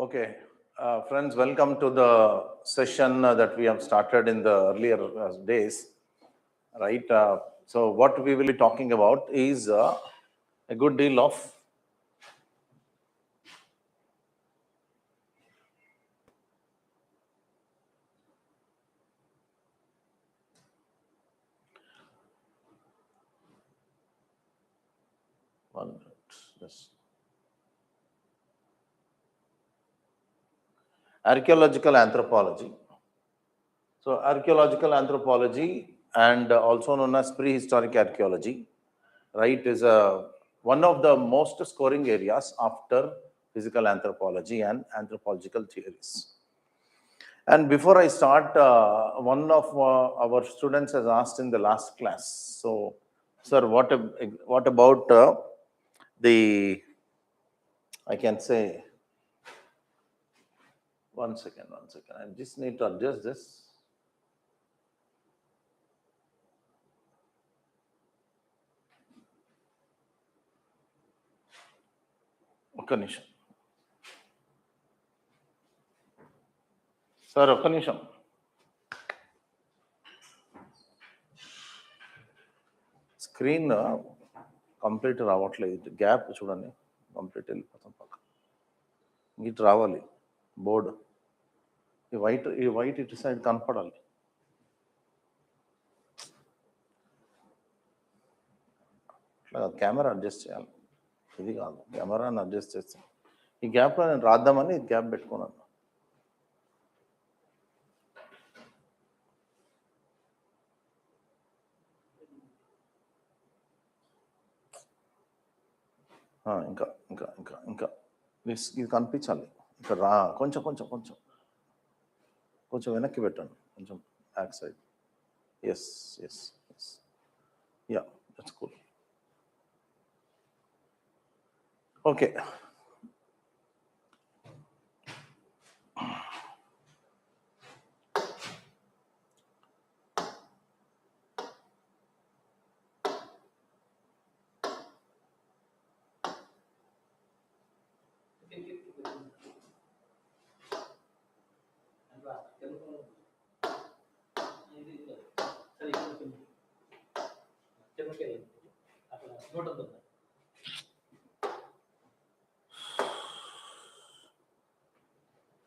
Okay, friends, welcome to the session that we have started in the earlier days, right? So what we will be talking about is a good deal of archaeological anthropology. So archaeological anthropology and also known as prehistoric archaeology, right, is one of the most scoring areas after physical anthropology and anthropological theories. And before I start, one of our students has asked in the last class. So, sir, what about I can say, one second. I just need to adjust this. ఒక్క నిమిషం sir, ఒక్క నిమిషం. Screen complete రావట్లేదు, gap చూడండి, complete వెళ్ళిపోతాం పక్క. ఇటు రావాలి బోర్డు, ఈ వైట్ ఇటు సైడ్ కనపడాలి. అట్లా కెమెరా అడ్జస్ట్ చేయాలి, ఇది కాదు, కెమెరాని అడ్జస్ట్ చేస్తాను. ఈ గ్యాప్లో నేను రాద్దామని గ్యాప్ పెట్టుకున్నాను. ఇంకా ఇంకా ఇంకా ఇంకా ఇది కనిపించాలి. ఇక్కడ రా, కొంచెం కొంచెం కొంచెం కొంచెం వెనక్కి పెట్టండి, కొంచెం back side. Yes yes yes, yeah, that's cool. Okay,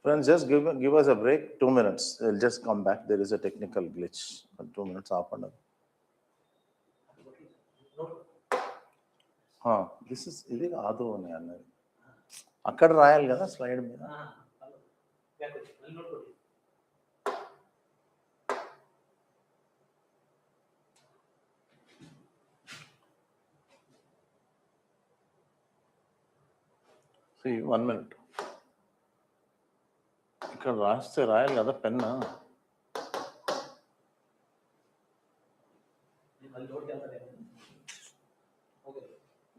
friends, just give us a break, 2 minutes. We'll just come back. There is a technical glitch. 2 minutes off and this is ఇది కాదు అని అన్నది. అక్కడ రాయాలి కదా స్లైడ్ మీద. See, 1 minute. ఇక్కడ రాస్తే రాయాలి కదా Penna.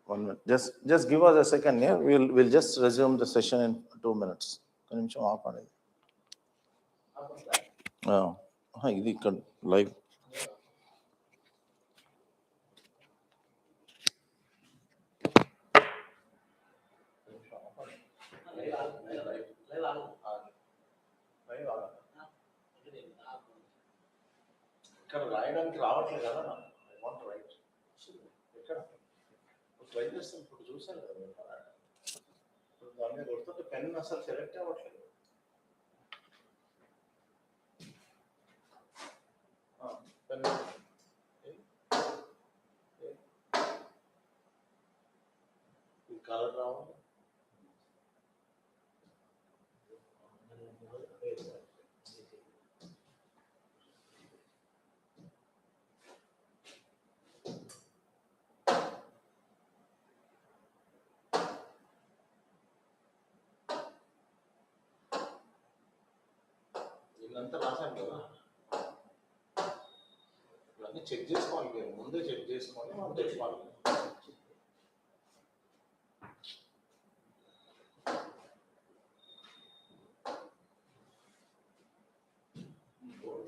1 minute. Just give us a second here. We'll just resume the session in 2 minutes. ఒక నిమిషం ఆఫ్ అనేది. ఇది ఇక్కడ లైవ్. ఇక్కడ రాయడానికి రావట్లేదు కదా, ఐ వాంట్ రైట్. ఇక్కడ ట్రై చేస్తాను, ఇప్పుడు చూసాను కదా మీరు, ఇప్పుడు దాని మీద కొడుతుంటే పెన్ అసలు సెలెక్ట్ అవ్వట్లేదు. పెన్ కలర్ రావాలి. వీళ్ళంతా రాశాను కదా, ఇవన్నీ చెక్ చేసుకోవాలి, మీరు ముందే చెక్ చేసుకొని మనం తెచ్చుకోవాలి.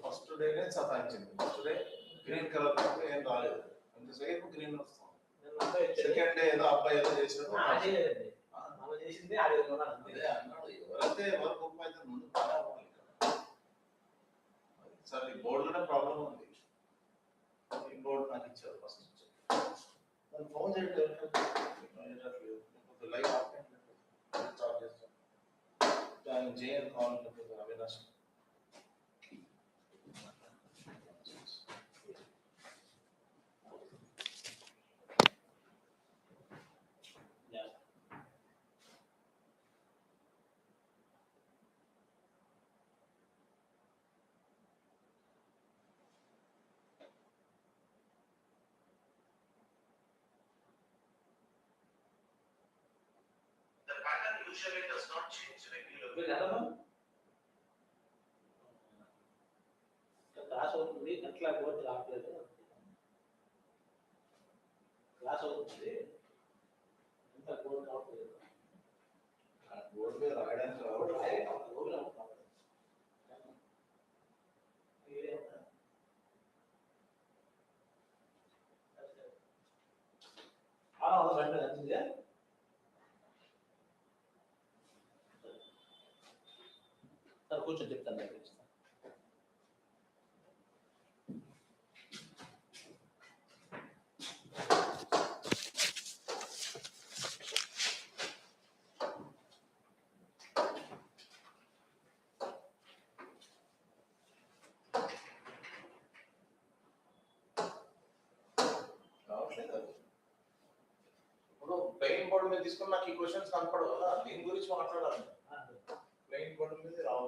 ఫస్ట్ డేనే సతాయించింది. ఫస్ట్ డే గ్రీన్ కలర్ ఏం రాలేదు, అంతసేపు గ్రీన్ వస్తుంది. సెకండ్ డే ఏదో అబ్బాయి ఏదో చేసాడు, అన్నాడు అయితే వర్క్ బుక్ అయితే ముందు బాగా అవ్వాలి సార్. ఈ బోర్డులోనే ప్రాబ్లం ఉంది. ఈ బోర్డు నాకు ఇచ్చారు ఫస్ట్ దాన్ని ఫోన్ చేయట్లేదు. లైవ్ ఆఫ్ స్టార్ట్ చేస్తాం. దాన్ని జేఎన్ call Avinash. Usually does not change regularly. Class అవుతుంది ఎట్లా బోర్డు రావట్లేదు. క్లాస్ అవుతుంది ఎంత బోర్డు రావట్లేదు. బోర్డు మీద రాయడానికి నచ్చిందే. సార్ కూర్చొని చెప్తాను. ఇప్పుడు ప్లెయిన్ బోర్డు మీద తీసుకుని నాకు ఈ క్వశ్చన్స్ కనపడవు కదా, దీని గురించి మాట్లాడాలి. ప్లెయిన్ బోర్డు మీద రావు.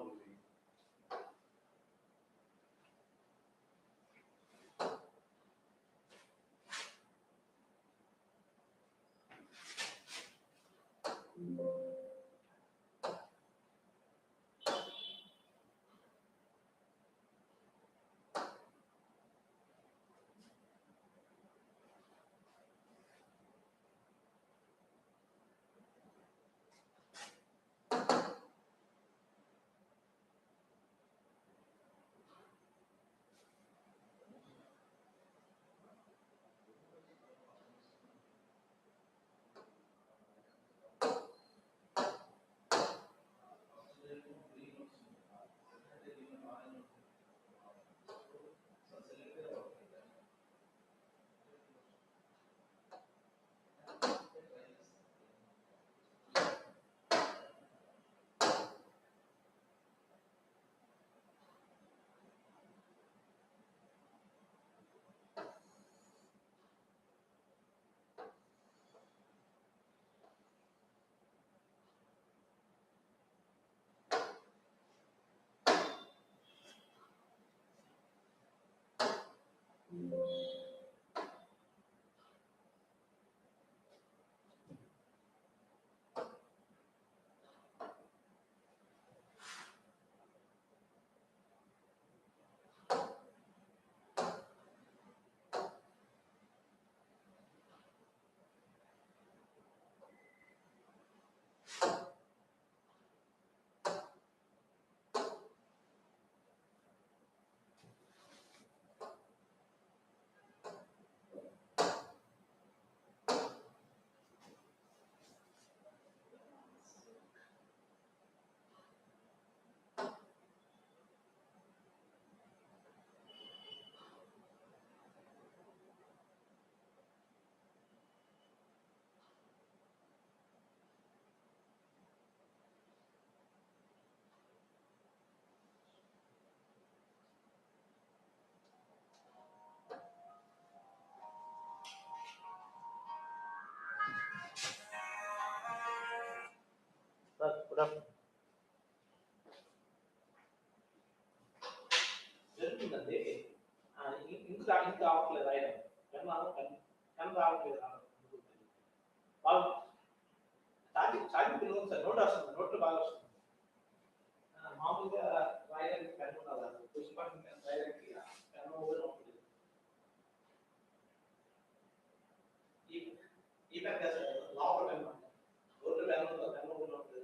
జరుగుతుందండి. ఇంకా ఇంకా రావట్లేదు ఆయన కన్ను రావట్లేదు. వాళ్ళు సాగి పిల్లలు సార్ నోట్ వస్తుంది, నోట్లు బాగా వస్తుంది. మామూలుగా రాయడానికి పెన్ను ఉండాలి, పుష్పాన్ని రాయడానికి పెన్ను కూడా ఉంటుంది. ఈ పెన్ కదా లోపల పెన్ను, నోట్లు పెన్ను కూడా ఉంటుంది.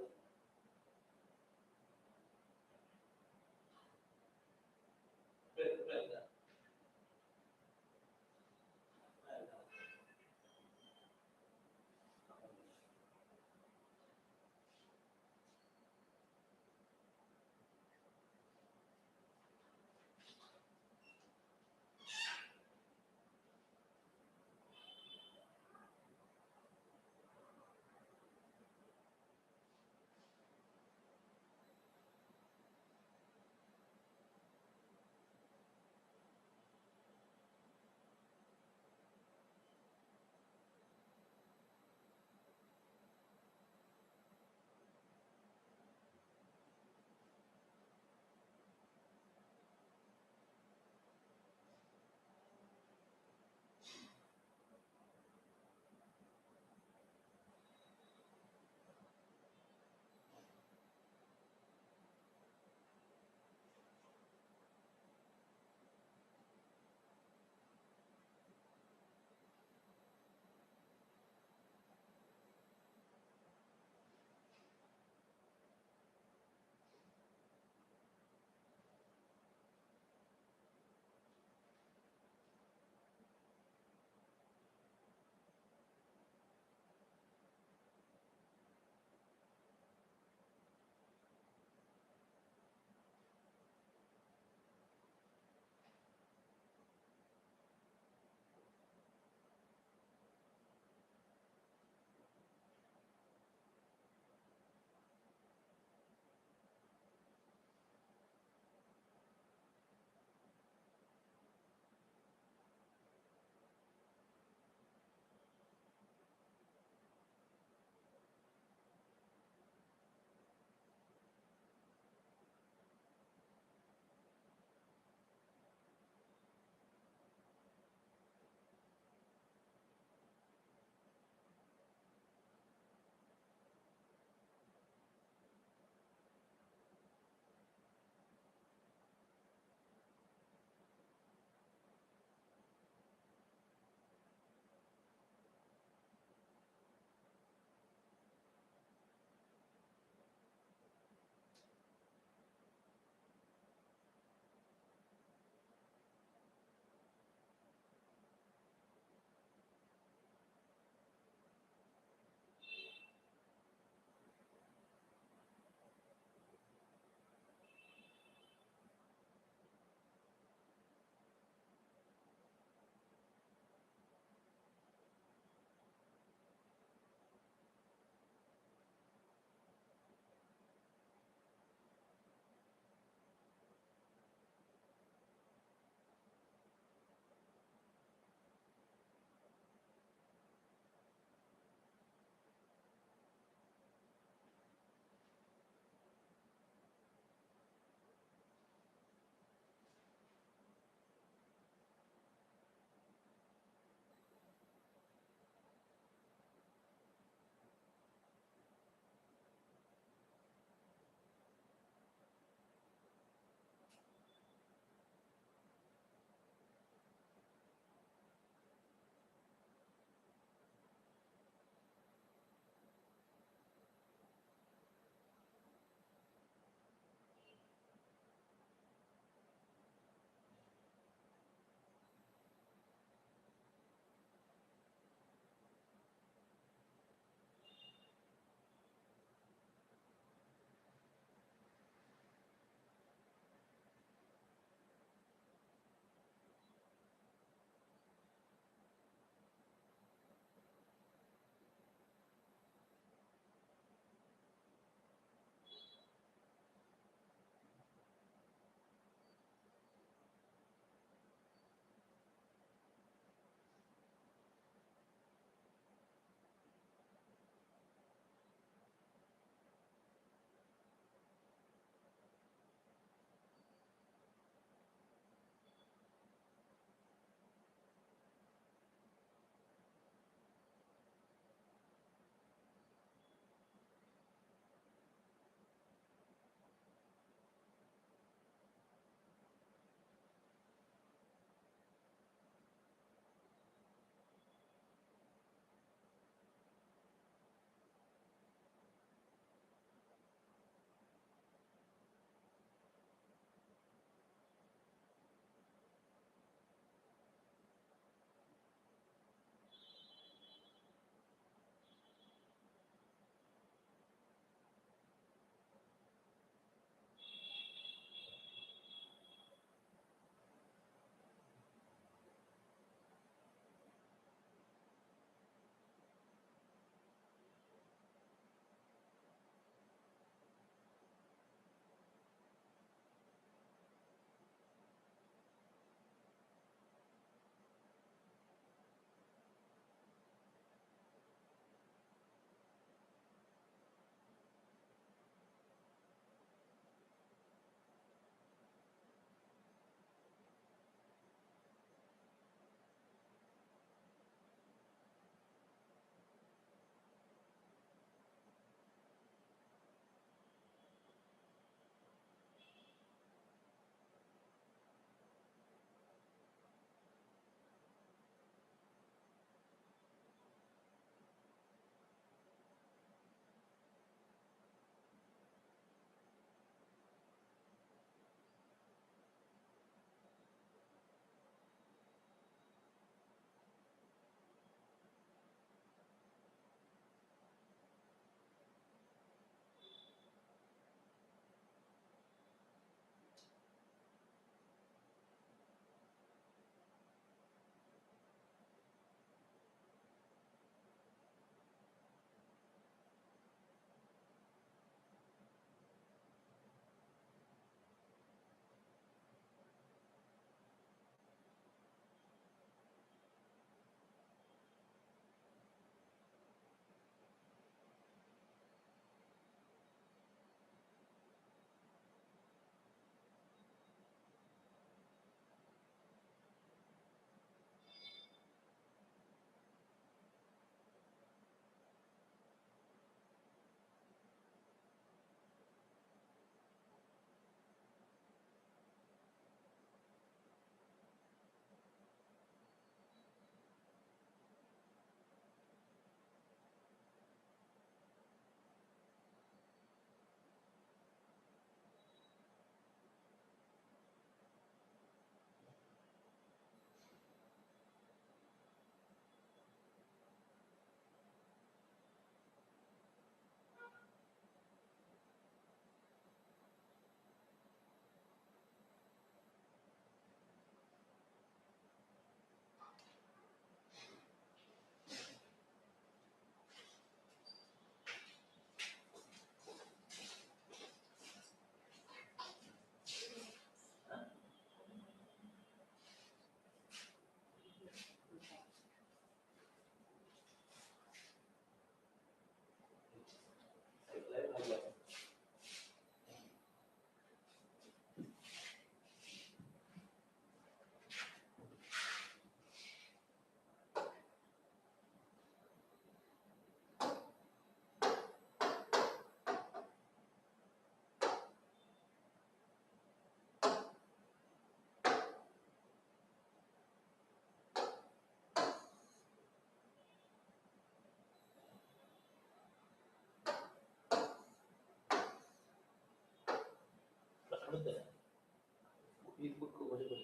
ఈ బుక్ కొంచెం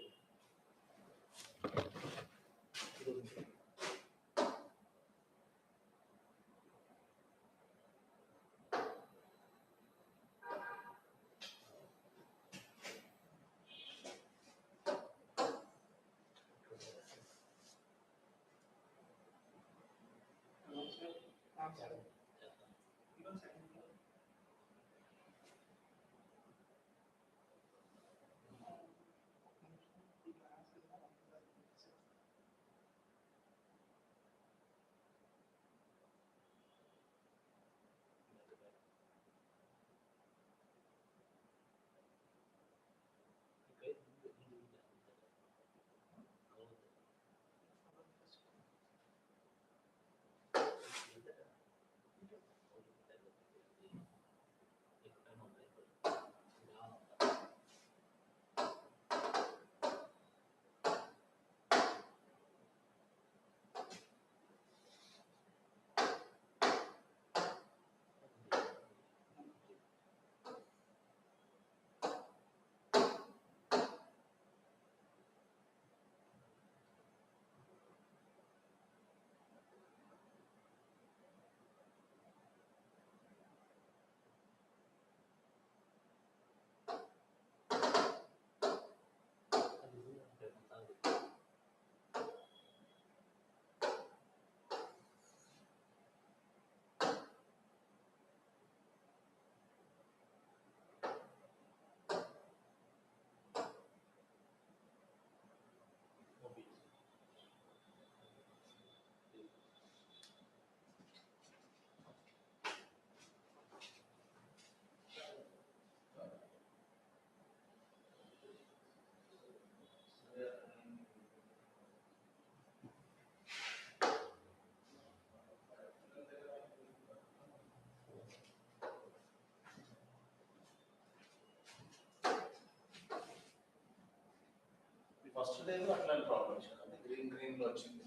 ఫస్ట్ డే అట్లాంటి ప్రాబ్లం వచ్చింది, గ్రీన్ లో వచ్చింది,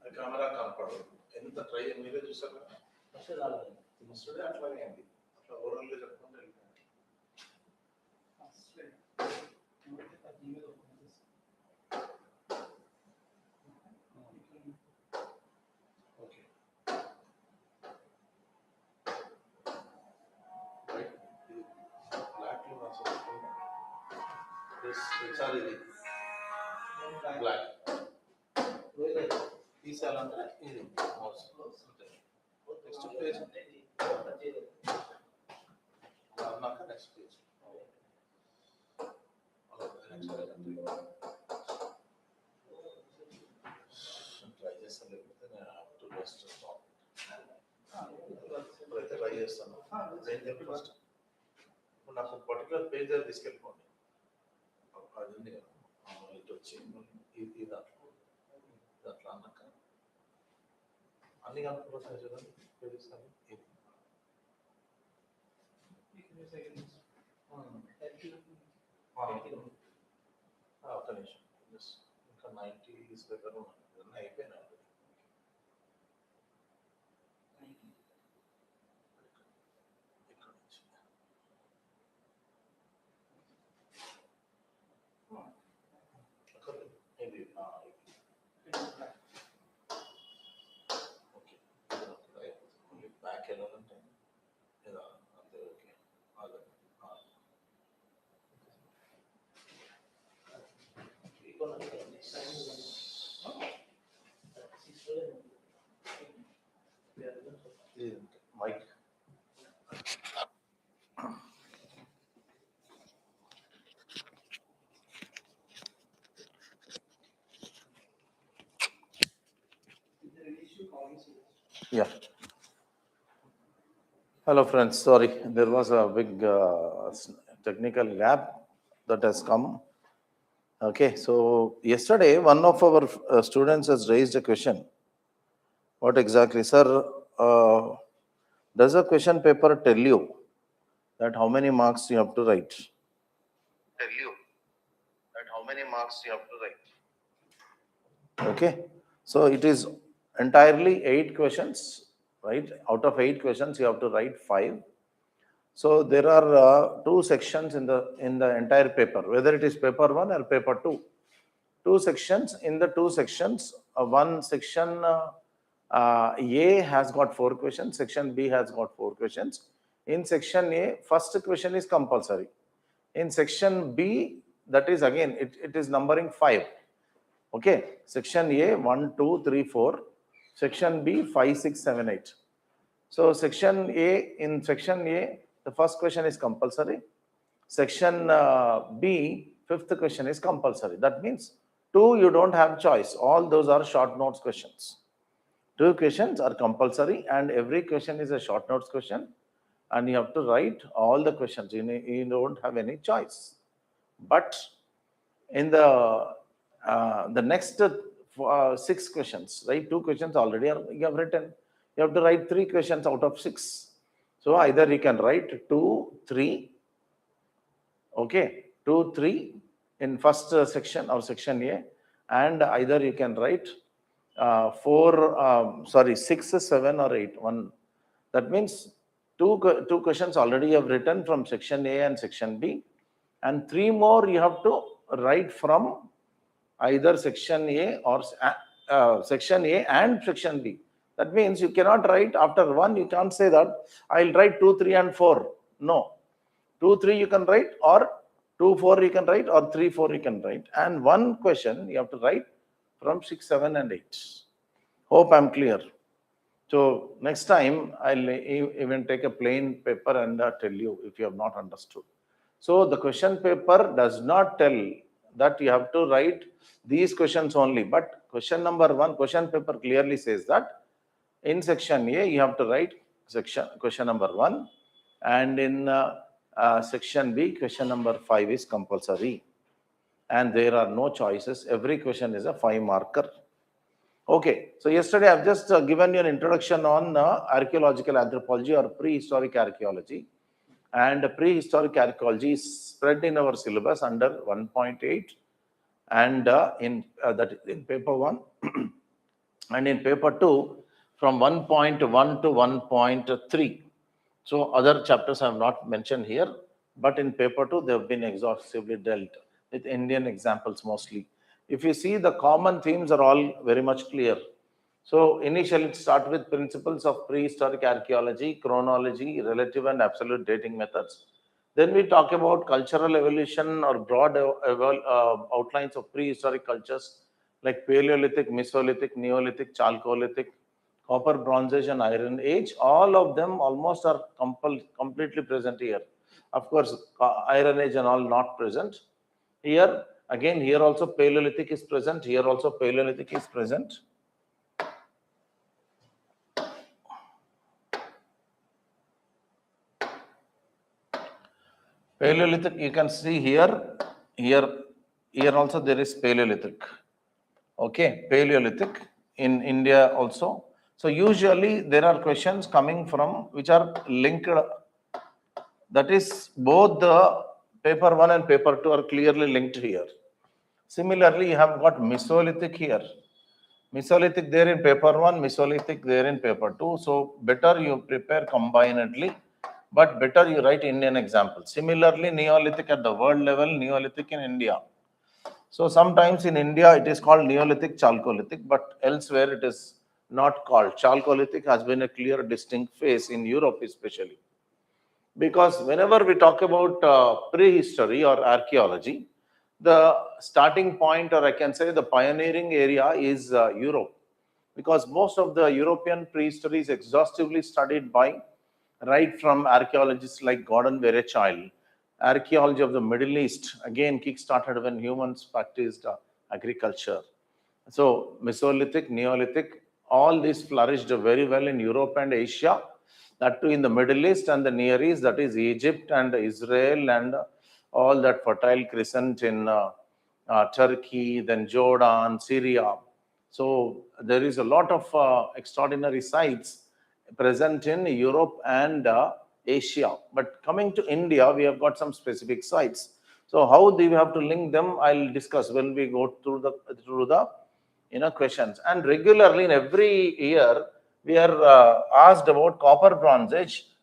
ఆ కెమెరా కనపడదు. ఎంత ట్రై మీరే చూసారు కదా, ఫస్ట్ రాలేదు. ఫస్ట్ డే అట్లాగే అయింది. అట్లా ఓవరాల్ గా చెప్పుకుంటే వెళ్ళిపోయింది. ఓకే రైట్, ఇది బ్లాక్ లో రాసుకోవాలి. సారీ, ఇది బ్లాక్ తీసేయాలంటే ఇది మౌస్ నెక్స్ట్ పేజ్ అన్నాక నెక్స్ట్ పేజ్ ట్రై చేస్తాను, లేకపోతే నేను హ్యావ్ టు జస్ట్ స్టాప్. ఇప్పుడైతే ట్రై చేస్తాను. ఫస్ట్ ఇప్పుడు నాకు పర్టికులర్ పేజ్ దగ్గర తీసుకెళ్ళిపోండి. అది ఉంది కదా, ఇటు వచ్చి ఇది దాంట్లో అట్లా అన్నాక అన్ని కనుక్కోవచ్చు చూడండి. పేజెస్ అన్ని ఇది ఒక నిమిషం, ఇంకా 90 దగ్గర ఉన్నాను, అయిపోయినా ఇక్కడ నుంచి ఇది ఓకే. బ్యాక్ వెళ్ళాలంటే లేదా అంతే. Okay, mic yeah. Hello friends, sorry, there was a big technical gap that has come. Okay, so yesterday one of our students has raised a question. What exactly, sir? Does a question paper tell you that how many marks you have to write? Tell you that how many marks you have to write? Okay, so it is entirely 8 questions, right? Out of 8 questions, you have to write 5. So there are two sections in the entire paper, whether it is paper 1 or paper 2. Two sections. In the two sections, one section A has got 4 questions, section B has got 4 questions. In section A, first question is compulsory. In section B, that is again, it is numbering 5. Okay, section A 1, 2, 3, 4. Section B 5, 6, 7, 8. So section A, in section A, the first question is compulsory. Section B, fifth question is compulsory. That means 2 you don't have choice. All those are short notes questions. 2 questions are compulsory and every question is a short notes question. And you have to write all the questions. You don't have any choice. But in the next 6 questions, right? 2 questions already you have written. You have to write 3 questions out of 6. So either you can write 2, 3, okay, 2, 3 in first section or section A, and either you can write 6, 7 or 8. One. That means two questions already you have written from section A and section B, and 3 more you have to write from either section A or section A and section B. That means you cannot write after 1, you can't say that I'll write 2, 3 and 4. No. 2, 3 you can write, or 2, 4 you can write, or 3, 4 you can write. And one question you have to write from 6, 7 and 8. Hope I'm clear. So next time I'll even take a plain paper and tell you if you have not understood. So the question paper does not tell that you have to write these questions only, but question number 1, question paper clearly says that in section A you have to write question number 1, and in section B question number 5 is compulsory, and there are no choices. Every question is a 5 marker. Okay, so yesterday I've just given you an introduction on archaeological anthropology or prehistoric archaeology. And prehistoric archaeology is spread in our syllabus under 1.8 and in paper 1 and in paper 2 from 1.1 to 1.3. So other chapters I have not mentioned here, but in paper 2 they have been exhaustively dealt with Indian examples mostly. If you see, the common themes are all very much clear. So initially it starts with principles of prehistoric archaeology, chronology, relative and absolute dating methods. Then we talk about cultural evolution or broad outlines of prehistoric cultures like Paleolithic, Mesolithic, Neolithic, Chalcolithic, Copper, Bronze Age and Iron Age. All of them almost are completely present here. Of course, Iron Age and all not present. Here, again, here also Paleolithic is present. Here also Paleolithic is present. Paleolithic, you can see here also there is Paleolithic. Okay, Paleolithic in India also. So usually there are questions coming from which are linked. That is, both the paper 1 and paper 2 are clearly linked here. Similarly, you have got Mesolithic here. Mesolithic there in paper 1, Mesolithic there in paper 2. So better you prepare combinedly, but better you write Indian examples. Similarly, Neolithic at the world level, Neolithic in India. So sometimes in India it is called Neolithic, Chalcolithic, but elsewhere it is not called. Chalcolithic has been a clear distinct phase in Europe especially. Because whenever we talk about prehistory or archaeology, the starting point, or I can say the pioneering area, is Europe. Because most of the European prehistory is exhaustively studied by, right from archaeologists like Gordon Verechil. Archaeology of the Middle East, again, kick-started when humans practiced agriculture. So Mesolithic, Neolithic, all these flourished very well in Europe and Asia. That too in the Middle East and the Near East, that is Egypt and Israel and all that fertile crescent in Turkey, then Jordan, Syria. So there is a lot of extraordinary sites present in Europe and Asia. But coming to India, we have got some specific sites. So how do we have to link them? I'll discuss when we go through the questions. And regularly in every year, we are asked about Copper Bronze Age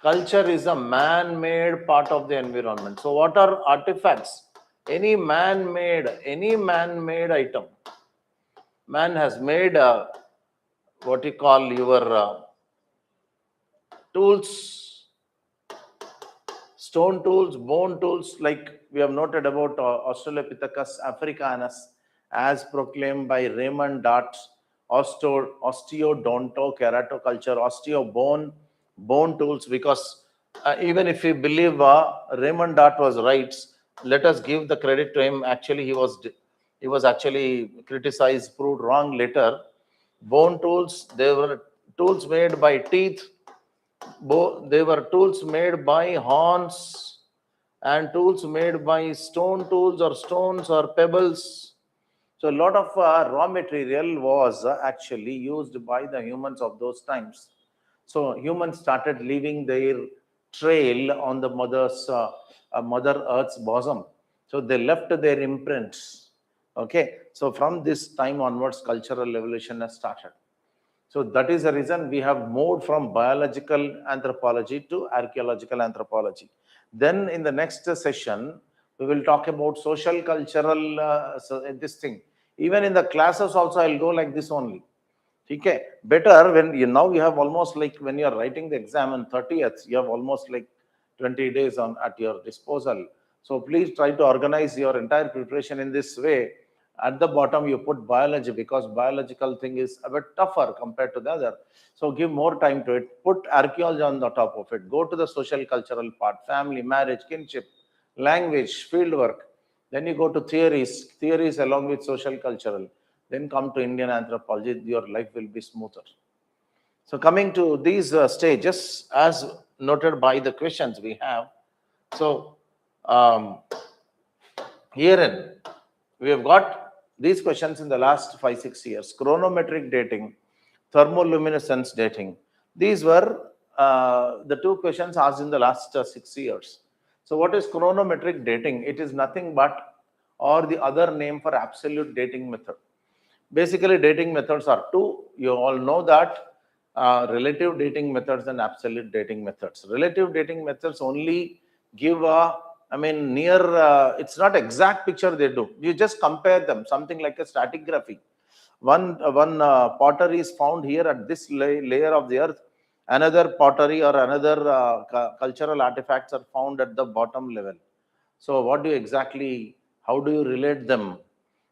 Culture is a man-made part of the environment. So what are artifacts? Any man-made item. Man has made what you call your tools, stone tools, bone tools, like we have noted about Australopithecus africanus, as proclaimed by Raymond Dart, osteodonto keratoculture, bone tools, because even if we believe Raymond Dart was right, let us give the credit to him. Actually, he was actually criticized, proved wrong later. Bone tools, they were tools made by teeth, they were tools made by horns and tools made by stone tools or stones or pebbles. So a lot of raw material was actually used by the humans of those times. So humans started leaving their trail on the Mother Earth's bosom. So they left their imprints. Okay. So from this time onwards, cultural evolution has started. So that is the reason we have moved from biological anthropology to archaeological anthropology. Then in the next session, we will talk about social cultural this thing. Even in the classes also, I'll go like this only. Okay, better when now you have almost like when you are writing the exam on 30th, you have almost like 20 days on at your disposal. So please try to organize your entire preparation in this way. At the bottom, you put biology because biological thing is a bit tougher compared to the other. So give more time to it. Put archaeology on the top of it. Go to the social cultural part, family, marriage, kinship, language, fieldwork. Then you go to theories along with social cultural. Then come to Indian anthropology, your life will be smoother. So coming to these stages, as noted by the questions we have. So herein, we have got these questions in the last 5-6 years. Chronometric dating, thermoluminescence dating. These were the two questions asked in the last 6 years. So what is chronometric dating? It is nothing but, or the other name for absolute dating method. Basically, dating methods are two. You all know that relative dating methods and absolute dating methods. Relative dating methods only give near, it's not exact picture they do. You just compare them, something like a stratigraphy. One pottery is found here at this layer of the earth. Another pottery or another cultural artifacts are found at the bottom level. So what do you exactly, how do you relate them?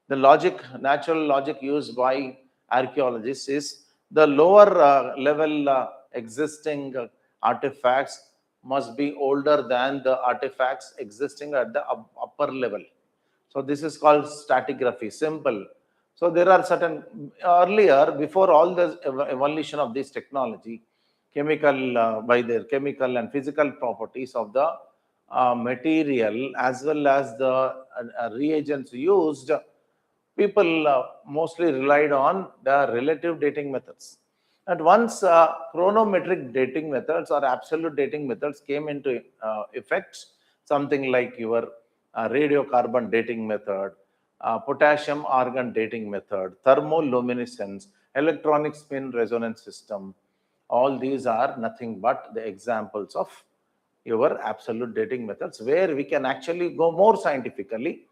The logic, natural logic used by archaeologists is the lower level existing artifacts must be older than the artifacts existing at the upper level. So this is called stratigraphy, simple. So there are certain, earlier, before all the evolution of this technology, by their chemical and physical properties of the material as well as the reagents used, people mostly relied on the relative dating methods. And once chronometric dating methods or absolute dating methods came into effect, something like your radiocarbon dating method, potassium argon dating method, thermoluminescence, electronic spin resonance system, all these are nothing but the examples of your absolute dating methods, where we can actually go more scientifically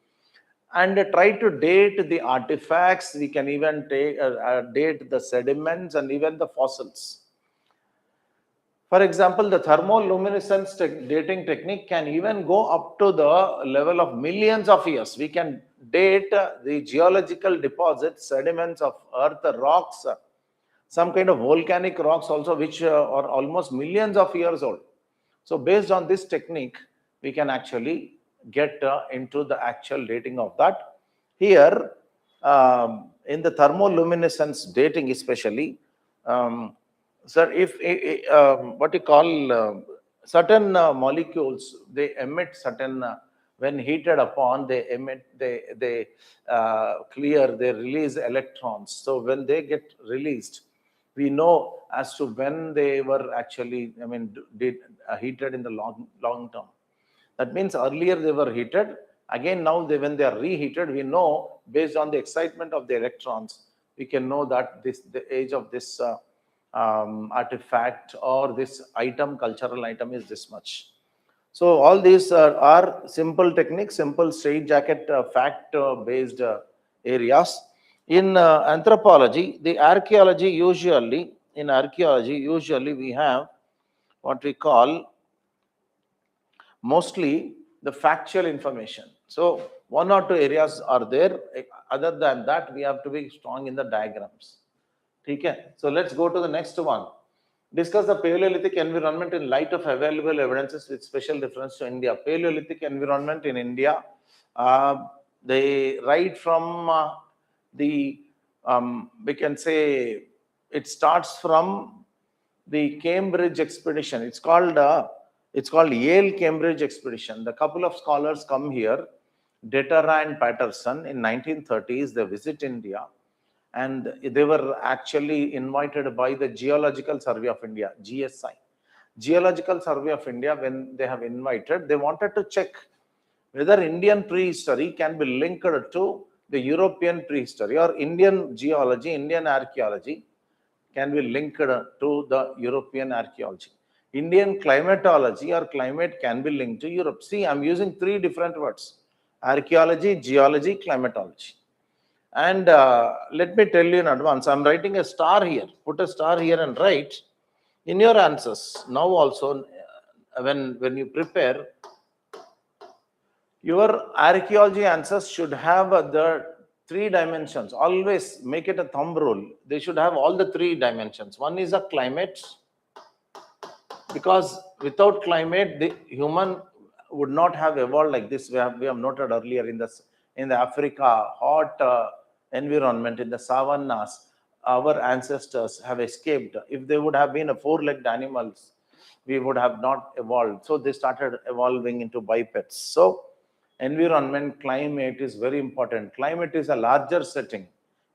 and try to date the artifacts. We can even date the sediments and even the fossils. For example, the thermoluminescence dating technique can even go up to the level of millions of years. We can date the geological deposits, sediments of earth, rocks, some kind of volcanic rocks also, which are almost millions of years old. So based on this technique, we can actually get into the actual dating of that. Here, in the thermoluminescence dating especially, sir, if what you call certain molecules, they emit certain, when heated upon, they emit, they clear, they release electrons. So when they get released, we know as to when they were actually, heated in the long term. That means earlier they were heated. Again, now when they are reheated, we know based on the excitement of the electrons, we can know that the age of this artifact or this item, cultural item is this much. So all these are simple techniques, simple straitjacket fact-based areas. In anthropology, the archaeology usually, in archaeology usually we have what we call mostly the factual information. So one or two areas are there. Other than that, we have to be strong in the diagrams. Okay. So let's go to the next one. Discuss the Paleolithic environment in light of available evidences with special reference to India. Paleolithic environment in India, they right from the, we can say, it starts from the Cambridge expedition. It's called Yale Cambridge expedition. The couple of scholars come here, Deterra and Patterson, in 1930s. They visit India, and they were actually invited by the Geological Survey of India, GSI. Geological Survey of India, when they have invited, they wanted to check whether Indian prehistory can be linked to the European prehistory, or Indian geology, Indian archaeology can be linked to the European archaeology. Indian climatology or climate can be linked to Europe. See, I'm using three different words: archaeology, geology, climatology. And let me tell you in advance, I'm writing a star here. Put a star here and write in your answers. Now also, when you prepare, your archaeology answers should have the three dimensions. Always make it a thumb rule. They should have all the three dimensions. One is a climate, because without climate, the human would not have evolved like this. We have noted earlier in the Africa hot environment, in the savannas, our ancestors have escaped. If they would have been a four-legged animals, we would have not evolved. So they started evolving into bipeds. So environment, climate is very important. Climate is a larger setting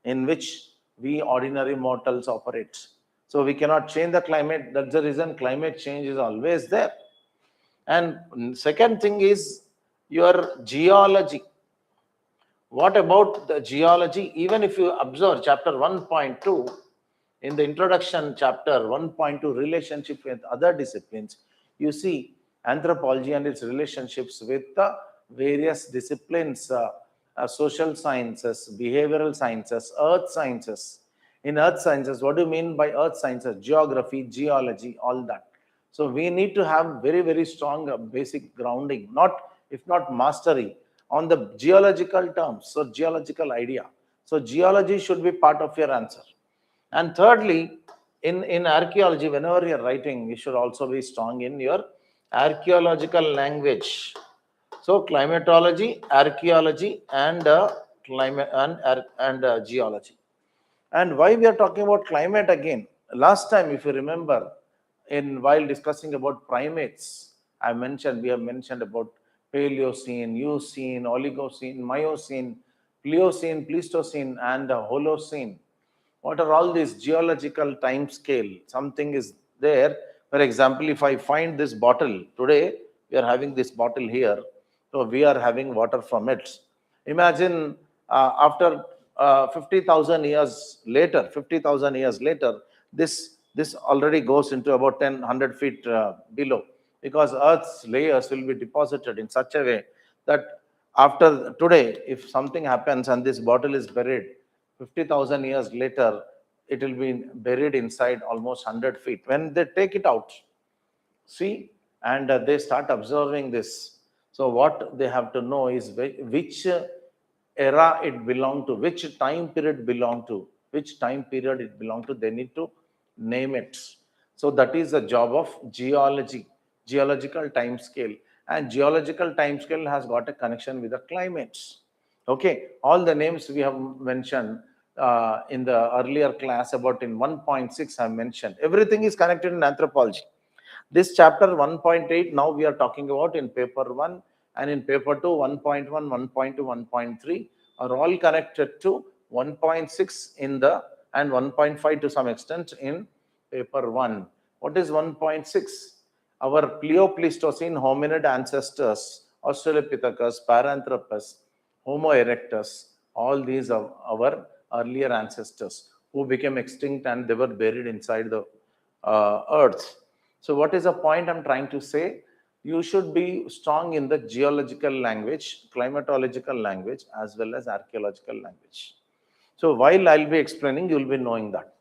in which we ordinary mortals operate. So we cannot change the climate. That's the reason climate change is always there. And second thing is your geology. What about the geology? Even if you observe chapter 1.2, in the introduction chapter 1.2, relationship with other disciplines, you see anthropology and its relationships with the various disciplines, social sciences, behavioral sciences, earth sciences. In earth sciences, what do you mean by earth sciences? Geography, geology, all that. So we need to have very, very strong basic grounding, if not mastery, on the geological terms, so geological idea. So geology should be part of your answer. And thirdly, in archaeology, whenever you're writing, you should also be strong in your archaeological language. So climatology, archaeology, and climate and geology. And why we are talking about climate again? Last time, if you remember, while discussing about primates, we have mentioned about Paleocene, Eocene, Oligocene, Miocene, Pliocene, Pleistocene, and Holocene. What are all these geological time scale? Something is there. For example, if I find this bottle today, we are having this bottle here, so we are having water from it. Imagine after 50,000 years later, this already goes into about 100 feet below, because Earth's layers will be deposited in such a way that after today, if something happens and this bottle is buried, 50,000 years later, it will be buried inside almost 100 feet. When they take it out, see, and they start observing this. So what they have to know is which era it belonged to, which time period belonged to, which time period it belonged to. They need to name it. So that is the job of geology, geological time scale. And geological time scale has got a connection with the climates. Okay, all the names we have mentioned in the earlier class about in 1.6 I mentioned. Everything is connected in anthropology. This chapter 1.8 now we are talking about in paper 1, and in paper 2, 1.1, 1.2, 1.3 are all connected to 1.6 in the, and 1.5 to some extent in paper 1. What is 1.6? Our Pleistocene hominid ancestors, Australopithecus, Paranthropus, Homo erectus, all these are our earlier ancestors. who became extinct and they were buried inside the earth. So what is the point I'm trying to say? You should be strong in the geological language, climatological language, as well as archaeological language. So while I'll be explaining, you'll be knowing that.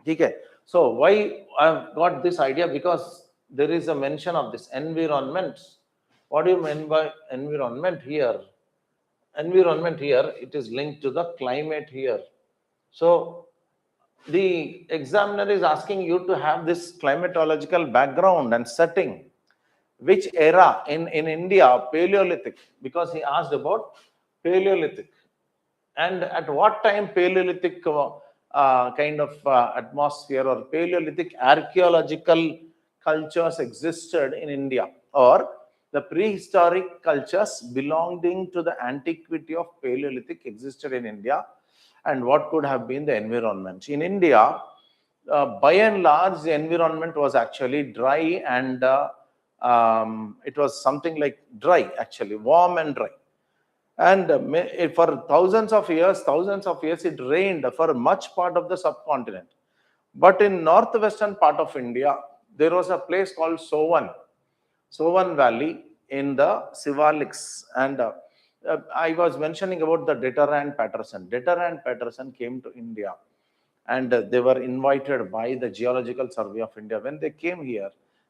Okay. So why I've got this idea? Because there is a mention of this environment. What do you mean by environment here? Environment here, it is linked to the climate here. So the examiner is asking you to have this climatological background and setting. Which era in India, Paleolithic, because he asked about Paleolithic. And at what time Paleolithic kind of atmosphere or Paleolithic archaeological cultures existed in India, or the prehistoric cultures belonging to the antiquity of Paleolithic existed in India, and what could have been the environment. In India, by and large, the environment was actually dry and it was something like dry, actually, warm and dry. And for thousands of years, it rained for much part of the subcontinent. But in northwestern part of India, there was a place called Sovan Valley in the Sivaliks. And I was mentioning about the Detter and Patterson. Detter and Patterson came to India, and they were invited by the Geological Survey of India. When they came here,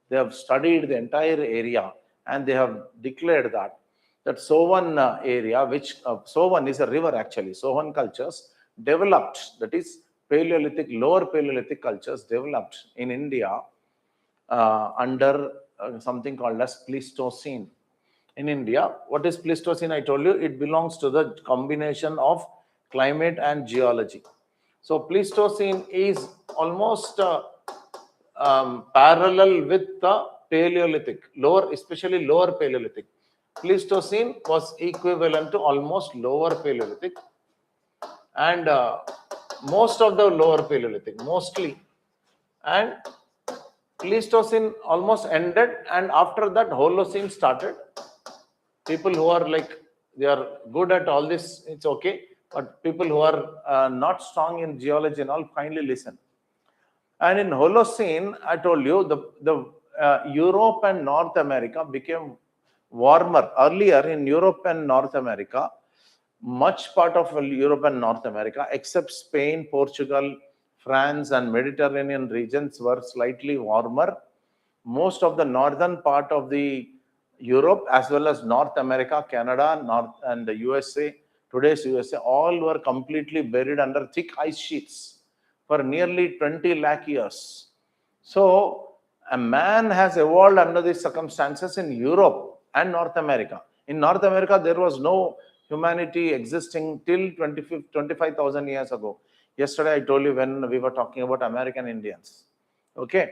they have studied the entire area, and they have declared that Sovan area, which Sovan is a river actually, Sovan cultures developed, that is Paleolithic, lower Paleolithic cultures developed in India under something called as Pleistocene. In India, what is Pleistocene? I told you it belongs to the combination of climate and geology. So Pleistocene is almost parallel with the Paleolithic, especially lower Paleolithic. Pleistocene was equivalent to almost lower Paleolithic, and most of the lower Paleolithic, mostly. And Pleistocene almost ended, and after that, Holocene started. People who are like, they are good at all this, it's okay. But people who are not strong in geology and all, kindly listen. And in Holocene, I told you, the Europe and North America became warmer. Earlier in Europe and North America, much part of Europe and North America, except Spain, Portugal, France, and Mediterranean regions were slightly warmer. Most of the northern part of the Europe, as well as North America, Canada, North and the USA, today's USA, all were completely buried under thick ice sheets for nearly 20 lakh years. So a man has evolved under these circumstances in Europe and North America. In North America, there was no humanity existing till 25,000 years ago. Yesterday, I told you when we were talking about American Indians. Okay.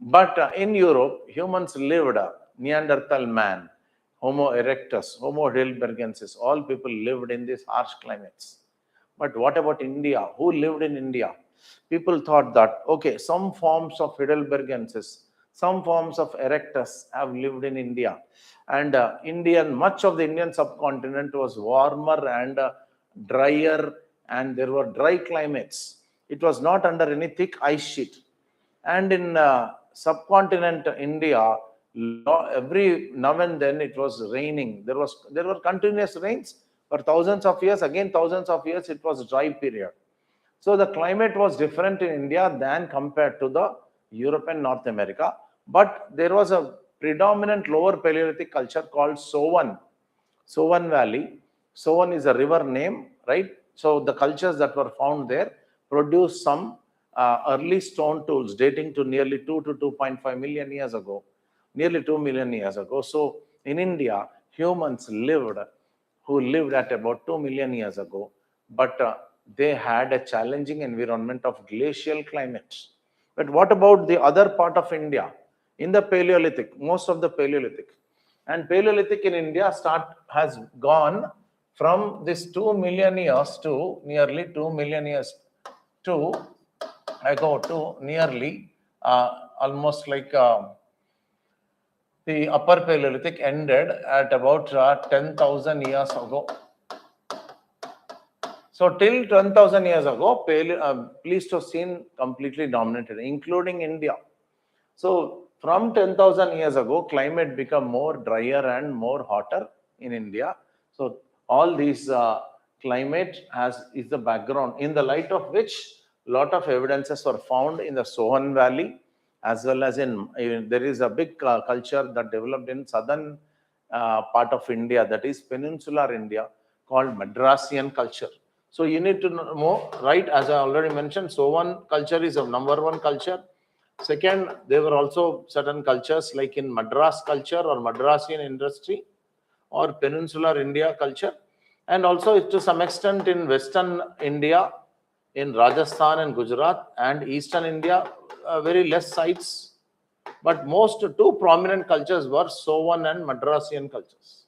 But in Europe, humans lived, Neanderthal man, Homo erectus, Homo heidelbergensis, all people lived in these harsh climates. But what about India? Who lived in India? People thought that, okay, some forms of heidelbergensis, some forms of erectus have lived in India. And much of the Indian subcontinent was warmer and drier, and there were dry climates. It was not under any thick ice sheet. And in subcontinent India, every now and then it was raining. There were continuous rains for thousands of years. Again, thousands of years it was dry period. So the climate was different in India than compared to the Europe and North America. But there was a predominant lower Paleolithic culture called Sovan Valley. Sovan is a river name, right? So the cultures that were found there produced some early stone tools dating to nearly 2 to 2.5 million years ago, nearly 2 million years ago. So in India, humans who lived at about 2 million years ago, but they had a challenging environment of glacial climate. But what about the other part of India? In the Paleolithic, most of the Paleolithic. And Paleolithic in India has gone from this 2 million years to nearly 2 million years to ago to nearly almost like the upper Paleolithic ended at about 10,000 years ago. So till 10,000 years ago, Pleistocene completely dominated, including India. So from 10,000 years ago, climate become more drier and more hotter in India. So all these climate is the background in the light of which lot of evidences were found in the Sohan Valley, as well as there is a big culture that developed in southern part of India, that is peninsular India, called Madrasian culture. So you need to know, right? As I already mentioned, Sohan culture is a number one culture. Second, there were also certain cultures like in Madras culture or Madrasian industry or peninsular India culture, and also to some extent in Western India, in Rajasthan and Gujarat, and Eastern India, very less sites. But most two prominent cultures were Sovan and Madrasian cultures.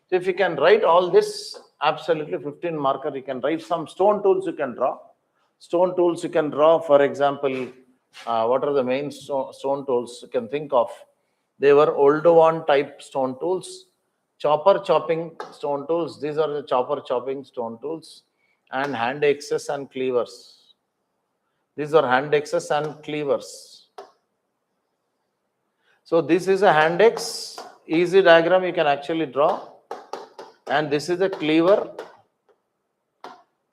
So if you can write all this, absolutely 15 marker, you can write some stone tools you can draw. Stone tools you can draw, for example, what are the main stone tools you can think of? They were Oldowan type stone tools, chopper chopping stone tools. These are the chopper chopping stone tools, and hand axes and cleavers. These are hand axes and cleavers. So this is a hand axe, easy diagram you can actually draw. And this is a cleaver,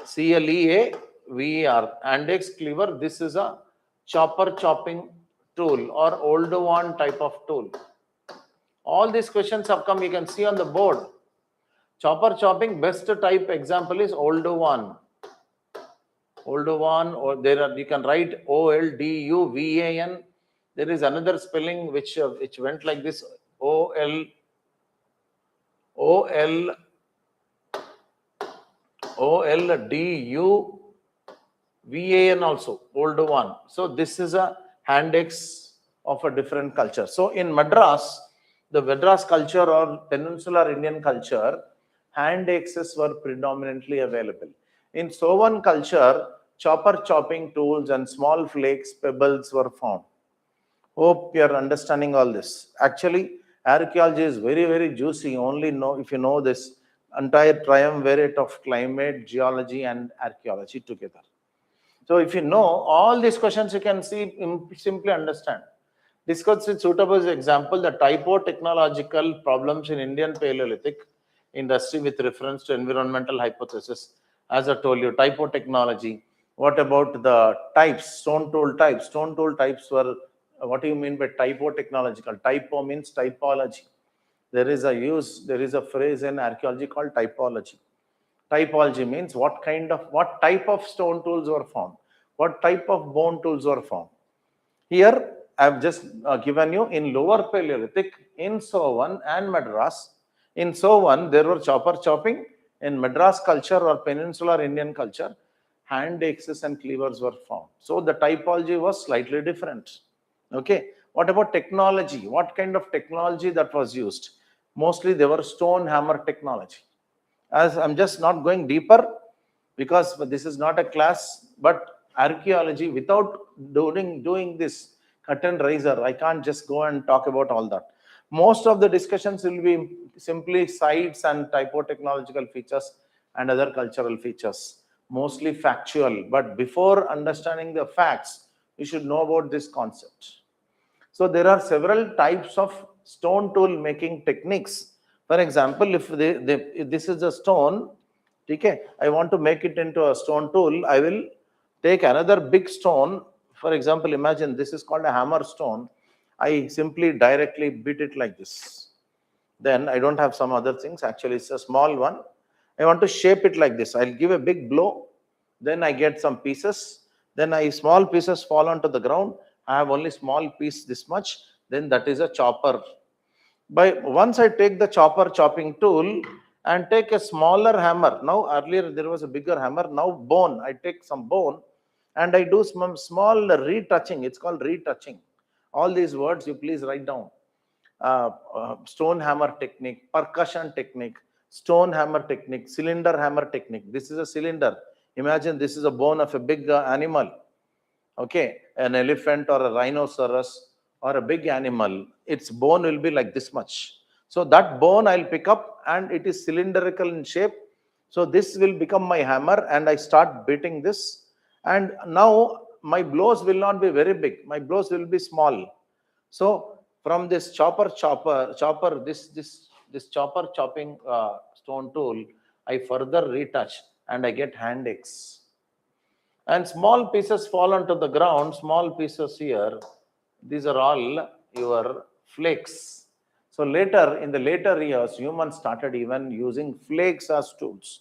CLEAVER, hand axe cleaver. This is a chopper chopping tool or Oldowan type of tool. All these questions have come, you can see on the board. Chopper chopping, best type example is Oldowan. Oldowan, or there are, you can write OLDUVAN. There is another spelling which went like this, OLDUVAN also, Oldowan. So this is a hand axe of a different culture. So in Madras, the Madras culture or peninsular Indian culture, hand axes were predominantly available. In Sovan culture, chopper chopping tools and small flakes, pebbles were found. Hope you are understanding all this. Actually, archaeology is very, very juicy. Only know if you know this entire triumvirate of climate, geology, and archaeology together. So if you know all these questions, you can simply understand. Discuss with suitable example the typo-technological problems in Indian Paleolithic industry with reference to environmental hypothesis. As I told you, typo-technology. What about the types, stone tool types? Stone tool types were, what do you mean by typo-technological? Typo means typology. There is a phrase in archaeology called typology. Typology means what type of stone tools were found, what type of bone tools were found. Here, I have just given you in lower Paleolithic, in Sovan and Madras. In Sovan, there were chopper chopping. In Madras culture or peninsular Indian culture, hand axes and cleavers were found. So the typology was slightly different. Okay. What about technology? What kind of technology that was used? Mostly they were stone hammer technology. As I'm just not going deeper because this is not a class, but archaeology, without doing this curtain raiser, I can't just go and talk about all that. Most of the discussions will be simply sites and typo-technological features and other cultural features, mostly factual. But before understanding the facts, you should know about this concept. So there are several types of stone tool making techniques. For example, if this is a stone, okay, I want to make it into a stone tool, I will take another big stone. For example, imagine this is called a hammer stone. I simply directly beat it like this. Then I don't have some other things. Actually, it's a small one. I want to shape it like this. I'll give a big blow. Then I get some pieces. Then small pieces fall onto the ground. I have only small piece this much. Then that is a chopper. Once I take the chopper chopping tool and take a smaller hammer. Now earlier there was a bigger hammer. Now bone. I take some bone and I do some small retouching. It's called retouching. All these words you please write down. Stone hammer technique, percussion technique, stone hammer technique, cylinder hammer technique. This is a cylinder. Imagine this is a bone of a big animal. Okay, an elephant or a rhinoceros or a big animal. Its bone will be like this much. So that bone I'll pick up and it is cylindrical in shape. So this will become my hammer and I start beating this. And now my blows will not be very big. My blows will be small. So from this this chopper chopping stone tool, I further retouch and I get hand aches. And small pieces fall onto the ground, small pieces here. These are all your flakes. So later, in the later years, humans started even using flakes as tools.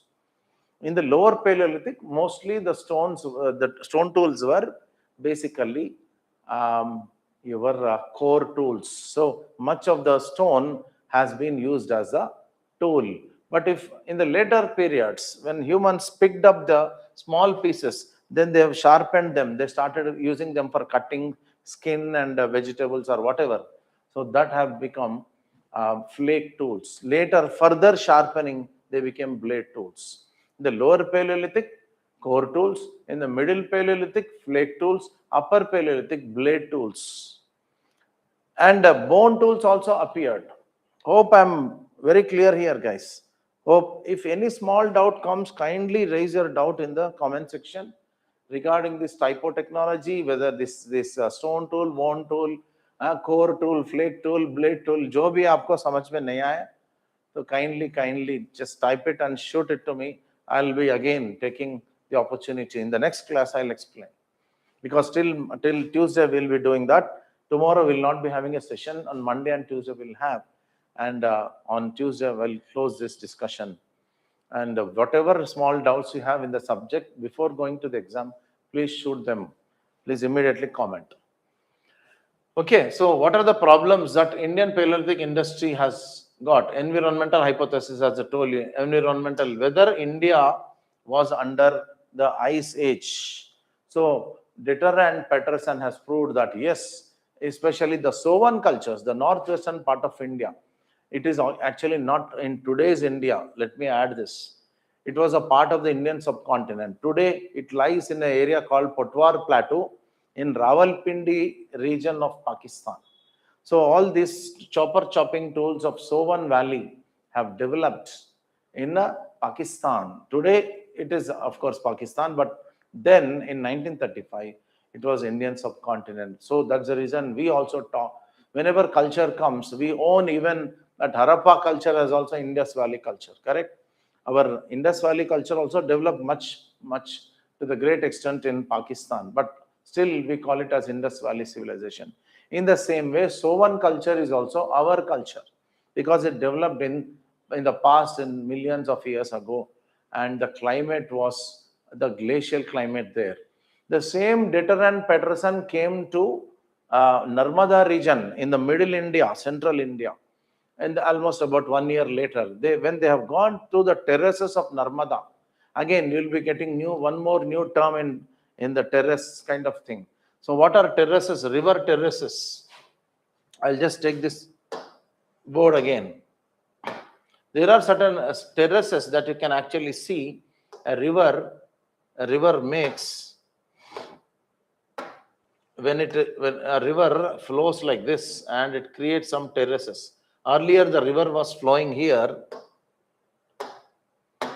In the lower Paleolithic, mostly the stone tools were basically your core tools. So much of the stone has been used as a tool. But if in the later periods, when humans picked up the small pieces, then they have sharpened them. They started using them for cutting skin and vegetables or whatever. So that have become flake tools. Later, further sharpening, they became blade tools. In the lower Paleolithic, core tools. In the middle Paleolithic, flake tools. Upper Paleolithic, blade tools. And bone tools also appeared. Hope I'm very clear here, guys. Hope if any small doubt comes, kindly raise your doubt in the comment section regarding this typo technology, whether this stone tool, bone tool, core tool, flake tool, blade tool, जो भी आपको समझ में नहीं आया, so kindly just type it and shoot it to me. I'll be again taking the opportunity. In the next class, I'll explain. Because till Tuesday, we'll be doing that. Tomorrow, we'll not be having a session. On Monday and Tuesday, we'll have. And on Tuesday, we'll close this discussion. And whatever small doubts you have in the subject, before going to the exam, please shoot them. Please immediately comment. Okay, so what are the problems that Indian Paleolithic industry has got? Environmental hypothesis, as I told you, environmental, whether India was under the ice age. So Ditter and Peterson has proved that yes, especially the Sovan cultures, the northwestern part of India, it is actually not in today's India. Let me add this. It was a part of the Indian subcontinent. Today, it lies in an area called Potwar Plateau in Rawalpindi region of Pakistan. So all these chopper chopping tools of Sovan Valley have developed in Pakistan. Today, it is, of course, Pakistan, but then in 1935, it was Indian subcontinent. So that's the reason we also talk. Whenever culture comes, we own even that Harappa culture as also Indus Valley culture, correct? Our Indus Valley culture also developed much to the great extent in Pakistan, but still we call it as Indus Valley civilization. In the same way, Sovan culture is also our culture because it developed in the past in millions of years ago, and the climate was the glacial climate there. The same Ditter and Peterson came to Narmada region in the middle India, central India, and almost about 1 year later, when they have gone to the terraces of Narmada, again you'll be getting one more new term in the terrace kind of thing. So what are terraces? River terraces. I'll just take this board again. There are certain terraces that you can actually see a river makes when a river flows like this and it creates some terraces. Earlier the river was flowing here.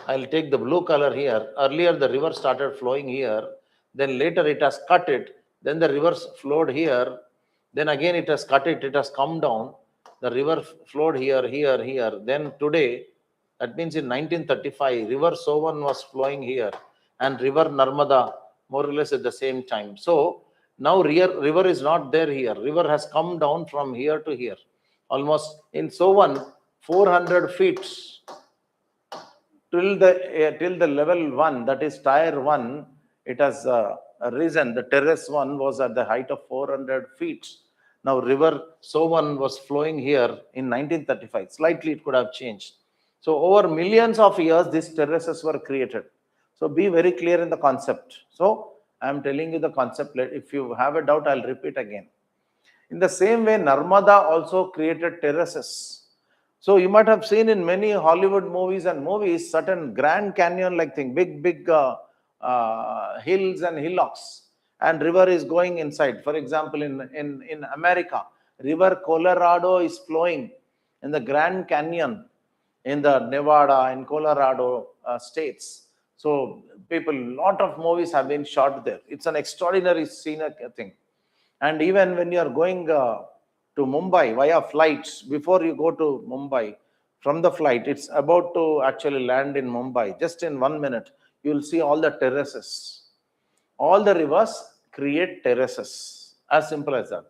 I'll take the blue color here. Earlier the river started flowing here. Then later it has cut it. Then the river flowed here. Then again it has cut it. It has come down. The river flowed here, here, here. Then today, that means in 1935, river Sovan was flowing here and river Narmada more or less at the same time. So now river is not there here. River has come down from here to here. Almost in Sovan, 400 feet till the level 1, that is tier 1, it has risen. The terrace 1 was at the height of 400 feet. Now river Sovan was flowing here in 1935. Slightly it could have changed. So over millions of years, these terraces were created. So be very clear in the concept. So I am telling you the concept. If you have a doubt, I'll repeat again. In the same way, Narmada also created terraces. So you might have seen in many Hollywood movies certain Grand Canyon like thing, big hills and hillocks, and river is going inside. For example, in America, river Colorado is flowing in the Grand Canyon in the Nevada and Colorado states. So lot of movies have been shot there. It's an extraordinary scenic thing. And even when you are going to Mumbai via flights, before you go to Mumbai, from the flight, it's about to actually land in Mumbai. Just in 1 minute, you will see all the terraces. All the rivers create terraces. As simple as that.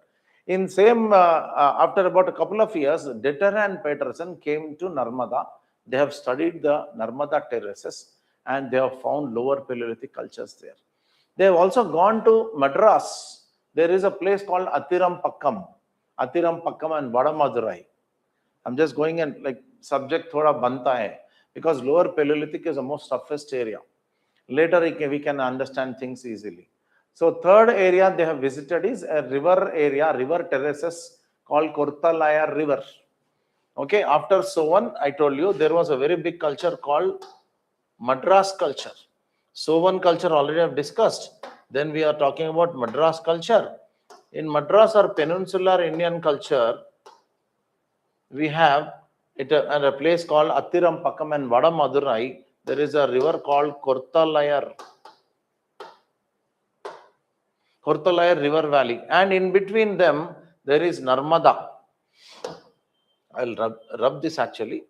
In same, after about a couple of years, Detter and Peterson came to Narmada. They have studied the Narmada terraces and they have found lower Paleolithic cultures there. They have also gone to Madras. There is a place called Atirampakkam and Vadamadurai. I'm just going and like subject thoda banta hai because lower Paleolithic is the most toughest area. Later we can understand things easily. So third area they have visited is a river area, river terraces called Kortalayar River. Okay, after Sovan, I told you there was a very big culture called Madras culture. Sovan culture already have discussed. Then we are talking about Madras culture. In Madras or peninsular Indian culture, we have it at a place called Attirampakkam and Vadamadurai. There is a river called Kortalayar River Valley. And in between them, there is Narmada. I'll rub this actually.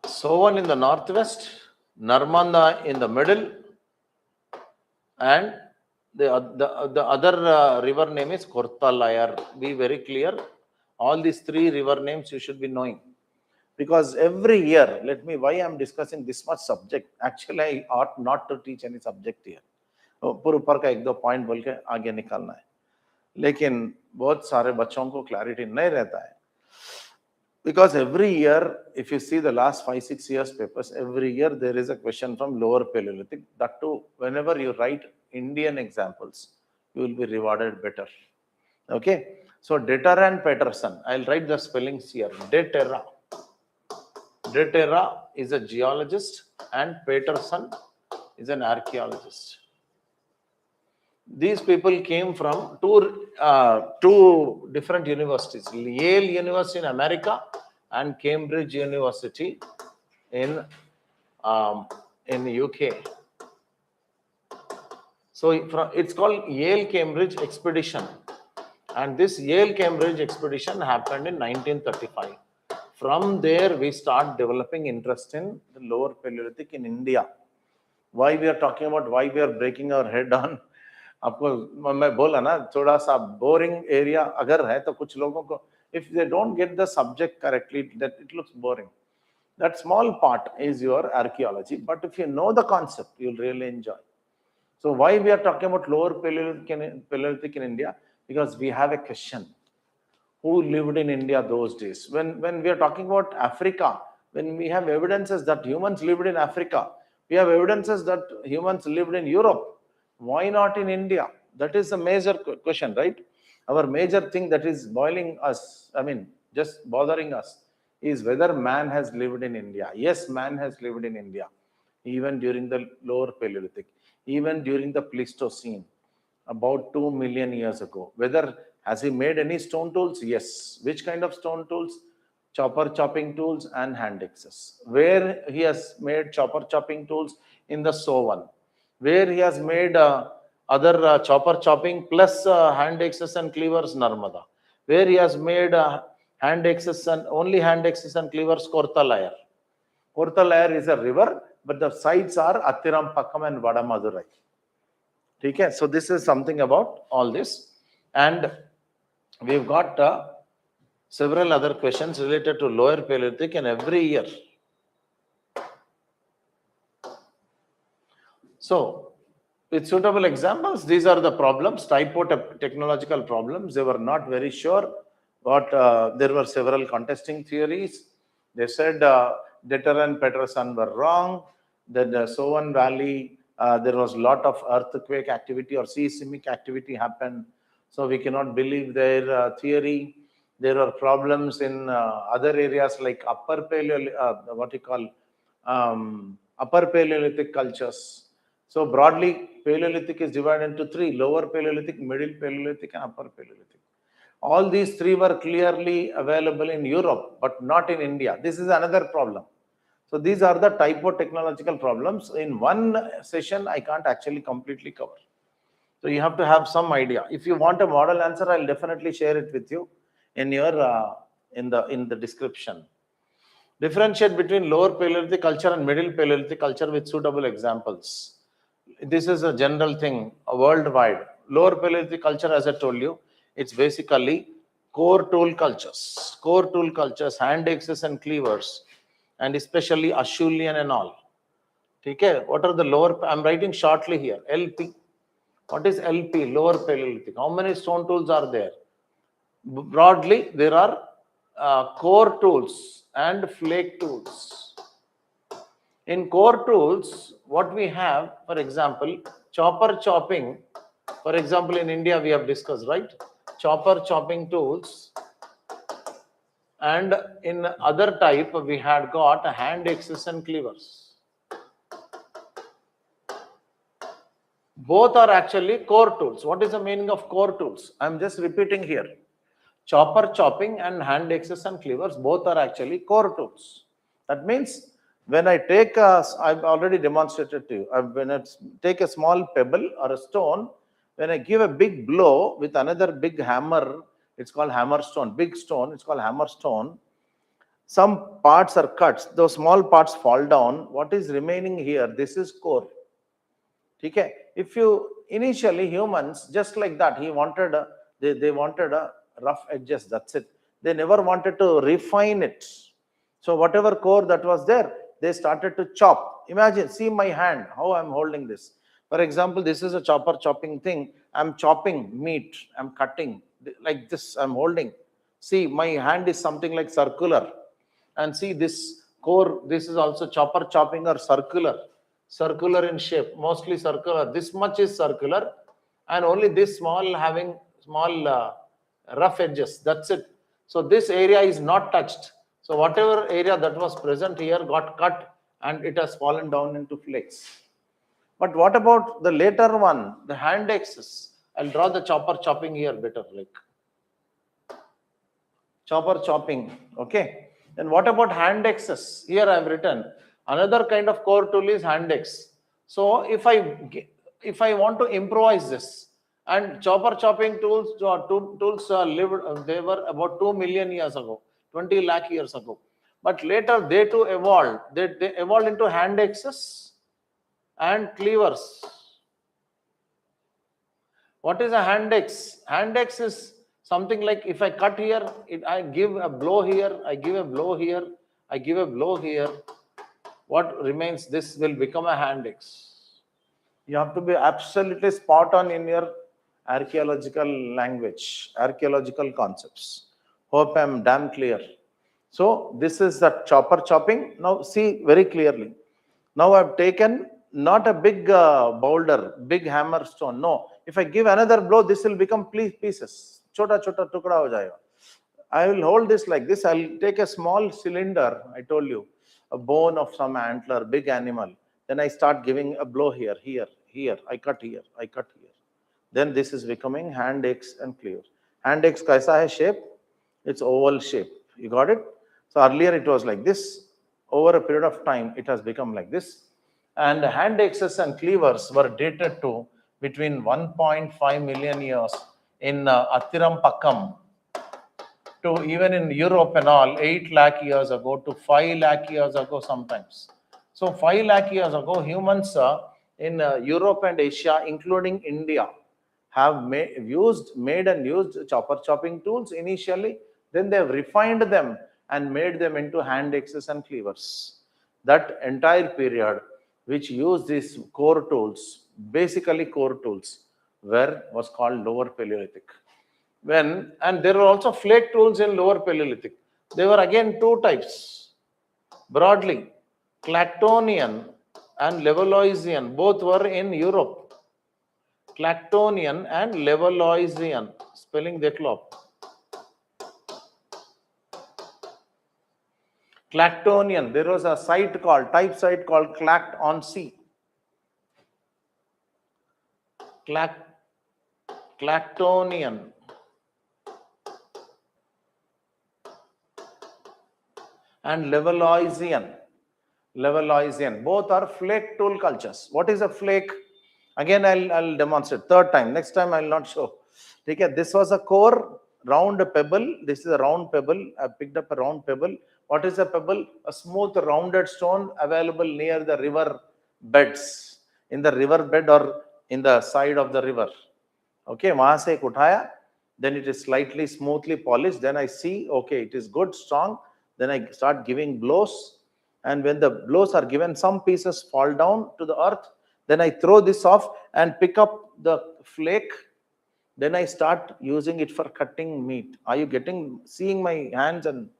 Sovan in the northwest, Narmada in the middle, and the other river name is Kortalayar. Be very clear. All these three river names you should be knowing. Because every year, why I am discussing this much subject. Actually, I ought not to teach any subject here. पूरे ऊपर का एक दो point बोल के आगे निकालना है, लेकिन बहुत सारे बच्चों को क्लैरिटी नहीं रहता है. Because every year, if you see the last 5-6 years papers, every year there is a question from lower Paleolithic. That too, whenever you write Indian examples, you will be rewarded better. Okay. So Detter and Peterson, I'll write the spellings here. Deterra is a geologist and Peterson is an archaeologist. These people came from two different universities, Yale University in America and Cambridge University in UK. So it's called Yale Cambridge Expedition, and this Yale Cambridge Expedition happened in 1935. From there, we start developing interest in the lower Paleolithic in India. Why we are talking about, why we are breaking our head on. आपको मैं बोला ना थोड़ा सा boring area अगर है तो कुछ लोगों को if they don't get the subject correctly, that it looks boring. That small part is your archaeology, but if you know the concept, you'll really enjoy. So why we are talking about lower Paleolithic in India? Because we have a question. Who lived in India those days? When we are talking about Africa, when we have evidences that humans lived in Africa, we have evidences that humans lived in Europe. Why not in India? That is a major question, right? Our major thing that is boiling us, just bothering us, is whether man has lived in India. Yes, man has lived in India, even during the lower Paleolithic, even during the Pleistocene, about 2 million years ago. Whether has he made any stone tools? Yes. Which kind of stone tools? Chopper chopping tools and hand axes. Where he has made chopper chopping tools? In the Sovan. Where he has made other chopper chopping plus hand axes and cleavers, Narmada. Where he has made hand axes and only hand axes and cleavers, Kortalayar. Kortalayar is a river, but the sites are Attirampakkam and Vadamadurai. Okay, so this is something about all this, and we've got several other questions related to lower Paleolithic, and every year. So, with suitable examples, these are the problems, typo technological problems. They were not very sure, but there were several contesting theories. They said Detter and Peterson were wrong, that the Sovan Valley, there was a lot of earthquake activity or seismic activity happened. So we cannot believe their theory. There are problems in other areas like upper upper Paleolithic cultures. So broadly, Paleolithic is divided into three: lower Paleolithic, middle Paleolithic, and upper Paleolithic. All these three were clearly available in Europe, but not in India. This is another problem. So these are the typo-technological problems. In one session, I can't actually completely cover. So you have to have some idea. If you want a model answer, I'll definitely share it with you in your in the description. Differentiate between lower Paleolithic culture and middle Paleolithic culture with suitable examples. This is a general thing worldwide. Lower Paleolithic culture, as I told you, it's basically core tool cultures, hand axes and cleavers, and especially Acheulean and all. Okay, what are the lower? I'm writing shortly here. LP. What is LP? Lower Paleolithic. How many stone tools are there? Broadly, there are core tools and flake tools. In core tools, what we have, for example, chopper chopping. For example, in India, we have discussed, right? Chopper chopping tools. And in other type, we had got hand axes and cleavers. Both are actually core tools. What is the meaning of core tools? I'm just repeating here. Chopper chopping and hand axes and cleavers, both are actually core tools. That means when I take I've already demonstrated to you, when I take a small pebble or a stone, when I give a big blow with another big hammer, it's called hammer stone, big stone, it's called hammer stone. Some parts are cut, those small parts fall down. What is remaining here? This is core. Okay? If you initially humans just like that, they wanted a rough edges. That's it. They never wanted to refine it. So whatever core that was there, they started to chop. Imagine, see my hand, how I'm holding this. For example, this is a chopper chopping thing. I'm chopping meat. I'm cutting like this. I'm holding. See, my hand is something like circular. And see this core. This is also chopper chopping or circular in shape, mostly circular. This much is circular, and only this small having small rough edges. That's it. So this area is not touched. So whatever area that was present here got cut and it has fallen down into flakes. But what about the later one, the hand axis? I'll draw the chopper chopping here better, like chopper chopping. Okay. And what about hand axes? Here I have written another kind of core tool is hand axe. So if I want to improvise this, and chopper chopping tools lived, they were about 2 million years ago, 20 lakh years ago. But later they too evolved. They evolved into hand axes and cleavers. What is a hand axe? Hand axe is something like if I cut here, I give a blow here, I give a blow here, I give a blow here. What remains? This will become a hand axe. You have to be absolutely spot on in your archaeological language, archaeological concepts. Hope I'm damn clear. So this is the chopper chopping. Now see very clearly. Now I've taken not a big boulder, big hammer stone. No, if I give another blow, this will become pieces. Chota chota tukda ho jayega. I will hold this like this. I'll take a small cylinder. I told you, a bone of some antler, big animal. Then I start giving a blow here, here, here. I cut here, I cut here. Then this is becoming hand axe and cleaver. Hand axe kaisa hai shape? It's oval shape. You got it? So earlier it was like this. Over a period of time, it has become like this. And hand axes and cleavers were dated to between 1.5 million years in Athiram Pakkam, to even in Europe and all, 8 lakh years ago to 5 lakh years ago sometimes. So 5 lakh years ago, humans in Europe and Asia, including India, have made and used chopper chopping tools initially. Then they have refined them and made them into hand axes and cleavers. That entire period, which used these core tools, basically core tools, was called Lower Paleolithic. And there are also flake tools in Lower Paleolithic. There were again two types. Broadly, Clactonian and Levalloisian, both were in Europe. Clactonian and Levalloisian, spelling deklop. Clactonian, there was a type site called Clact on Sea. Clactonian. And Levalloisian. Both are flake tool cultures. What is a flake? Again, I'll demonstrate. Third time. Next time I'll not show. Okay, this was a core round pebble. This is a round pebble. I picked up a round pebble. What is a pebble? A smooth rounded stone available near the river beds. In the river bed or in the side of the river. Okay, वहां से एक उठाया. Then it is slightly smoothly polished. Then I see, okay, it is good, strong. Then I start giving blows. And when the blows are given, some pieces fall down to the earth. Then I throw this off and pick up the flake. Then I start using it for cutting meat. Are you seeing my hands and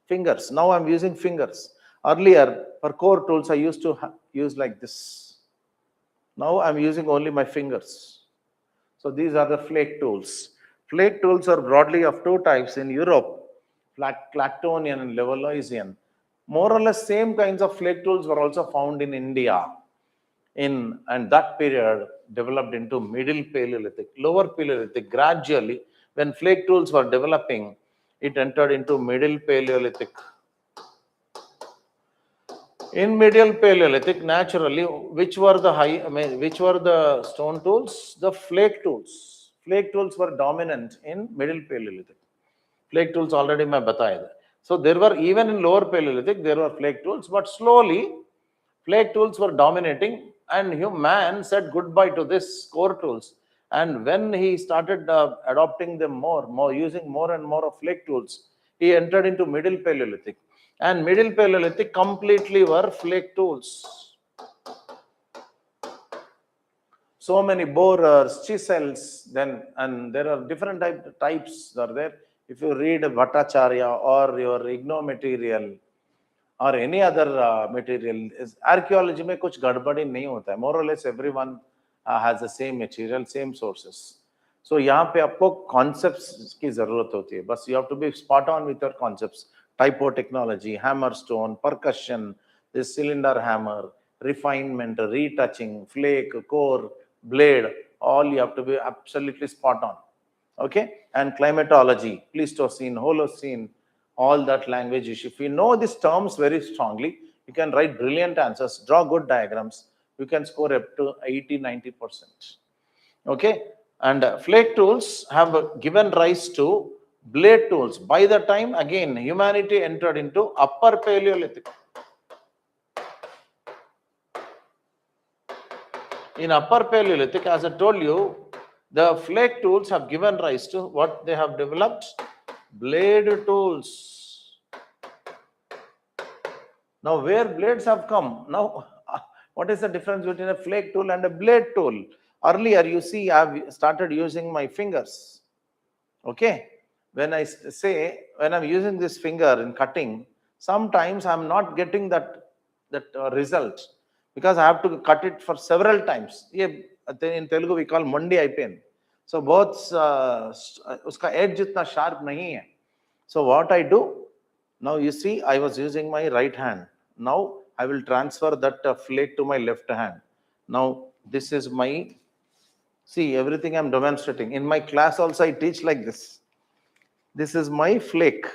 fingers? Now I'm using fingers. Earlier, for core tools, I used to use like this. Now I'm using only my fingers. So these are the flake tools. Flake tools are broadly of two types in Europe, Clactonian and Levalloisian. More or less same kinds of flake tools were also found in India. And that period developed into Middle Paleolithic, Lower Paleolithic. Gradually, when flake tools were developing, it entered into Middle Paleolithic. In Middle Paleolithic, naturally, which were the stone tools? The flake tools. Flake tools were dominant in Middle Paleolithic. Flake tools already मैं बताया था. So there were, even in Lower Paleolithic, there were flake tools, but slowly flake tools were dominating, and man said goodbye to this core tools. And when he started adopting them more using more and more of flake tools, he entered into Middle Paleolithic. And Middle Paleolithic completely were flake tools. So many borers, chisels, and there are different types are there. If you read Bhattacharya or your Igno material or any other material, archaeology में कुछ गड़बड़ी नहीं होता है. More or less everyone has the same material, same sources. So यहाँ पे आपको concepts की जरूरत होती है. बस you have to be spot on with your concepts. Typo technology, hammer stone, percussion, this cylinder hammer, refinement, retouching, flake, core, blade, all you have to be absolutely spot on. Okay, and climatology, Pleistocene, Holocene, all that language. If you know these terms very strongly, you can write brilliant answers, draw good diagrams, you can score up to 80-90%. Okay, and flake tools have given rise to blade tools. By the time, again, humanity entered into Upper Paleolithic. In Upper Paleolithic, as I told you, the flake tools have given rise to what they have developed? Blade tools. Now, where blades have come? Now, what is the difference between a flake tool and a blade tool? Earlier, you see, I've started using my fingers. Okay, when I say, when I'm using this finger in cutting, sometimes I'm not getting that result because I have to cut it for several times. In Telugu we call Mondi Aipen. So both uska edge itna sharp nahi hai. So what I do, now you see, I was using my right hand. Now I will transfer that flake to my left hand. Now this is my, see, everything I'm demonstrating. In my class also I teach like this. This is my flake.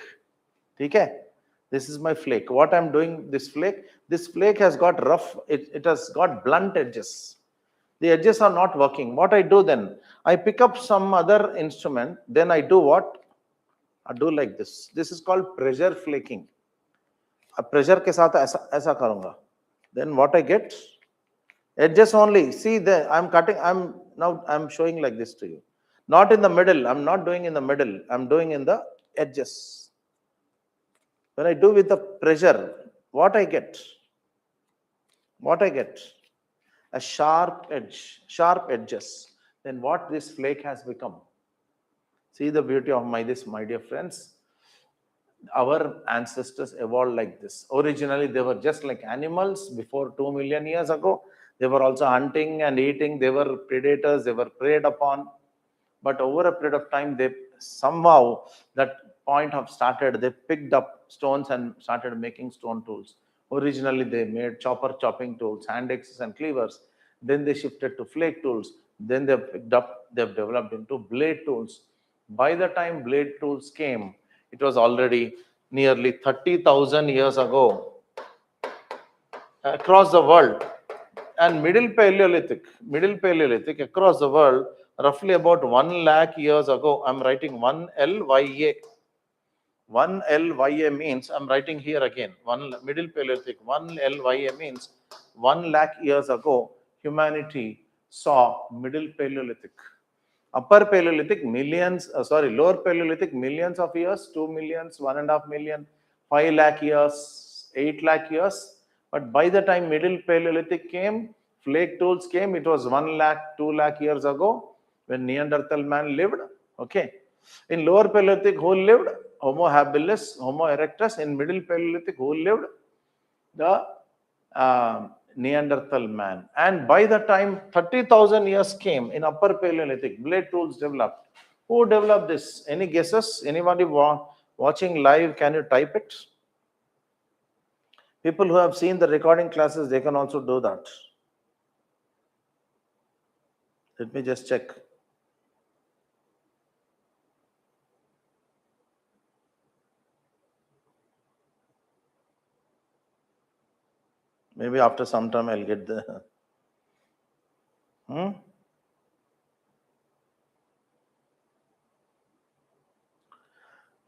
Okay? This is my flake. What I'm doing, this flake has got rough, it has got blunt edges. The edges are not working. What I do then? I pick up some other instrument, then I do what? I do like this. This is called pressure flaking. A pressure के साथ ऐसा करूँगा. Then what I get? Edges only. See, there I'm cutting. I'm showing like this to you. Not in the middle. I'm not doing in the middle. I'm doing in the edges. When I do with the pressure, what I get? What I get? A sharp edge, sharp edges. Then what this flake has become? See the beauty of my dear friends. Our ancestors evolved like this. Originally, they were just like animals before 2 million years ago. They were also hunting and eating. They were predators. They were preyed upon. But over a period of time, they somehow, that point of started, they picked up stones and started making stone tools. Originally, they made chopping tools, hand axes and cleavers. Then they shifted to flake tools. Then they've developed into blade tools. By the time blade tools came, it was already nearly 30,000 years ago across the world. And middle Paleolithic across the world, roughly about 1 lakh years ago, I'm writing 1 LYA. 1 LYA means, I'm writing here again, middle Paleolithic, 1 LYA means 1 lakh years ago, humanity saw middle Paleolithic. Upper Paleolithic, lower Paleolithic, millions of years, 2 millions, 1.5 million, 5 lakh years, 8 lakh years. But by the time Middle Paleolithic came, flake tools came, it was 1 lakh, 2 lakh years ago when Neanderthal man lived. Okay. In Lower Paleolithic, who lived? Homo habilis, Homo erectus. In Middle Paleolithic, who lived? The Neanderthal man. And by the time 30,000 years came in Upper Paleolithic, blade tools developed. Who developed this? Any guesses? Anybody watching live, can you type it? People who have seen the recording classes, they can also do that. Let me just check. Maybe after some time I'll get the...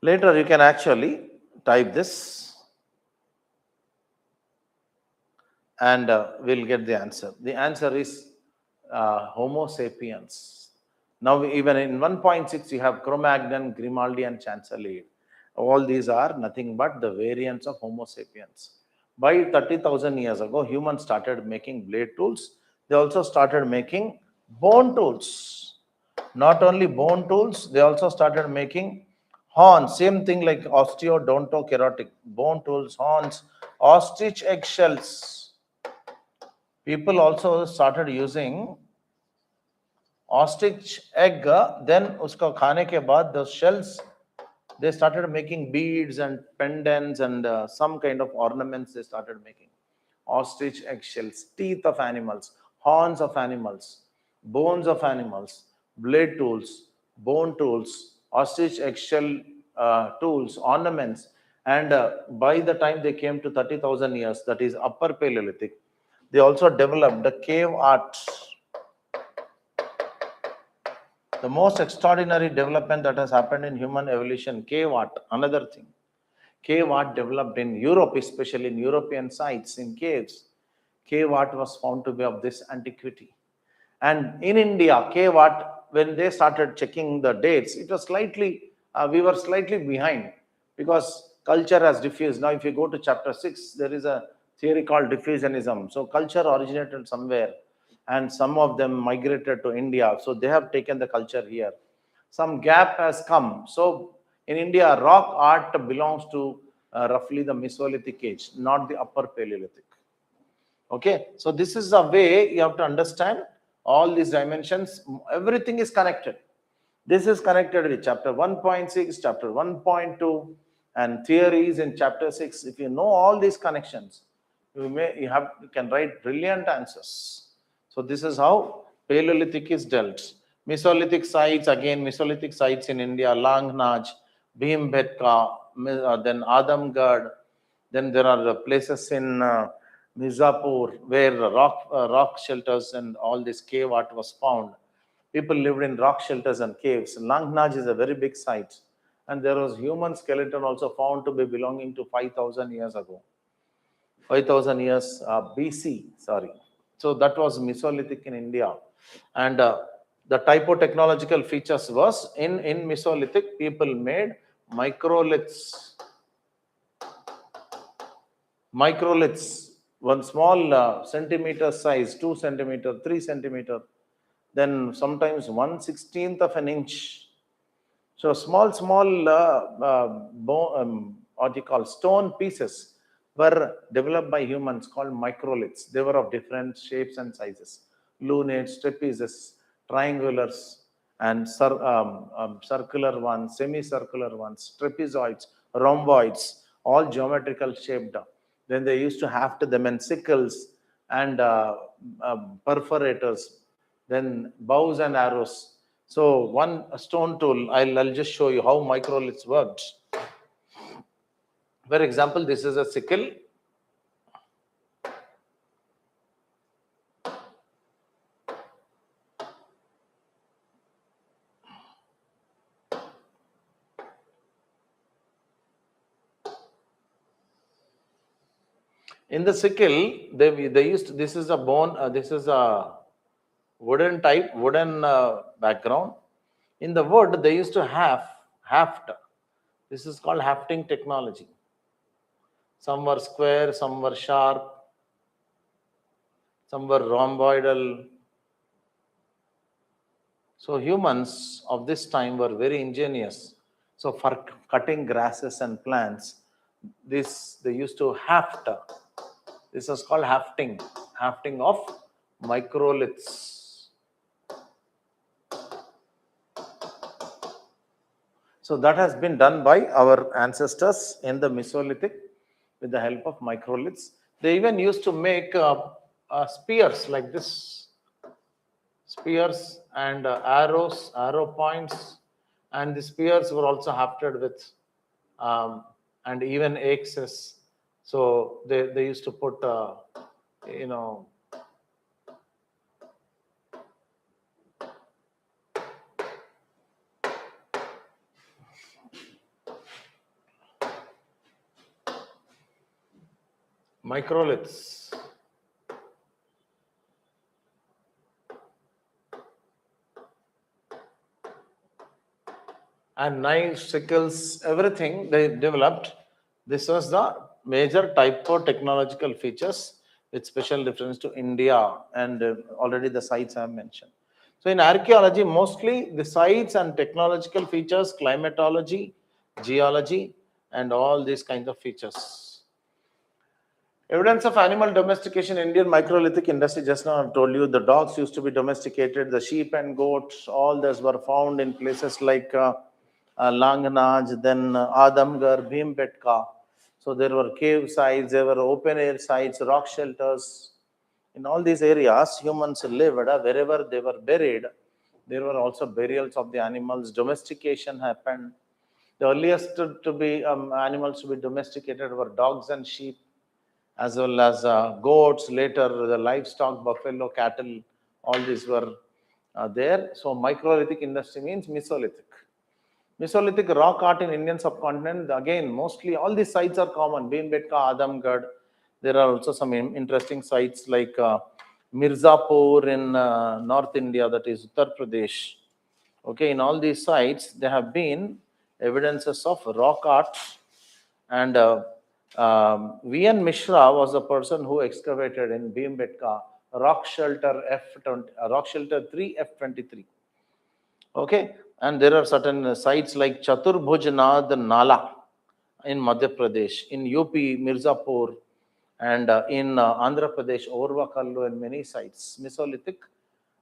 Later you can actually type this and we'll get the answer. The answer is Homo sapiens. Now even in 1.6 you have Cro-Magnon, Grimaldi and Chancellier. All these are nothing but the variants of Homo sapiens. By 30,000 years ago, humans started making blade tools. They also started making bone tools. Not only bone tools, they also started making horns. Same thing like osteodontocerotic. Bone tools, horns, ostrich eggshells. People also started using ostrich egg, then uska khane ke baad those shells, they started making beads and pendants and some kind of ornaments they started making. Ostrich eggshells, teeth of animals, horns of animals, bones of animals, blade tools, bone tools, ostrich eggshell tools, ornaments. And by the time they came to 30,000 years, that is Upper Paleolithic, they also developed the cave art. The most extraordinary development that has happened in human evolution, cave art, another thing. Cave art developed in Europe, especially in European sites, in caves. Cave art was found to be of this antiquity. And in India, cave art, when they started checking the dates, it was slightly, we were slightly behind because culture has diffused. Now, if you go to chapter 6, there is a theory called diffusionism. So culture originated somewhere and some of them migrated to India. So they have taken the culture here. Some gap has come. So in India, rock art belongs to roughly the Mesolithic age, not the Upper Paleolithic. Okay, so this is the way you have to understand all these dimensions. Everything is connected. This is connected with chapter 1.6, chapter 1.2, and theories in chapter 6. If you know all these connections, you can write brilliant answers. So this is how Paleolithic is dealt. Mesolithic sites, again, Mesolithic sites in India, Langnaj, Bhimbetka, then Adamgarh. Then there are the places in Mirzapur where rock shelters and all this cave art was found. People lived in rock shelters and caves. Langnaj is a very big site. And there was human skeleton also found to be belonging to 5,000 years ago. 5,000 years BC, sorry. So that was Mesolithic in India. And the typotechnological features was in Mesolithic, people made microliths. Microliths, one small centimeter size, 2 centimeter, 3 centimeter, then sometimes 1/16 of an inch. So small what you call stone pieces were developed by humans called microliths. They were of different shapes and sizes. Lunates, trapezoids, triangulars, and circular ones, semicircular ones, trapezoids, rhomboids, all geometrical shaped. Then they used to haft them in sickles and perforators, then bows and arrows. So one stone tool, I'll just show you how microliths worked. For example, this is a sickle. In the sickle, they used, this is a bone, this is a wooden type, wooden background. In the wood, they used to haft. This is called hafting technology. Some were square, some were sharp, some were rhomboidal. So humans of this time were very ingenious. So for cutting grasses and plants, this they used to haft. This is called hafting of microliths. So that has been done by our ancestors in the Mesolithic with the help of microliths. They even used to make spears like this, spears and arrows, arrow points, and the spears were also hafted with and even axes. So they used to put you know, microliths. And knives, sickles, everything they developed. This was the major typo technological features with special reference to India, and already the sites I have mentioned. So in archaeology, mostly the sites and technological features, climatology, geology, and all these kinds of features. Evidence of animal domestication, Indian microlithic industry. Just now I've told you the dogs used to be domesticated, the sheep and goats, all those were found in places like Langanaj, then Adamgarh, Bhimbetka. So there were cave sites, there were open air sites, rock shelters. In all these areas, humans lived. Wherever they were buried, there were also burials of the animals. Domestication happened. The earliest to be animals to be domesticated were dogs and sheep, as well as goats, later the livestock, buffalo, cattle, all these were there. So microlithic industry means Mesolithic. Mesolithic rock art in Indian subcontinent, again, mostly all these sites are common. Bhimbetka, Adamgarh. There are also some interesting sites like Mirzapur in North India, that is Uttar Pradesh. Okay, in all these sites, there have been evidences of rock art, and V.N. Mishra was the person who excavated in Bhimbetka rock shelter F20, rock shelter 3F23. Okay, and there are certain sites like Chaturbhujnath Nala in Madhya Pradesh, in UP Mirzapur, and in Andhra Pradesh Orvakallu, and many sites. Mesolithic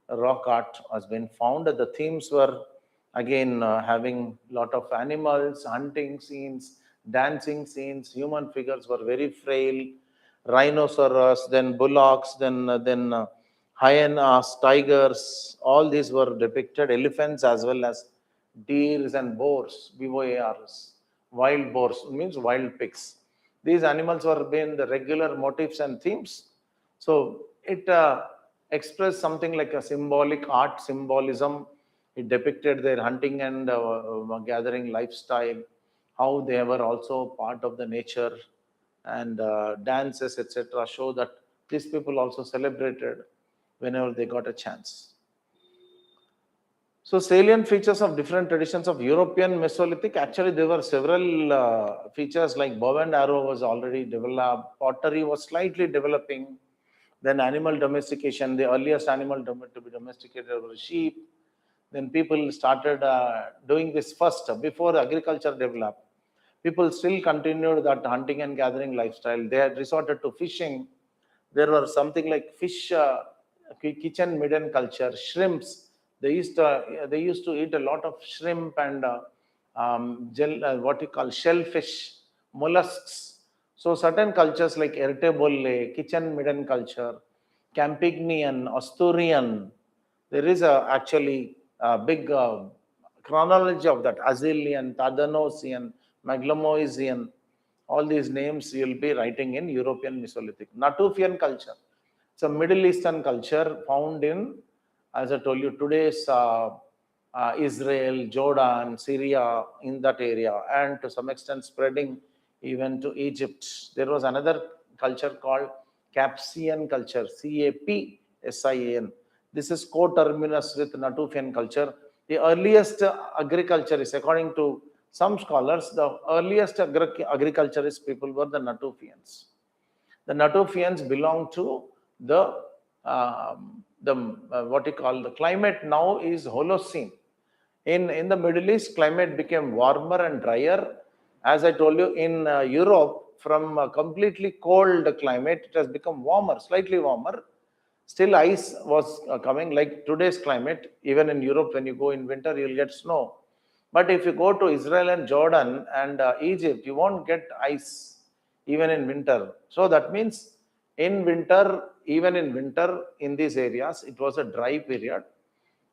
rock art has been found. The themes were again having lot of animals, hunting scenes, dancing scenes. Human figures were very frail. Rhinoceros, then bullocks, then hyenas, tigers. All these were depicted. Elephants as well as deers and boars, BOARs. Wild boars means wild pigs. These animals were being the regular motifs and themes. So it expressed something like a symbolic art symbolism. It depicted their hunting and gathering lifestyle, how they were also part of the nature, and dances, etc. show that these people also celebrated whenever they got a chance. So salient features of different traditions of European Mesolithic. Actually, there were several features like bow and arrow was already developed. Pottery was slightly developing. Then animal domestication. The earliest animal to be domesticated were sheep. Then people started doing this first before agriculture developed. People still continued that hunting and gathering lifestyle. They had resorted to fishing. There were something like fish, kitchen midden culture, shrimps. They used to eat a lot of shrimp and what you call shellfish, mollusks. So certain cultures like Ertebolle, Kitchen Midden culture, Campignian, Asturian, there is actually a big chronology of that. Azilian, Tadanosian, Maglemosian, all these names you'll be writing in European Mesolithic. Natufian culture. It's a Middle Eastern culture found in, as I told you, today's Israel, Jordan, Syria, in that area, and to some extent spreading even to Egypt. There was another culture called Capsian culture, Capsian. This is coterminous with Natufian culture. The earliest agriculture is, according to some scholars, the earliest agriculturist people were the Natufians. The Natufians belong to what you call the climate now is Holocene. In the Middle East, climate became warmer and drier. As I told you, in Europe, from a completely cold climate, it has become warmer, slightly warmer. Still, ice was coming like today's climate. Even in Europe, when you go in winter, you'll get snow. But if you go to Israel and Jordan and Egypt, you won't get ice even in winter. So that means in winter, even in winter in these areas, it was a dry period.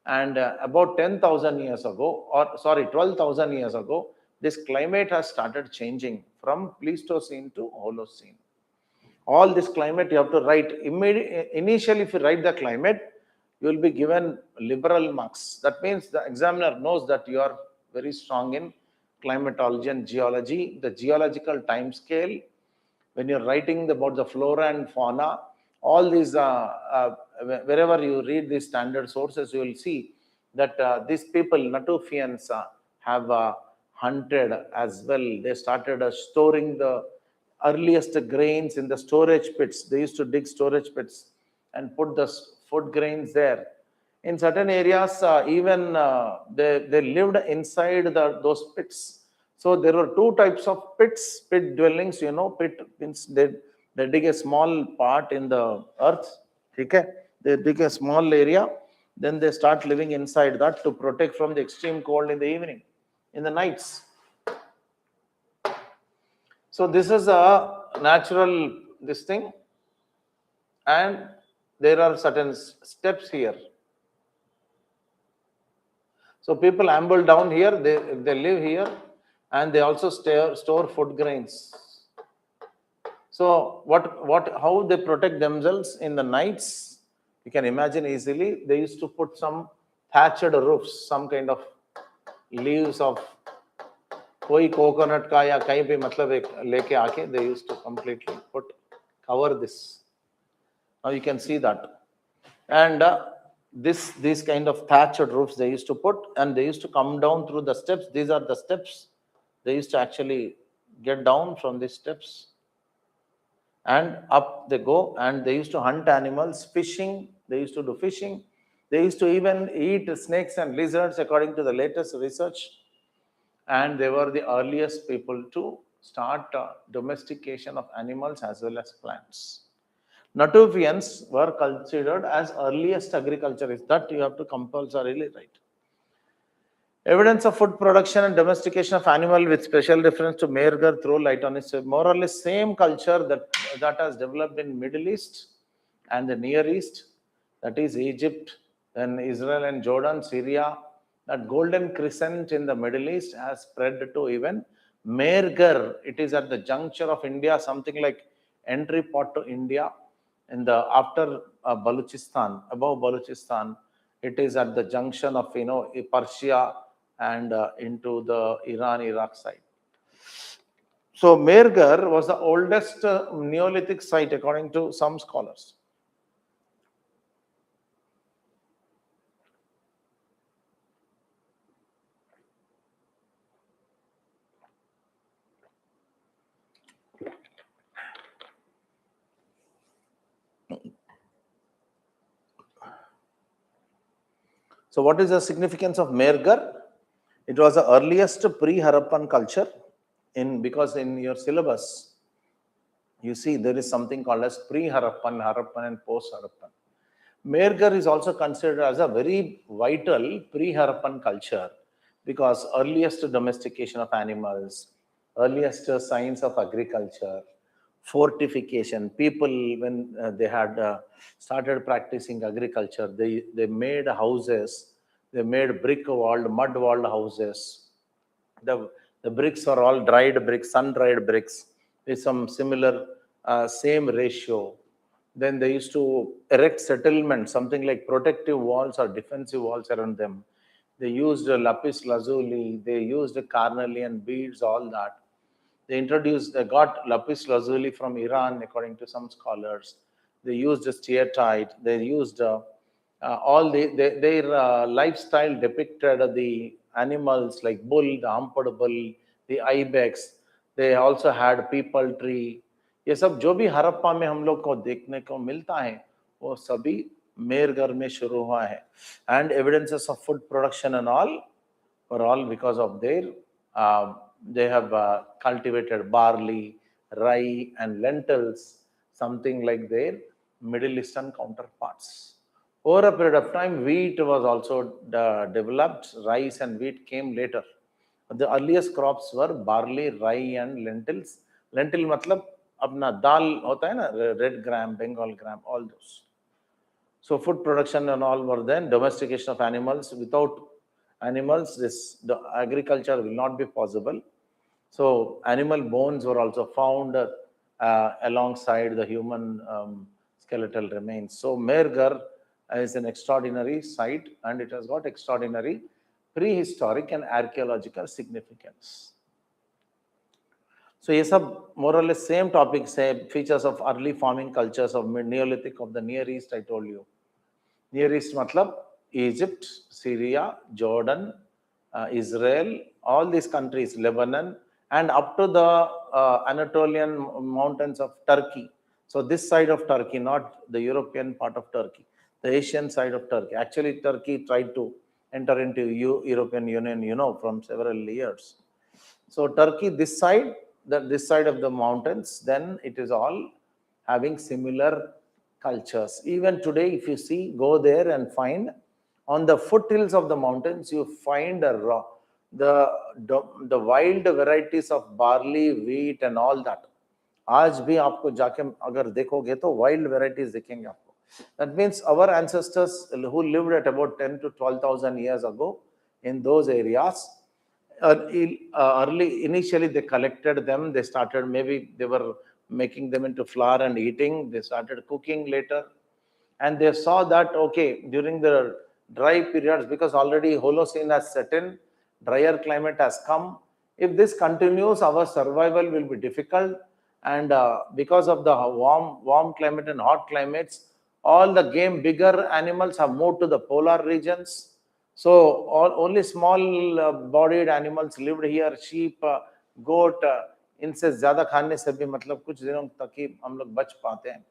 And about 10,000 years ago, or sorry, 12,000 years ago, this climate has started changing from Pleistocene to Holocene. All this climate you have to write. Initially, if you write the climate, you will be given liberal marks. That means the examiner knows that you are very strong in climatology and geology, the geological time scale. When you're writing about the flora and fauna, all these, wherever you read these standard sources, you will see that these people, Natufians, have hunted as well. They started storing the earliest grains in the storage pits. They used to dig storage pits and put the food grains there. In certain areas, even they lived inside those pits. So there were two types of pits, pit dwellings. Pit means they dig a small part in the earth. Okay? They dig a small area, then they start living inside that to protect from the extreme cold in the evening, in the nights. So this is a natural this thing, and there are certain steps here. So people amble down here, they live here, and they also store food grains. So how they protect themselves in the nights, you can imagine easily. They used to put some thatched roofs, some kind of leaves of koi coconut ka ya kahin pe matlab leke aake, they used to completely cover this. Now you can see that. And these kind of thatched roofs they used to put, and they used to come down through the steps. These are the steps. They used to actually get down from these steps, and up they go, and they used to hunt animals, fishing. They used to do fishing. They used to even eat snakes and lizards, according to the latest research. And they were the earliest people to start domestication of animals as well as plants. Natufians were considered as earliest agriculturists. That you have to compulsorily write. Evidence of food production and domestication of animal with special reference to Mehrgar throw light on its more or less same culture that has developed in Middle East and the Near East, that is Egypt, then Israel and Jordan, Syria. That golden crescent in the Middle East has spread to even Mehrgar. It is at the juncture of India, something like entry port to India. After Balochistan, above Balochistan, it is at the junction of Persia and into the Iran-Iraq side. So Mehrgar was the oldest Neolithic site, according to some scholars. So what is the significance of Mehrgar? It was the earliest pre-Harappan culture, because in your syllabus, you see there is something called as pre-Harappan, Harappan and post-Harappan. Mergar is also considered as a very vital pre-Harappan culture because earliest domestication of animals, earliest signs of agriculture, fortification. People, when they had started practicing agriculture, they made houses, they made brick-walled, mud-walled houses. The, the bricks are all dried bricks, sun-dried bricks with some similar, same ratio. Then they used to erect settlements, something like protective walls or defensive walls around them. They used lapis lazuli, they used carnelian beads, all that. They got lapis lazuli from Iran, according to some scholars. They used steatite. They used all their lifestyle depicted the animals like bull, the humped bull, the ibex. They also had people tree. ये सब जो भी हड़प्पा में हम लोग को देखने को मिलता है वो सभी मेरगर में शुरू हुआ है and evidences of food production and all were all because of their they have cultivated barley, rye, and lentils, something like their Middle Eastern counterparts. Over a period of time, wheat was also developed. Rice and wheat came later. The earliest crops were barley, rye, and lentils. Lentil मतलब अपना दाल होता है ना, red gram, Bengal gram, all those. So food production and all were then. Domestication of animals. Without animals, the agriculture will not be possible. So animal bones were also found alongside the human skeletal remains. So Mergar is an extraordinary site, and it has got extraordinary prehistoric and archaeological significance. So ये सब more or less same topics है, features of early farming cultures of Neolithic of the Near East. I told you. Near East matlab Egypt, Syria, Jordan, Israel, all these countries, Lebanon, and up to the Anatolian mountains of Turkey. So this side of Turkey, not the European part of Turkey, the Asian side of Turkey. Actually, Turkey tried to enter into European Union, from several years. So Turkey, this side of the mountains, then it is all having similar cultures. Even today, if you see, go there and find on the foothills of the mountains, you find the wild varieties of barley, wheat, and all that. आज भी आपको जाके अगर देखोगे तो wild varieties दिखेंगे आपको. That means our ancestors who lived at about 10 to 12,000 years ago in those areas, initially they collected them. They started, maybe they were making them into flour and eating. They started cooking later. And they saw that, okay, during the dry periods, because already Holocene has set in, drier climate has come. If this continues, our survival will be difficult. And because of the warm climate and hot climates, all the bigger animals have moved to the polar regions. So only small bodied animals lived here, sheep, goat, इनसे ज़्यादा खाने से भी मतलब कुछ दिनों तक ही हम लोग बच पाते हैं.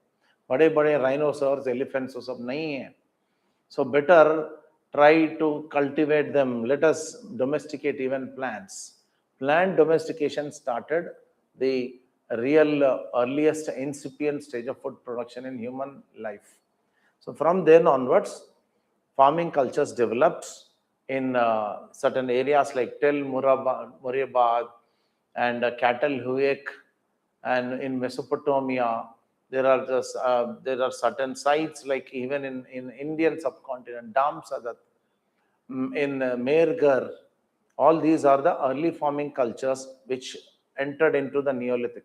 बड़े बड़े rhinoceros, elephants वो सब नहीं है. So better try to cultivate them. Let us domesticate even plants. Plant domestication started the real earliest incipient stage of food production in human life. So from then onwards, farming cultures developed in certain areas like Tel Murabad and Cattle Huek, and in Mesopotamia. There are certain sites like even in Indian subcontinent, Damsadat, in Mergar. All these are the early farming cultures which entered into the Neolithic.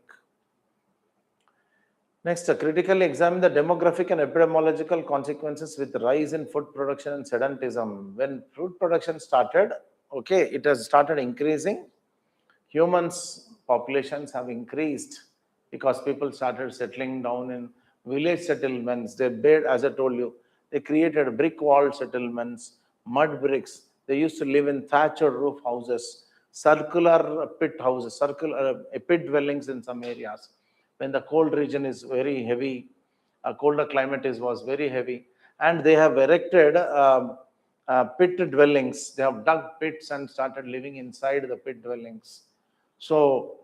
Next, critically examine the demographic and epidemiological consequences with rise in food production and sedentism. When food production started, okay, it has started increasing. Humans' populations have increased because people started settling down in village settlements. They built, as I told you, they created brick-walled settlements, mud bricks. They used to live in thatched roof houses, circular pit houses, pit dwellings in some areas. When the cold region is very heavy, a colder climate was very heavy, and they have erected pit dwellings. They have dug pits and started living inside the pit dwellings. So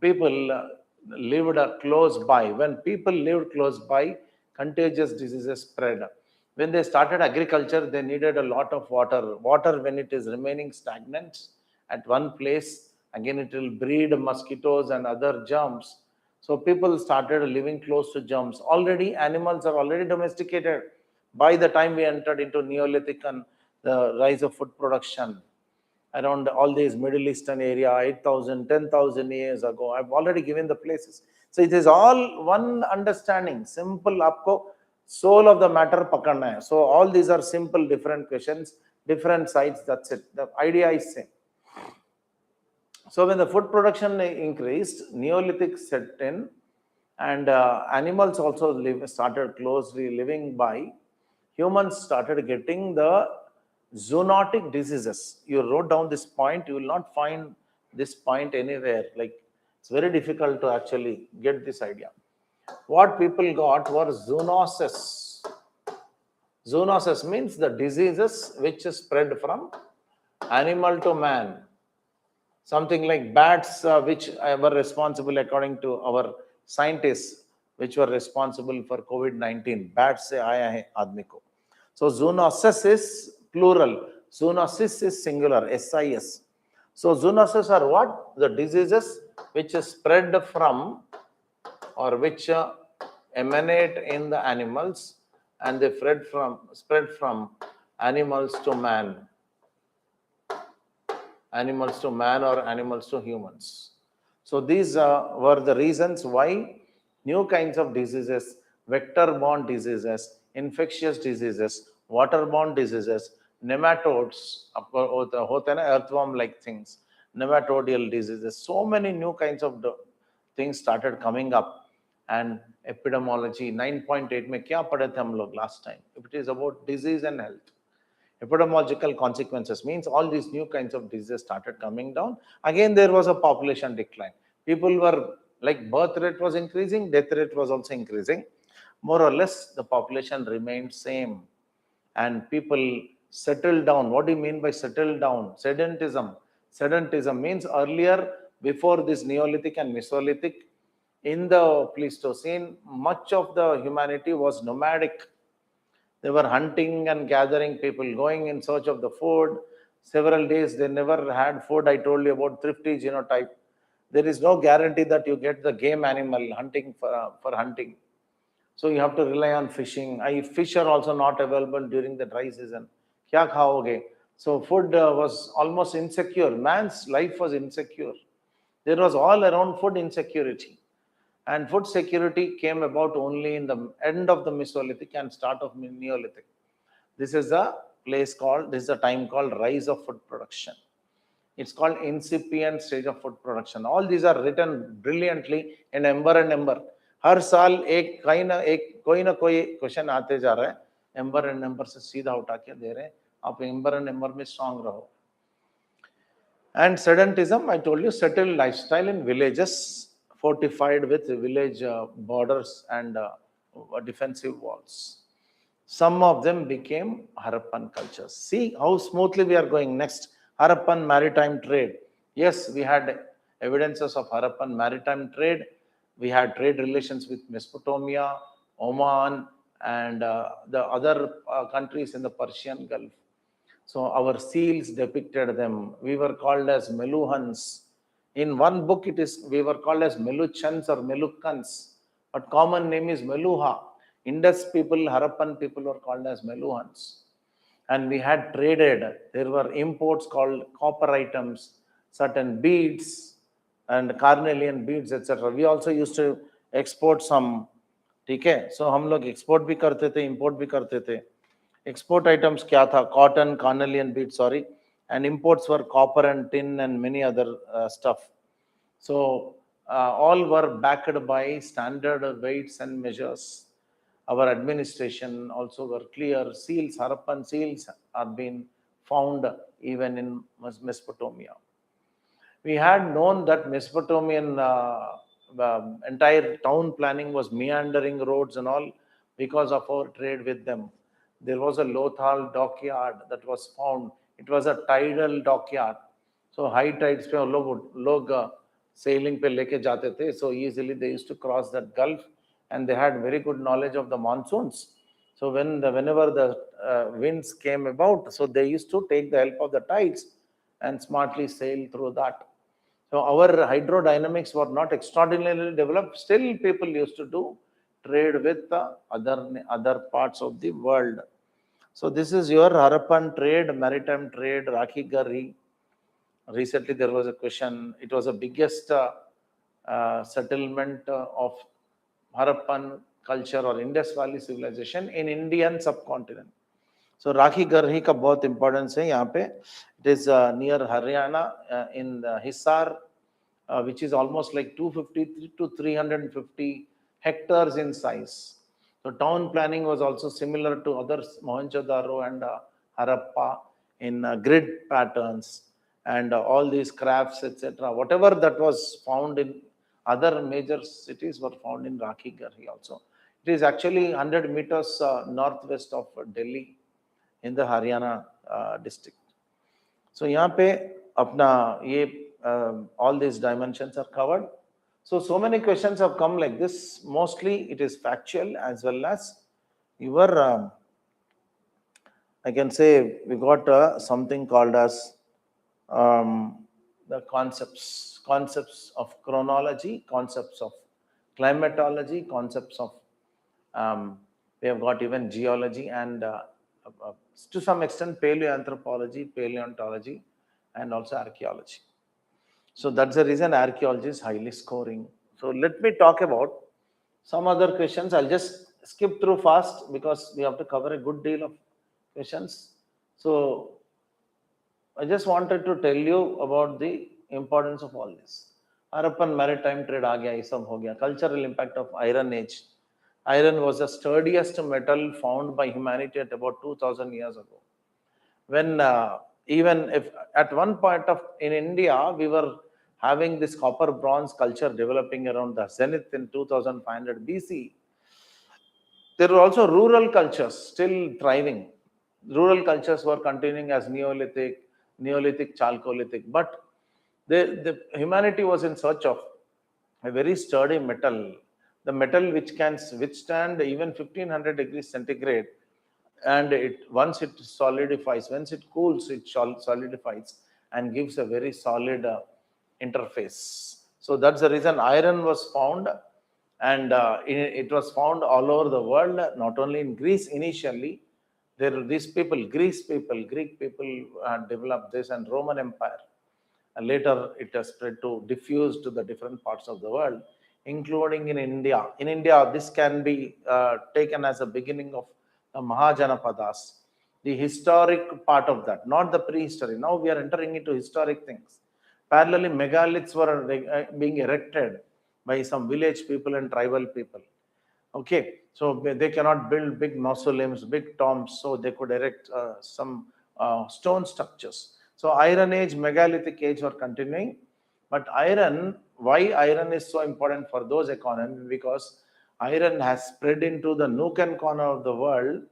people lived close by. When people lived close by, contagious diseases spread. When they started agriculture, they needed a lot of water. Water, when it is remaining stagnant at one place, again it will breed mosquitoes and other germs. So people started living close to germs. Already animals are already domesticated by the time we entered into Neolithic and the rise of food production around all these Middle Eastern area, 8,000, 10,000 years ago. I've already given the places. So it is all one understanding, simple, aapko soul of the matter pakadna hai. So all these are simple, different questions, different sites, that's it. The idea is same. So when the food production increased, Neolithic set in, and animals also started closely living by. Humans started getting the zoonotic diseases. You wrote down this point, you will not find this point anywhere. Like, it's very difficult to actually get this idea. What people got were zoonoses. Zoonosis means the diseases which spread from animal to man. Something like bats, which were responsible, according to our scientists, which were responsible for COVID-19. Bats se aaya hai aadmi ko. So zoonosis is plural. Zoonosis is singular, SIS. So zoonosis are what? The diseases which spread from, or which emanate in the animals, and they spread from animals to man. Animals to man or animals to humans. So these were the reasons why new kinds of diseases, vector-borne diseases, infectious diseases, water-borne diseases, nematodes, hote na earthworm-like things, nematodial diseases, so many new kinds of things started coming up. And epidemiology, 9.8 mein kya padhe the hum log last time? It is about disease and health. Epidemiological consequences means all these new kinds of diseases started coming down. Again, there was a population decline. People were like, birth rate was increasing, death rate was also increasing. More or less, the population remained same. And people settled down. What do you mean by settled down? Sedentism. Sedentism means earlier, before this Neolithic and Mesolithic, in the Pleistocene, much of the humanity was nomadic. They were hunting and gathering, people going in search of the food. Several days they never had food. I told you about thrifty genotype. There is no guarantee that you get the game animal hunting for hunting. So you have to rely on fishing. Fish are also not available during the dry season. Kya khaoge? So food was almost insecure. Man's life was insecure. There was all around food insecurity. And food security came about only in the end of the Mesolithic and start of Neolithic. This is a time called rise of food production. It's called incipient stage of food production. All these are written brilliantly in Ember and Ember. हर साल कोई ना कोई question आते जा रहा है. Amber and number से सीधा उठा के दे रहे हैं. आप एम्बर एंड नंबर में स्ट्रांग रहो. And sedentism, I told you, settled lifestyle in villages, fortified with village borders and defensive walls. Some of them became Harappan cultures. See how smoothly we are going. Next, Harappan maritime trade. Yes, we had evidences of Harappan maritime trade. We had trade relations with Mesopotamia, Oman, and the other countries in the Persian Gulf. So our seals depicted them. We were called as Meluhans. In one book, we were called as Meluchans or Melukkans, but common name is Meluha. Indus people, Harappan people were called as Meluhans. And we had traded. There were imports called copper items, certain beads, and carnelian beads, etc. We also used to export some. ठीक है? So हम लोग export भी करते थे, import भी करते थे. Export items क्या था? Cotton, carnelian beads, sorry. And imports were copper and tin and many other stuff. So all were backed by standard weights and measures. Our administration also were clear. Seals, Harappan seals are being found even in Mesopotamia. We had known that Mesopotamian entire town planning was meandering roads and all because of our trade with them. There was a Lothal dockyard that was found. It was a tidal dockyard. So high tides pe log sailing pe leke jate the. So easily they used to cross that gulf and they had very good knowledge of the monsoons. So whenever the winds came about, so they used to take the help of the tides and smartly sail through that. So our hydrodynamics were not extraordinarily developed. Still, people used to do trade with other parts of the world. So this is your Harappan trade, maritime trade, Rakhi Garhi. Recently, there was a question. It was the biggest settlement of Harappan culture or Indus Valley civilization in Indian subcontinent. So Rakhi Garhi का बहुत importance है यहाँ पे. It is near Haryana in Hisar, which is almost like 250 to 350 hectares in size. So town planning was also similar to others, Mohenjo-daro and Harappa, in grid patterns and all these crafts, etc. Whatever that was found in other major cities were found in Rakhi Garhi also. It is actually 100 meters northwest of Delhi in the Haryana district. So यहाँ पे अपना ये all these dimensions are covered. So many questions have come like this. Mostly it is factual as well as your I can say we got something called as the concepts of chronology, concepts of climatology, concepts of we have got even geology and to some extent paleoanthropology, paleontology, and also archaeology. So that's the reason archaeology is highly scoring. So let me talk about some other questions. I'll just skip through fast because we have to cover a good deal of questions. So I just wanted to tell you about the importance of all this. Harappan maritime trade आ गया, ये सब हो गया. Cultural impact of Iron Age. Iron was the sturdiest metal found by humanity at about 2000 years ago. When even if at one point of in India we were having this copper bronze culture developing around the zenith in 2500 BC, there were also rural cultures still thriving. Rural cultures were continuing as Neolithic, Chalcolithic, but the humanity was in search of a very sturdy metal, the metal which can withstand even 1500 degrees centigrade, and once it solidifies, once it cools, it solidifies and gives a very solid interface. So that's the reason iron was found, and it was found all over the world, not only in Greece initially. There are these people, Greek people developed this, and Roman Empire. And later it has spread to diffuse to the different parts of the world, including in India. In India, this can be taken as a beginning of the Mahajanapadas, the historic part of that, not the prehistory. Now we are entering into historic things. Parallelly, megaliths were being erected by some village people and tribal people. Okay, so they cannot build big mausoleums, big tombs, so they could erect some stone structures. So Iron Age, megalithic age were continuing, but iron, why iron is so important for those economies? Because iron has spread into the nook and corner of the world,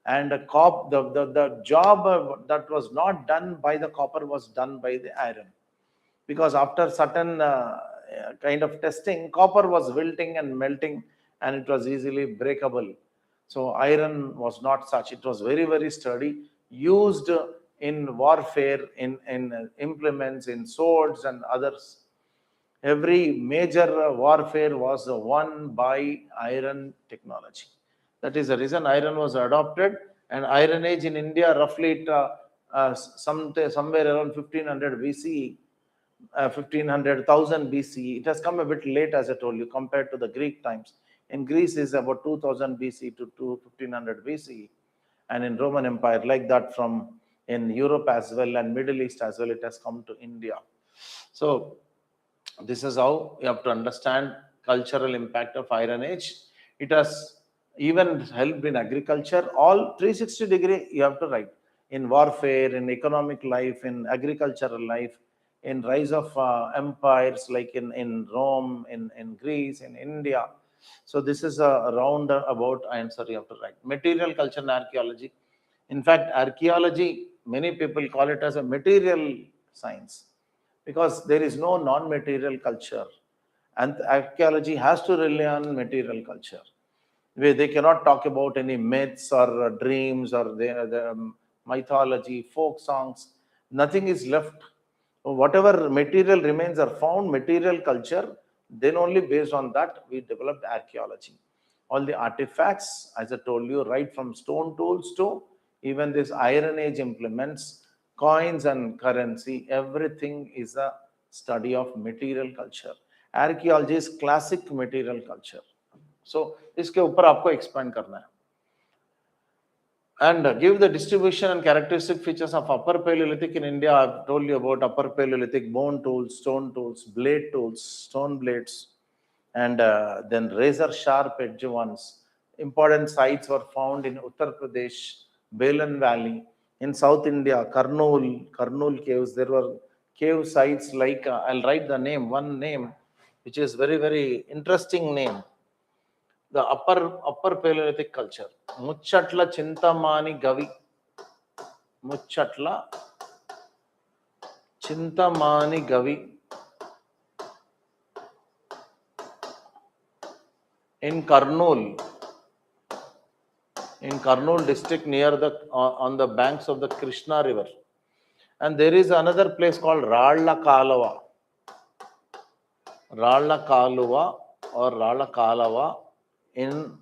and the job that was not done by the copper was done by the iron. Because after certain kind of testing, copper was wilting and melting, and it was easily breakable. So iron was not such. It was very, very sturdy, used in warfare, in implements, in swords and others. Every major warfare was won by iron technology. That is the reason iron was adopted. And Iron Age in India, roughly somewhere around 1500 BCE, 1500,000 BCE. It has come a bit late, as I told you, compared to the Greek times. In Greece is about 2000 BC to 1500 BCE, and in Roman Empire, like that from in Europe as well and Middle East as well, it has come to India. So this is how you have to understand cultural impact of Iron Age. It has even helped in agriculture. All 360-degree you have to write in warfare, in economic life, in agricultural life, in rise of empires like in Rome, in Greece, in India. So this is a roundabout answer you have to write. Material culture and archaeology. In fact, archaeology, many people call it as a material science, because there is no non-material culture. And archaeology has to rely on material culture. Where they cannot talk about any myths or dreams or the mythology, folk songs. Nothing is left. Whatever material remains are found, material culture, then only based on that we developed archaeology. All the artifacts, as I told you, right from stone tools to even this Iron Age implements, coins and currency, everything is a study of material culture. Archaeology is classic material culture. So इसके ऊपर आपको expand करना है. And give the distribution and characteristic features of Upper Paleolithic in India. I've told you about Upper Paleolithic bone tools, stone tools, blade tools, stone blades, and then razor sharp edge ones. Important sites were found in Uttar Pradesh, Balan Valley, in South India, Karnool caves. There were cave sites like, I'll write the name, one name, which is very, very interesting name. The upper Paleolithic culture. Muchatla Chintamani Gavi. Muchatla Chintamani Gavi in Karnool district near the on the banks of the Krishna river. And there is another place called Ralla Kalava or Ralla Kalava in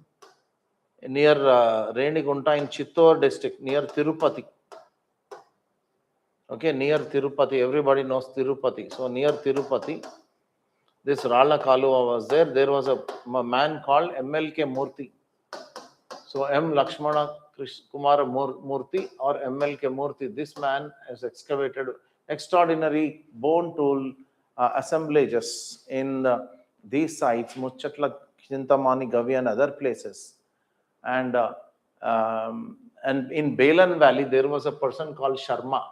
near Renigunta in Chittor district near Tirupati. Okay, near Tirupati, everybody knows Tirupati. So near Tirupati, this Rala Kaluva was there. There was a man called MLK Murthy. So M. Lakshmana Kumara Murthy or MLK Murthy. This man has excavated extraordinary bone tool assemblages in these sites, Muchatla, Chintamani, Gavi and other places. And in Balan Valley, there was a person called Sharma.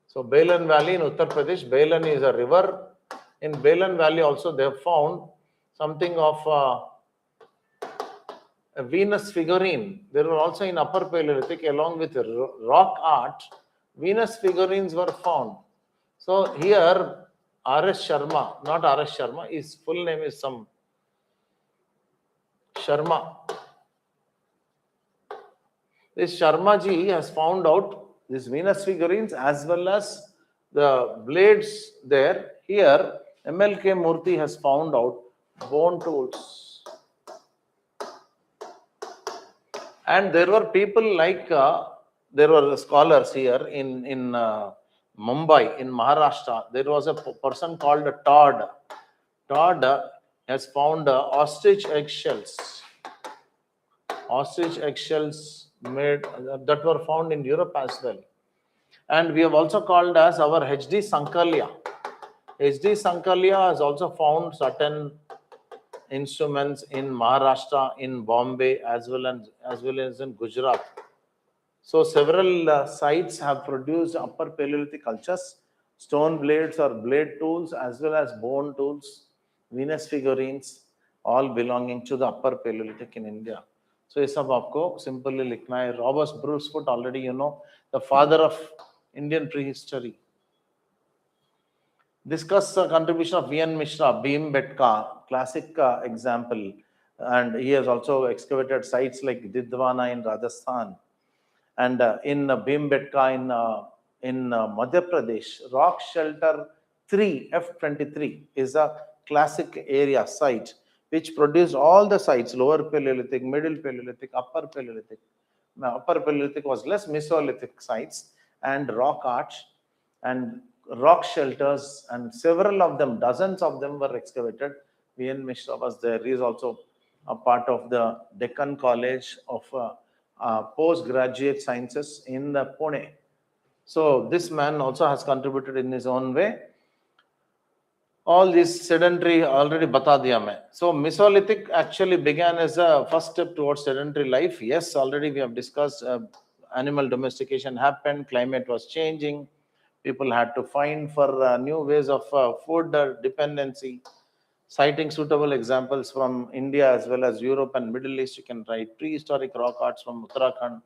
So Balan Valley in Uttar Pradesh, Balan is a river. In Balan Valley also they have found something of a Venus figurine. There were also in Upper Paleolithic along with rock art, Venus figurines were found. So here R.S. Sharma, not R.S. Sharma, his full name is some Sharma. This Sharma ji has found out these Venus figurines as well as the blades there. Here, MLK Murthy has found out bone tools. And there were people like, there were scholars here in Mumbai, in Maharashtra. There was a person called Todd. Todd has found ostrich eggshells. Ostrich eggshells made that were found in Europe as well. And we have also called as our HD Sankalya. HD Sankalya has also found certain instruments in Maharashtra, in Bombay, as well as in Gujarat. So several sites have produced Upper Paleolithic cultures, stone blades or blade tools, as well as bone tools, Venus figurines, all belonging to the Upper Paleolithic in India. So ये सब आपको simply लिखना है. Robert Brucefoot, already you know, the father of Indian prehistory. Discuss the contribution of V.N. Mishra, Bhimbetka, classic example. And he has also excavated sites like Didwana in Rajasthan. And in Bhimbetka in Madhya Pradesh, Rock Shelter 3, F23, is a classic area site which produced all the sites, Lower Paleolithic, Middle Paleolithic, Upper Paleolithic. Now, Upper Paleolithic was less Mesolithic sites and rock art and rock shelters, and several of them, dozens of them were excavated. V.N. Mishra was there. He is also a part of the Deccan College of Postgraduate Sciences in Pune. So this man also has contributed in his own way. All these sedentary already bata diya main. So Mesolithic actually began as a first step towards sedentary life. Yes, already we have discussed animal domestication happened, climate was changing. People had to find for new ways of food dependency. Citing suitable examples from India as well as Europe and Middle East, you can write prehistoric rock arts from Uttarakhand.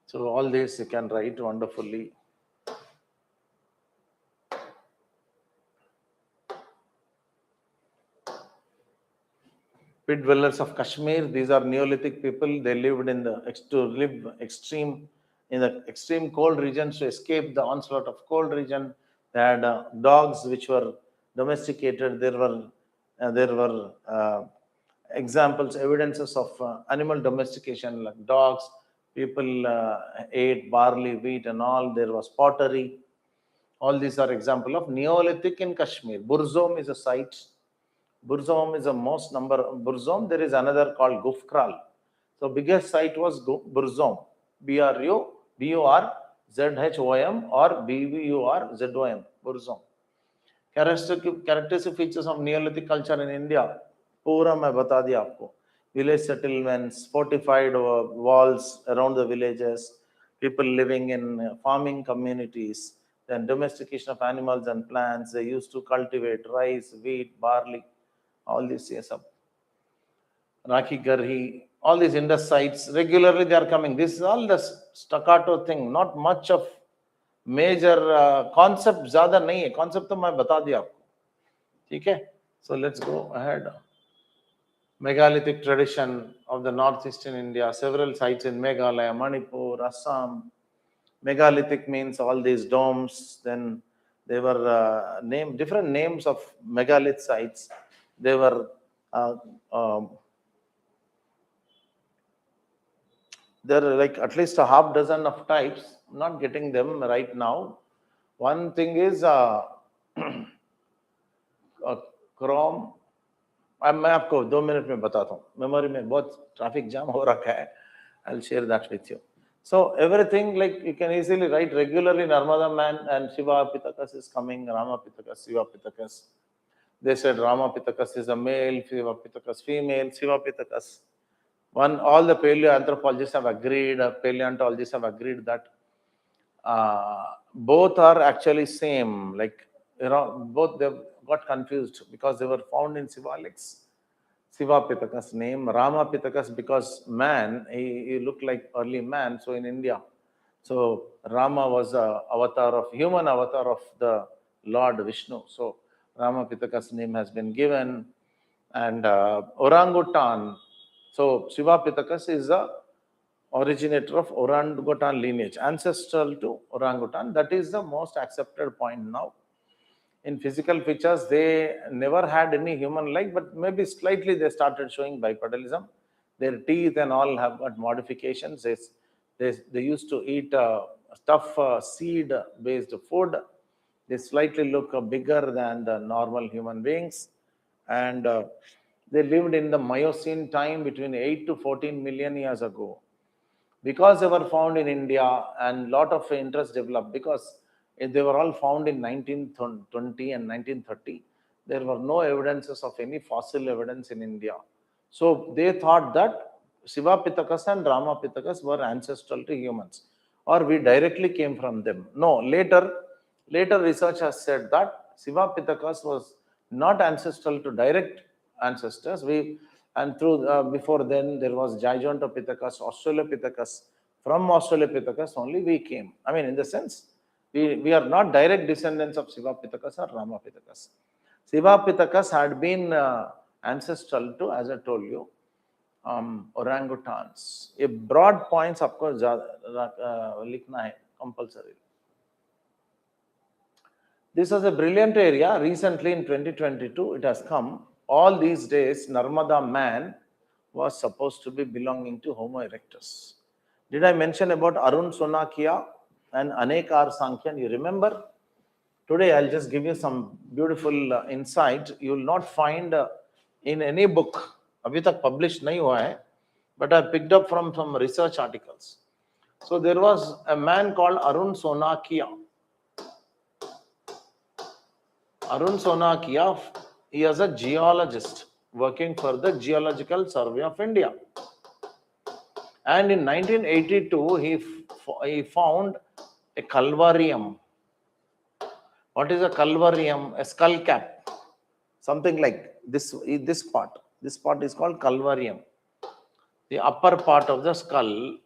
So all this you can write wonderfully. Pit dwellers of Kashmir, these are Neolithic people. They lived in the extreme cold regions to escape the onslaught of cold region. They had dogs which were domesticated. There were examples, evidences of animal domestication like dogs. People ate barley, wheat, and all. There was pottery. All these are example of Neolithic in Kashmir. Burzom is a site. Burzom is the most number. Burzom, there is another called Gufkral. So biggest site was Burzom. Burzhom or Bvurzom. Burzom. Characteristic features of Neolithic culture in India. पूरा मैं बता दिया आपको. Village settlements, fortified walls around the villages, people living in farming communities, then domestication of animals and plants. They used to cultivate rice, wheat, barley, all this. Yes, Rakhi Garhi, all these Indus sites, regularly they are coming. This is all the staccato thing, not much of major concept. ज़्यादा नहीं है, concept तो मैं बता दिया आपको, ठीक है? So let's go ahead. Megalithic tradition of the northeastern India, several sites in Meghalaya, Manipur, Assam. Megalithic means all these domes. Then they were different names of megalith sites. They were there are like at least a half dozen of types. I'm not getting them right now. One thing is Chrome. मैं आपको 2 minute में बताता हूँ. Memory में बहुत traffic jam हो रखा है. I'll share that with you. So everything, like you can easily write regularly Narmada man and Shiva Pitakas is coming, Rama Pitakas, Shiva Pitakas. They said Rama Pitakas is a male, Shiva Pitakas female, Shiva Pitakas. All the paleoanthropologists have agreed, paleontologists have agreed that both are actually same. Like, both they got confused because they were found in Shivaliks. Shiva Pitakas name, Rama Pitakas because man, he looked like early man. So in India, so Rama was a human avatar of the Lord Vishnu. So Rama Pitakas name has been given. And orangutan. So Shiva Pitakas is the originator of orangutan lineage, ancestral to orangutan. That is the most accepted point now. In physical features, they never had any human-like, but maybe slightly they started showing bipedalism. Their teeth and all have got modifications. They used to eat tough seed-based food. They slightly look bigger than the normal human beings. And they lived in the Miocene time between 8 to 14 million years ago. Because they were found in India and lot of interest developed because they were all found in 1920 and 1930. There were no evidences of any fossil evidence in India. So they thought that Shiva Pitakas and Rama Pitakas were ancestral to humans, or we directly came from them. No, later research has said that Shiva Pitakas was not ancestral to direct ancestors. Before then there was Gigantopithecus, Australopithecus. From Australopithecus only we came. I mean, in the sense, we are not direct descendants of Shiva Pitakas or Rama Pitakas. Shiva Pitakas had been ancestral to, as I told you, orangutans. A broad points आपको लिखना है compulsory. This was a brilliant area. Recently in 2022, it has come. All these days, Narmada man was supposed to be belonging to Homo erectus. Did I mention about Arun Sonakia and Anekar Sankhyan? You remember? Today, I'll just give you some beautiful insight. You will not find in any book, abhi tak published nahi hua hai, but I picked up from some research articles. So there was a man called Arun Sonakia. Arun Sonakia, he is a geologist working for the Geological Survey of India. And in 1982, he found a calvarium. What is a calvarium? A skull cap. Something like this part. This part is called calvarium. The upper part of the skull.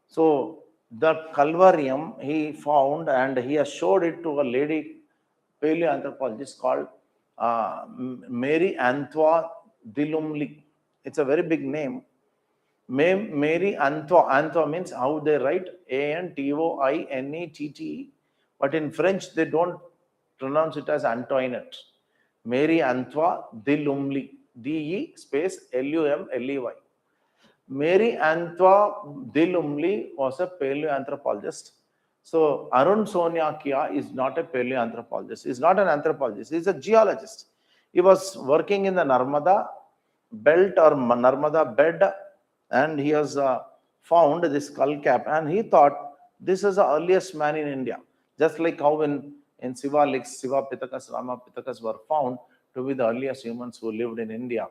So the calvarium he found and he has showed it to a lady paleoanthropologist called Mary Antoine Dilumli. It's a very big name. Mary Antoine. Antoine means how they write Antoinette. But in French, they don't pronounce it as Antoinette. Mary Antoine de Lumley. D-E space L-U-M-L-E-Y. Mary Antoine de Lumley was a paleoanthropologist. So Arun Soniakia is not a paleoanthropologist. He's not an anthropologist. He's a geologist. He was working in the Narmada belt or Narmada bed, and he has found this skull cap, and he thought this is the earliest man in India. Just like how in Siva lakes, Siva Pitakas, Rama Pitakas were found to be the earliest humans who lived in India.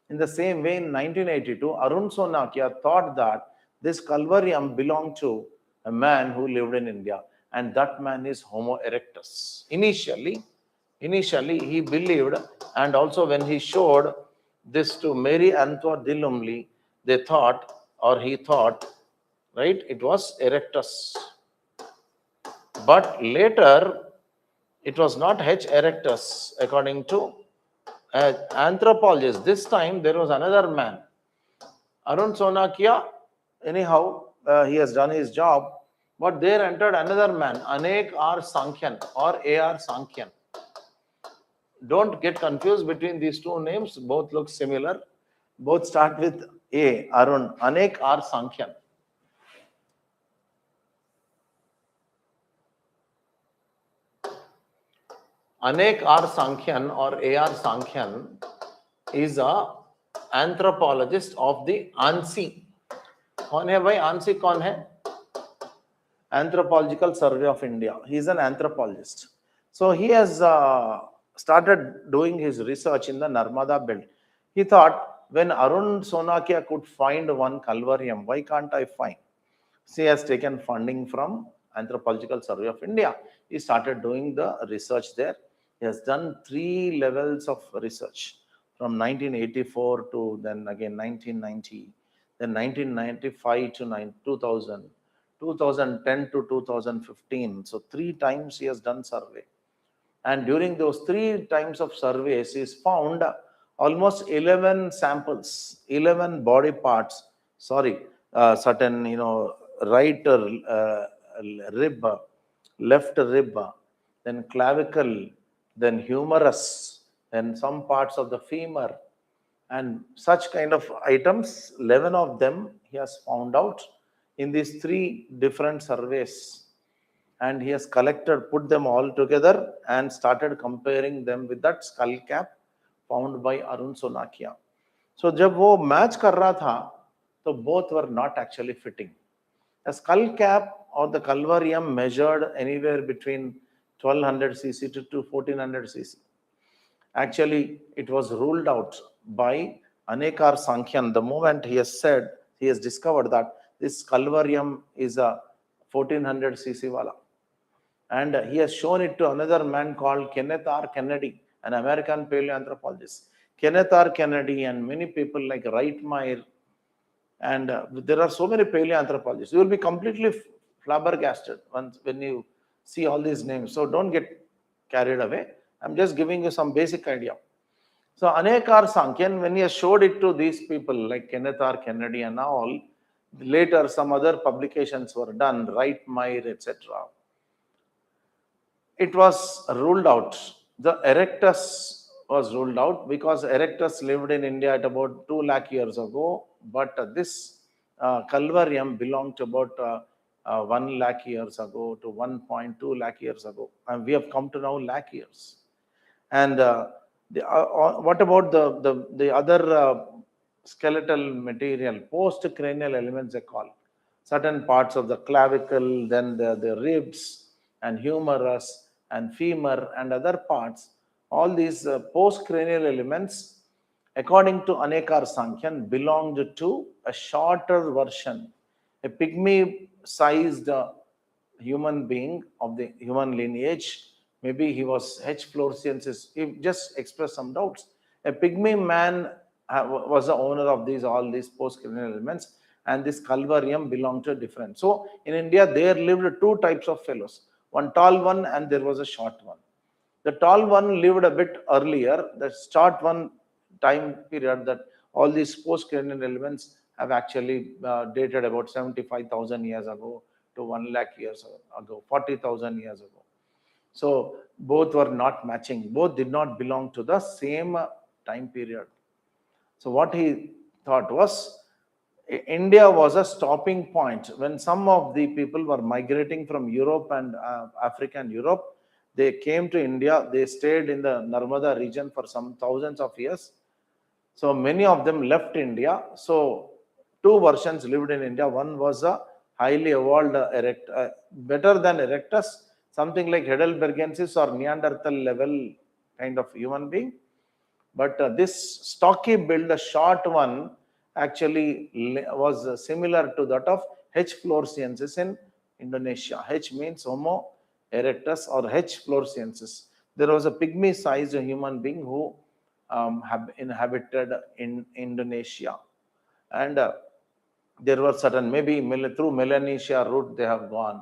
In the same way, in 1982, Arun Sonakia thought that this Calvarium belonged to a man who lived in India, and that man is Homo erectus. Initially, he believed, and also when he showed this to Mary Antoine de Lumley, they thought, or he thought, right, it was erectus. But later, it was not H. erectus, according to anthropologist. This time there was another man, Arun Sonakia. Anyhow, he has done his job, but there entered another man, Anek R. Sankhyan or A.R. Sankhyan. Don't get confused between these two names. Both look similar. Both start with A. Arun. Anek R. Sankhyan. Anek R. Sankhyan or A.R. Sankhyan is a anthropologist of the ANSI. कौन है भाई? ANSI कौन है? Anthropological Survey of India. He is an anthropologist. So he has started doing his research in the Narmada belt. He thought, when Arun Sonakia could find one Calvarium, why can't I find? So he has taken funding from Anthropological Survey of India. He started doing the research there. He has done 3 levels of research from 1984 to then again 1990, then 1995 to 2000, 2010 to 2015. So 3 times he has done survey. And during those 3 times of surveys, he has found almost 11 samples, 11 body parts, certain, right rib, left rib, then clavicle, then humerus, then some parts of the femur, and such kind of items, 11 of them he has found out in these 3 different surveys. And he has collected, put them all together and started comparing them with that skull cap found by Arun Sonakia. So जब वो match कर रहा था, तो both were not actually fitting. The skull cap or the calvarium measured anywhere between 1200 cc to 1400 cc. Actually, it was ruled out by Anekar Sankhyan the moment he has discovered that this calvarium is a 1400 cc wala. And he has shown it to another man called Kenneth R. Kennedy, an American paleoanthropologist. Kenneth R. Kennedy and many people like Reitmeier, and there are so many paleoanthropologists. You will be completely flabbergasted when you see all these names. So don't get carried away. I'm just giving you some basic idea. So Anek R. Sankhyan, when he has showed it to these people like Kenneth R. Kennedy and all, later some other publications were done, Reitmeier, etc. It was ruled out. The erectus was ruled out because erectus lived in India at about 2 lakh years ago, but this calvarium belonged to about 1 lakh years ago to 1.2 lakh years ago, and we have come to now lakh years. And what about the other skeletal material, post-cranial elements they call? Certain parts of the clavicle, then the ribs and humerus and femur and other parts, all these post-cranial elements, according to Anekar Sankhyan, belonged to a shorter version, a pygmy-sized human being of the human lineage. Maybe he was H. floresiensis. He just expressed some doubts. A pygmy man was the owner of all these post-cranial elements, and this calvarium belonged to a different. So in India, there lived 2 types of fellows. One tall one and there was a short one. The tall one lived a bit earlier. The short one time period that all these post-Cranian elements have actually dated about 75,000 years ago to 1 lakh years ago, 40,000 years ago. So both were not matching. Both did not belong to the same time period. So what he thought was, India was a stopping point. When some of the people were migrating from Europe and Africa and Europe, they came to India. They stayed in the Narmada region for some thousands of years. So many of them left India. So two versions lived in India. One was a highly evolved better than erectus, something like Heidelbergensis or Neanderthal level kind of human being. But this stocky build, a short one, actually was similar to that of H. floresiensis in Indonesia. H means Homo erectus or H. floresiensis. There was a pygmy-sized human being who inhabited in Indonesia, and there were certain, maybe through Melanesia route they have gone.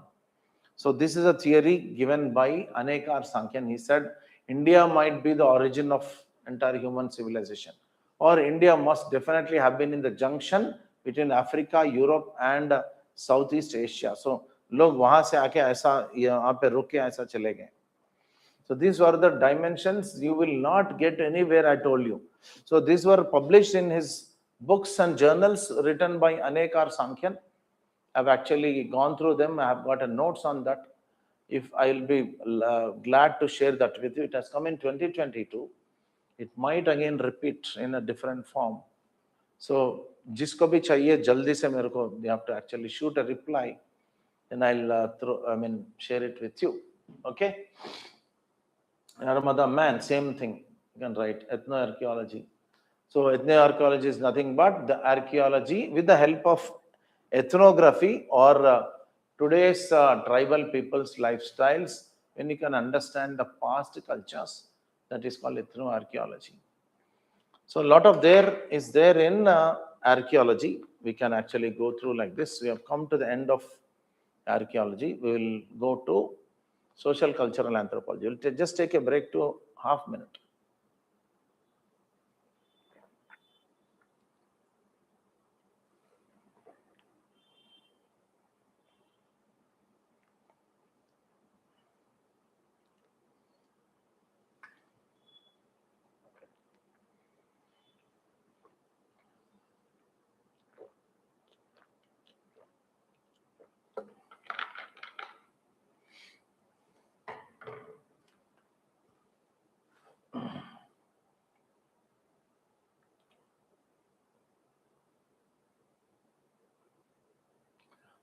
So this is a theory given by Anekar Sankhyan. He said India might be the origin of entire human civilization, or India must definitely have been in the junction between Africa, Europe and Southeast Asia. So लोग वहां से आके ऐसा यहाँ पे रुक के ऐसा चले गए. So these were the dimensions you will not get anywhere, I told you. So these were published in his books and journals written by Anekar Sankhyan. I've actually gone through them. I have got a notes on that. If I'll be glad to share that with you. It has come in 2022. It might again repeat in a different form. So जिसको भी चाहिए जल्दी से मेरे को, you have to actually shoot a reply, and I'll share it with you. Okay. Narmada man, same thing. You can write ethnoarchaeology. So ethnoarchaeology is nothing but the archaeology with the help of ethnography or today's tribal people's lifestyles. When you can understand the past cultures, that is called ethnoarchaeology. So a lot of there is there in archaeology. We can actually go through like this. We have come to the end of archaeology. We will go to social cultural anthropology. We'll just take a break to half minute.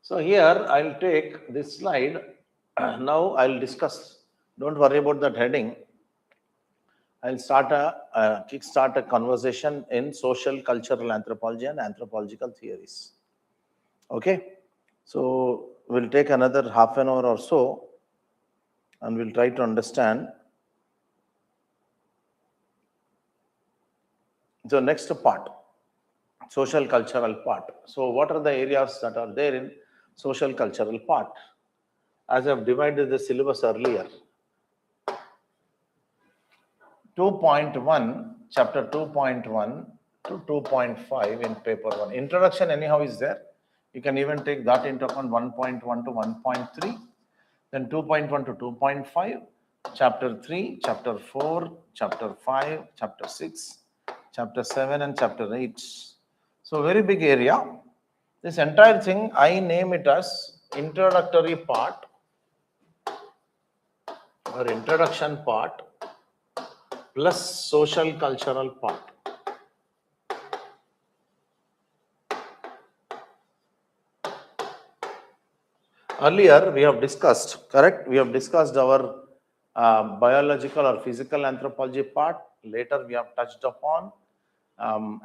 So here I'll take this slide. Now I'll discuss. Don't worry about that heading. I'll kickstart a conversation in social cultural anthropology and anthropological theories. Okay. So we'll take another half an hour or so, and we'll try to understand. So next part, social cultural part. So what are the areas that are there in social cultural part? As I've divided the syllabus earlier, 2.1, chapter 2.1 to 2.5 in paper 1. Introduction anyhow is there. You can even take that into account, 1.1 to 1.3. Then 2.1 to 2.5, chapter 3, chapter 4, chapter 5, chapter 6, chapter 7 and chapter 8. So very big area. This entire thing, I name it as introductory part or introduction part plus social cultural part. Earlier we have discussed, correct? We have discussed our biological or physical anthropology part. Later we have touched upon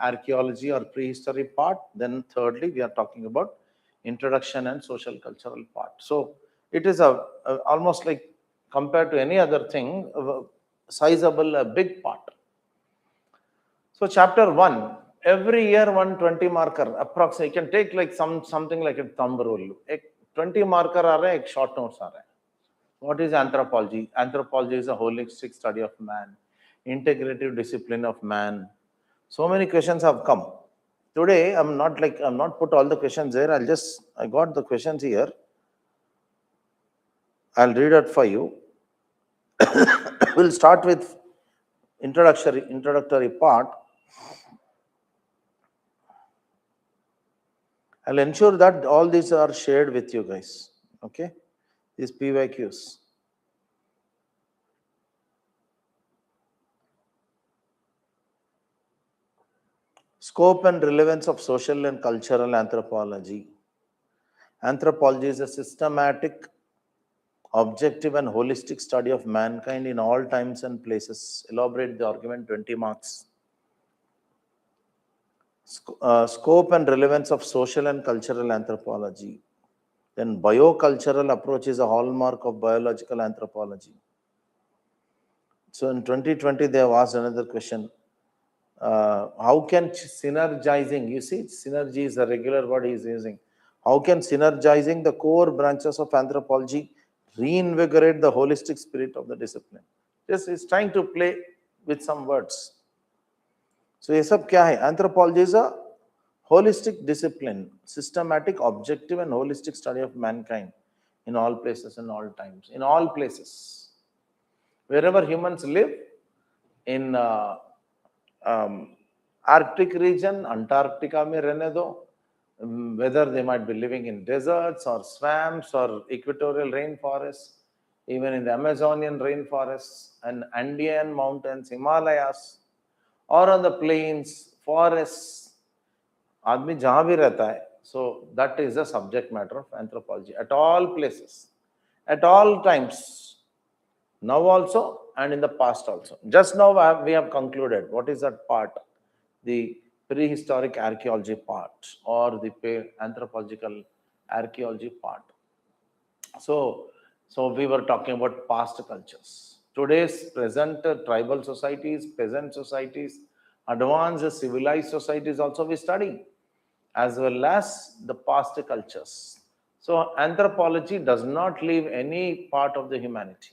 archaeology or prehistory part. Then thirdly, we are talking about introduction and social cultural part. So it is almost like, compared to any other thing, sizable, a big part. So chapter 1, every year 120 marker, approximately, you can take like something like a thumb rule. 20 marker are एक short notes are. What is anthropology? Anthropology is a holistic study of man, integrative discipline of man, So many questions have come. Today, I'm not put all the questions there. I got the questions here. I'll read it for you. We'll start with introductory part. I'll ensure that all these are shared with you guys. Okay? These PYQs. Scope and relevance of social and cultural anthropology. Anthropology is a systematic, objective, and holistic study of mankind in all times and places. Elaborate the argument, 20 marks. Scope and relevance of social and cultural anthropology. Then biocultural approach is a hallmark of biological anthropology. So in 2020, they have asked another question. How can synergizing, you see, synergy is a regular word he is using. How can synergizing the core branches of anthropology reinvigorate the holistic spirit of the discipline? Just is trying to play with some words. So ये सब क्या है? Anthropology is a holistic discipline, systematic, objective, and holistic study of mankind in all places and all times, in all places. Wherever humans live, in Arctic region, Antarctica में रहने दो, whether they might be living in deserts or swamps or equatorial rainforests, even in the Amazonian rainforests and Andean mountains, Himalayas, or on the plains, forests, आदमी जहाँ भी रहता है, so that is the subject matter of anthropology at all places, at all times, now also and in the past also. Just now we have concluded what is that part, the prehistoric archaeology part or the anthropological archaeology part. So we were talking about past cultures. Today's present tribal societies, peasant societies, advanced civilized societies also we study, as well as the past cultures. So anthropology does not leave any part of the humanity,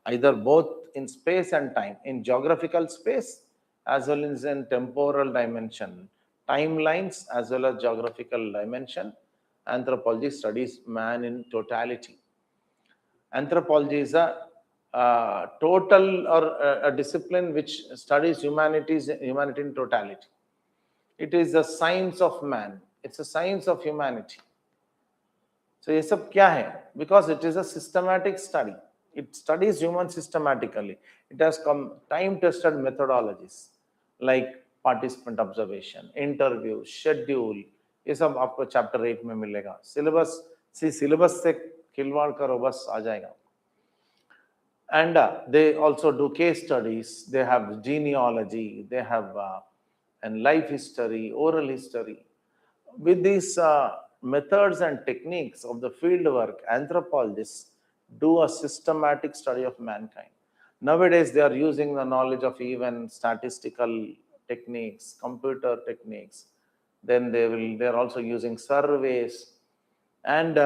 either both in space and time, in geographical space as well as in temporal dimension, timelines as well as geographical dimension. Anthropology studies man in totality. Anthropology is a total or a discipline which studies humanity in totality. It is the science of man. It's a science of humanity. So ये सब क्या है? Because it is a systematic study. It studies humans systematically. It has time-tested methodologies like participant observation, interview, schedule. ये सब आपको chapter 8 में मिलेगा. Syllabus से खिलवाड़ करो बस आ जाएगा. And they also do case studies. They have genealogy. They have and life history, oral history. With these methods and techniques of the field work, anthropologists do a systematic study of mankind. Nowadays, they are using the knowledge of even statistical techniques, computer techniques. Then they're also using surveys. And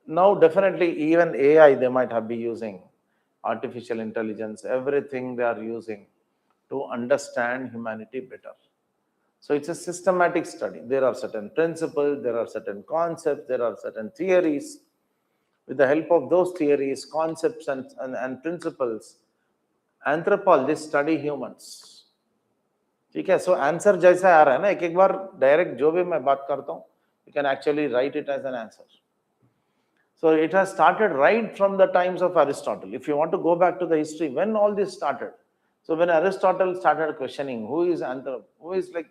now definitely even AI they might have been using, artificial intelligence, everything they are using to understand humanity better. So it's a systematic study. There are certain principles, there are certain concepts, there are certain theories. With the help of those theories, concepts, and principles, anthropologists study humans. ठीक है? So answer जैसा आ रहा है ना, एक बार direct जो भी मैं बात करता हूँ, you can actually write it as an answer. So it has started right from the times of Aristotle. If you want to go back to the history, when all this started. So when Aristotle started questioning who is like,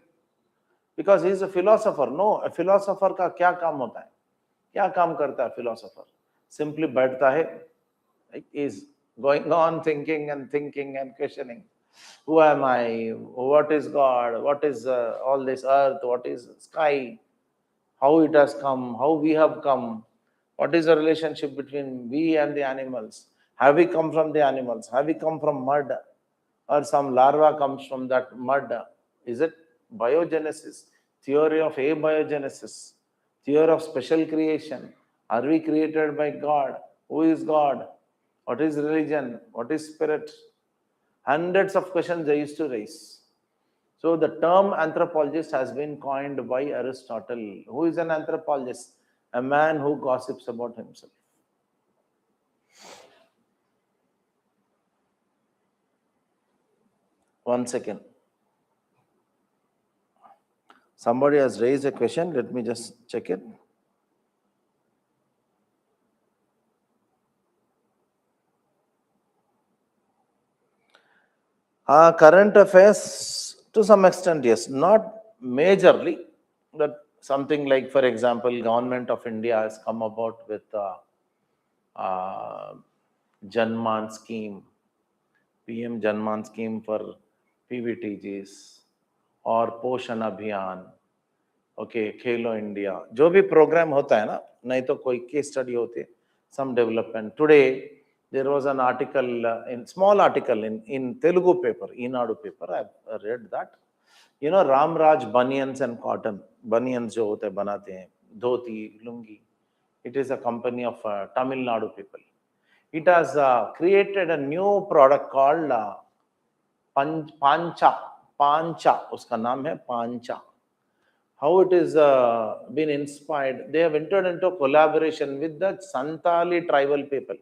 because he is a philosopher. No, a philosopher का क्या काम होता है? क्या काम करता है philosopher? Simply बैठता है, like, is going on thinking and questioning. Who am I? What is God? What is all this earth? What is sky? How it has come? How we have come? What is the relationship between we and the animals? Have we come from the animals? Have we come from mud? Or some larva comes from that mud? Is it biogenesis? Theory of abiogenesis? Theory of special creation? Are we created by God? Who is God? What is religion? What is spirit? Hundreds of questions they used to raise. So the term anthropologist has been coined by Aristotle. Who is an anthropologist? A man who gossips about himself. One second. Somebody has raised a question. Let me just check it. Current affairs, to some extent, yes. Not majorly, but something like, for example, Government of India has come about with uh, Janman scheme, PM Janman scheme for PVTGs और पोषण अभियान, okay, खेलो India, जो भी programme होता है ना, नहीं तो कोई केस स्टडी होती है, some development. Today there was an article, in small article in Telugu paper, Eenadu paper, I've read that. You know, Ramraj bunions and cotton, bunions जो होते हैं बनाते हैं, धोती, lungi. It is a company of Tamil Nadu people. It has created a new product called Pancha, उसका नाम है Pancha. How it is been inspired? They have entered into a collaboration with the Santali tribal people.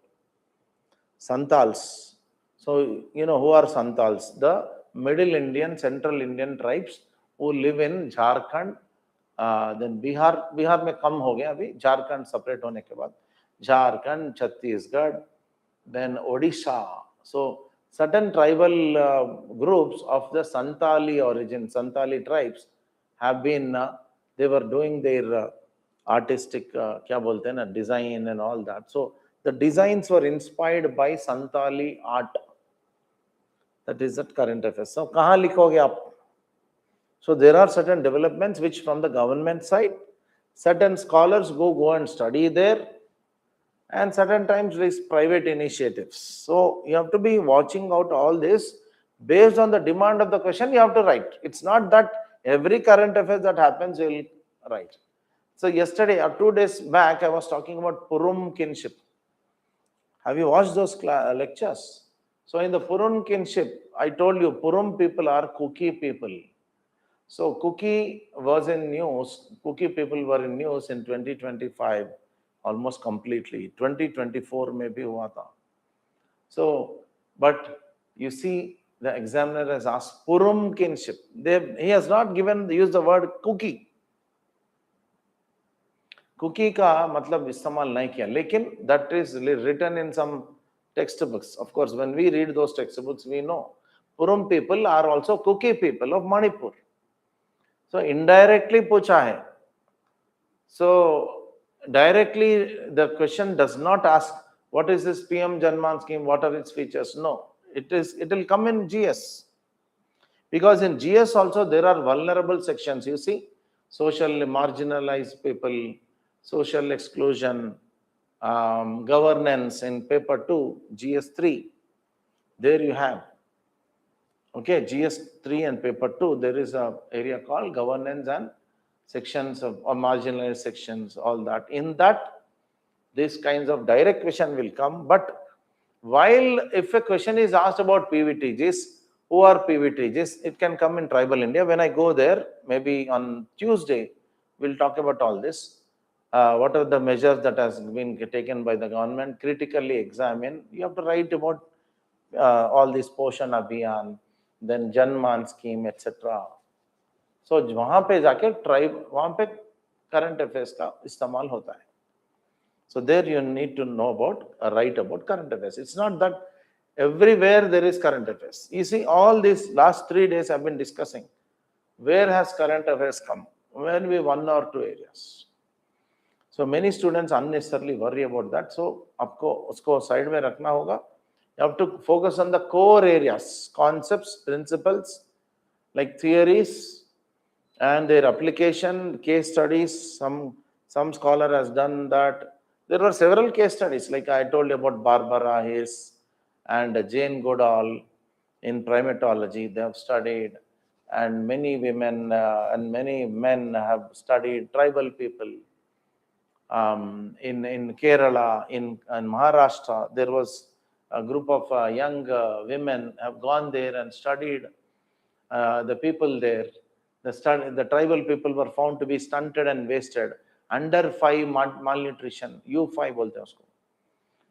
Santals. So, you know who are Santals? The Middle Indian, Central Indian tribes who live in Jharkhand. Then Bihar में कम हो गया अभी, Jharkhand separate होने के बाद. Jharkhand, Chhattisgarh, then Odisha. So, certain tribal groups of the Santali origin, Santali tribes have been, they were doing their artistic, क्या बोलते हैं ना, design and all that. So, the designs were inspired by Santali art. That is at current affairs. So, कहाँ लिखोगे आप? So, there are certain developments which from the government side, certain scholars go and study there, and certain times there is private initiatives. So, you have to be watching out all this. Based on the demand of the question, you have to write. It's not that every current affairs that happens, you will write. So, yesterday or 2 days back, I was talking about Purum kinship. Have you watched those lectures? So, in the Purum kinship, I told you, Purum people are Kuki people. So, Kuki was in news, Kuki people were in news in 2025, almost completely. 2024 maybe hua tha. So, but you see, the examiner has asked Purum kinship. He has not used the word Kuki. Kuki का मतलब इस्तेमाल नहीं किया, लेकिन that is written in some textbooks. Of course, when we read those textbooks, we know Purum people are also Kuki people of Manipur. So indirectly पूछा है. So directly the question does not ask what is this PM Janman scheme, what are its features. No, it will come in GS, because in GS also there are vulnerable sections. You see, social marginalized people, social exclusion, governance in paper 2, GS3. There you have. Okay, GS3 and paper 2, there is a area called governance and sections of or marginalized sections, all that. In that, these kinds of direct question will come. But while if a question is asked about PVTGs, who are PVTGs, it can come in tribal India. When I go there, maybe on Tuesday, we'll talk about all this. What are the measures that has been taken by the government? Critically examine. You have to write about all this Poshan Abhiyan, then Janman scheme, etc. So वहाँ पे जाके tribe, वहाँ पे current affairs का इस्तेमाल होता है. So there you need to know about, write about current affairs. It's not that everywhere there is current affairs. You see, all these last 3 days I've been discussing, where has current affairs come? When we 1 or 2 areas. So many students unnecessarily worry about that. So आपको उसको side में रखना होगा. You have to focus on the core areas, concepts, principles, like theories and their application, case studies. Some scholar has done that. There were several case studies, like I told you about Barbara Hayes and Jane Goodall in primatology. They have studied, and many women and many men have studied tribal people. In Kerala, in Maharashtra, there was a group of young women have gone there and studied the people there, the tribal people were found to be stunted and wasted, under 5 malnutrition, U5 bolte hain usko.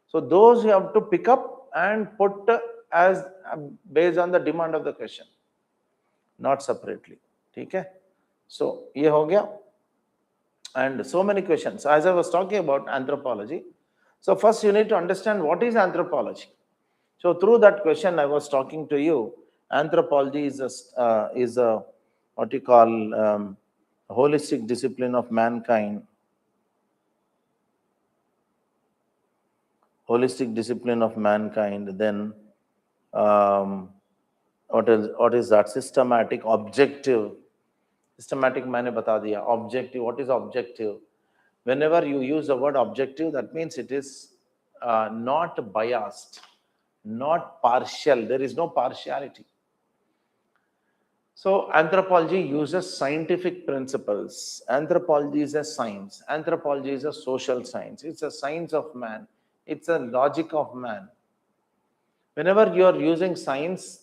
So those you have to pick up and put as based on the demand of the question, not separately. Okay? So ye ho gaya. And so many questions. As I was talking about anthropology, so first you need to understand what is anthropology. So through that question I was talking to you, anthropology is a what you call holistic discipline of mankind. Holistic discipline of mankind. Then what is that? Systematic, objective. Systematic मैंने बता दिया. Objective, what is objective? Whenever you use the word objective, that means it is not biased, not partial. There is no partiality. So anthropology uses scientific principles. Anthropology is a science. Anthropology is a social science. It's a science of man. It's a logic of man. Whenever you are using science,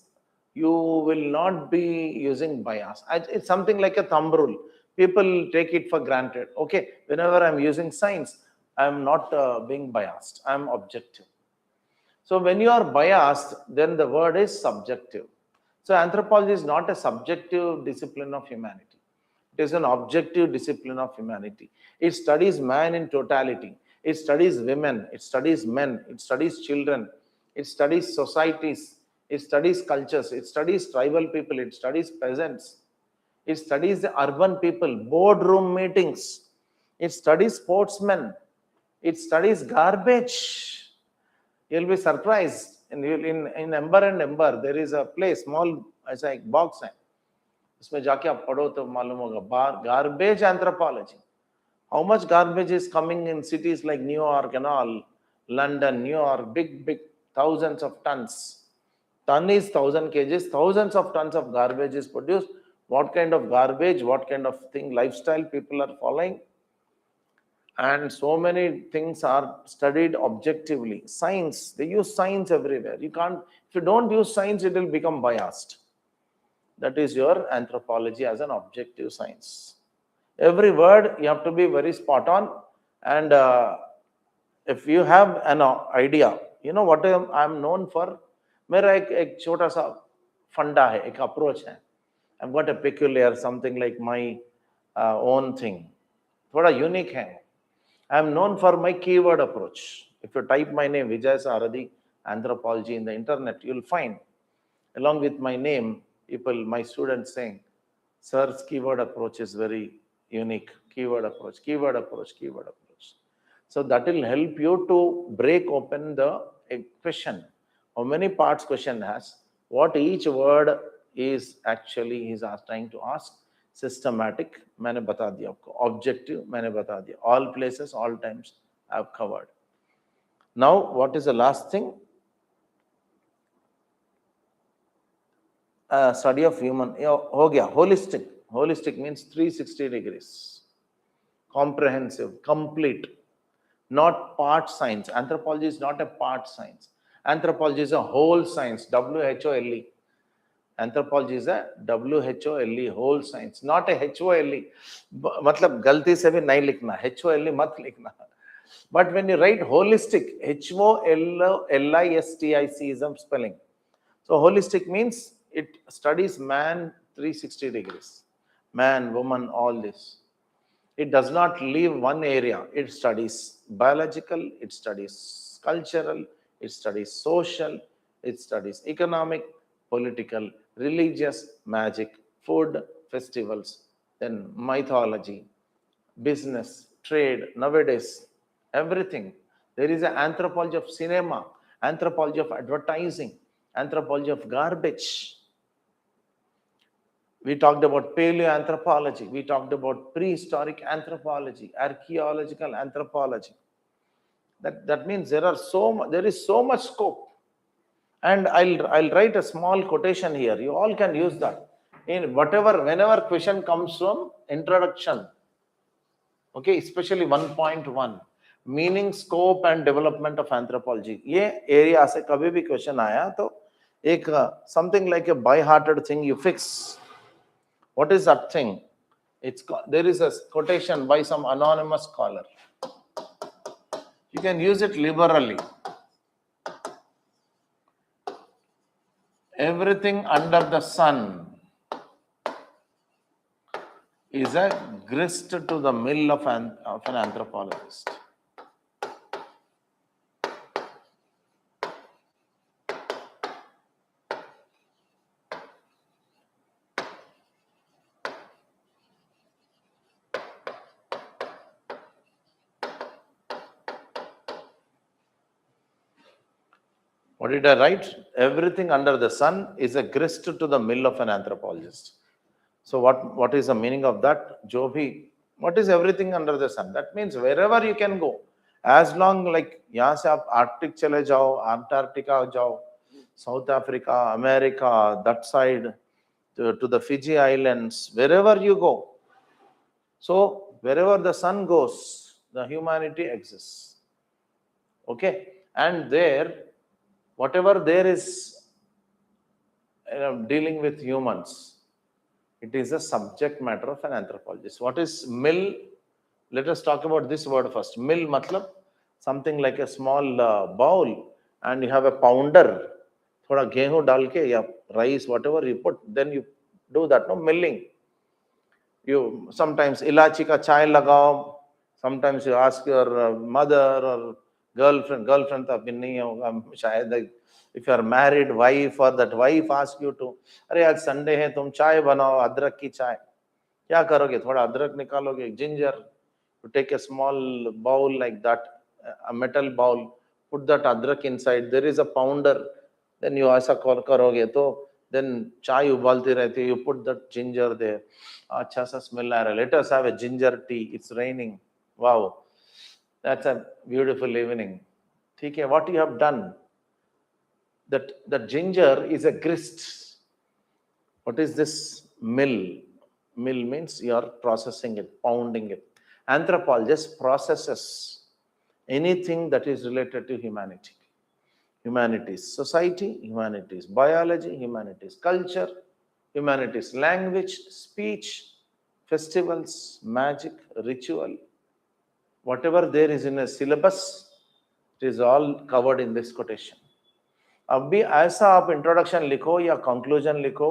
you will not be using bias. It's something like a thumb rule. People take it for granted. Okay, whenever I'm using science, I'm not being biased. I'm objective. So when you are biased, then the word is subjective. So anthropology is not a subjective discipline of humanity. It is an objective discipline of humanity. It studies man in totality. It studies women. It studies men. It studies children. It studies societies. It studies cultures. It studies tribal people. It studies peasants. It studies the urban people, boardroom meetings. It studies sportsmen. It studies garbage. You'll be surprised. In Ember and Ember, there is a place, small ऐसा एक box है. उसमें जाके आप पढ़ो तो मालूम होगा. Garbage anthropology. How much garbage is coming in cities like New York and all, London, New York, big, thousands of tons. Ton is 1,000 kgs, thousands of tons of garbage is produced. What kind of garbage, what kind of thing, lifestyle people are following? And so many things are studied objectively. Science, they use science everywhere. You can't, if you don't use science, it will become biased. That is your anthropology as an objective science. Every word you have to be very spot on. And if you have an idea, you know what I'm known for? मेरा एक छोटा सा फंडा है, एक approach है. I've got a peculiar something like my own thing. थोड़ा unique है. I'm known for my keyword approach. If you type my name, Vijay Saradi, anthropology in the internet, you'll find, along with my name, people, my students saying, sir's keyword approach is very unique. Keyword approach, keyword approach, keyword approach. So that will help you to break open the question. How many parts question has? What each word is actually he's trying to ask. Systematic, मैंने बता दिया आपको. Objective, मैंने बता दिया. All places, all times, I've covered. Now, what is the last thing? Study of human. हो गया. Holistic. Holistic means 360 degrees. Comprehensive, complete. Not part science. Anthropology is not a part science. Anthropology is a whole science. WHOLE. Anthropology is a WHOLE, whole science, not a HOLE. मतलब गलती से भी नहीं लिखना, HOLE मत लिखना. But when you write holistic, HOLISTIC is a spelling. So holistic means it studies man 360 degrees. Man, woman, all this. It does not leave one area. It studies biological, it studies cultural, it studies social, it studies economic, political, religious, magic, food, festivals, then mythology, business, trade, nowadays, everything. There is an anthropology of cinema, anthropology of advertising, anthropology of garbage. We talked about paleoanthropology. We talked about prehistoric anthropology, archaeological anthropology. That means there is so much scope. And I'll write a small quotation here. You all can use that. Whenever question comes from introduction, okay, especially 1.1, meaning, scope and development of anthropology. ये area से कभी भी question आया तो Something like a by-hearted thing you fix. What is that thing? There is a quotation by some anonymous scholar. You can use it liberally. Everything under the sun is a grist to the mill of an anthropologist. What did I write? Everything under the sun is a grist to the mill of an anthropologist. So what is the meaning of that? Jo bhi, what is everything under the sun? That means wherever you can go, as long like यहाँ से आप Arctic चले जाओ, Antarctica जाओ, South Africa, America, that side, to the Fiji Islands, wherever you go. So wherever the sun goes, the humanity exists. Okay, and there, whatever there is dealing with humans, it is a subject matter of an anthropologist. What is mill? Let us talk about this word first. Mill matlab something like a small bowl, and you have a pounder. Thoda gehu dal ke ya rice, whatever you put, then you do that, no, milling. You sometimes ilachi ka chai lagao. Sometimes you ask your mother or girlfriend तो अभी नहीं होगा शायद, if you are married wife or that wife asks you to, अरे आज Sunday है तुम चाय बनाओ, अदरक की चाय, क्या करोगे? थोड़ा अदरक निकालोगे, ginger, you take a small bowl like that, a metal bowl, put that adrak inside, there is a pounder, then you ऐसा करोगे तो then चाय उबालती रहती है, you put that ginger there, अच्छा सा smell आ रहा है, let us have a ginger tea, it's raining, wow, that's a beautiful evening. ठीक है, what you have done, that ginger is a grist. What is this mill? Mill means you are processing it, pounding it. Anthropologist processes anything that is related to humanity. Humanities society, humanities biology, humanities culture, humanities language, speech, festivals, magic, ritual. Whatever there is in a syllabus, it is all covered in this quotation. अब भी ऐसा आप introduction लिखो या conclusion लिखो,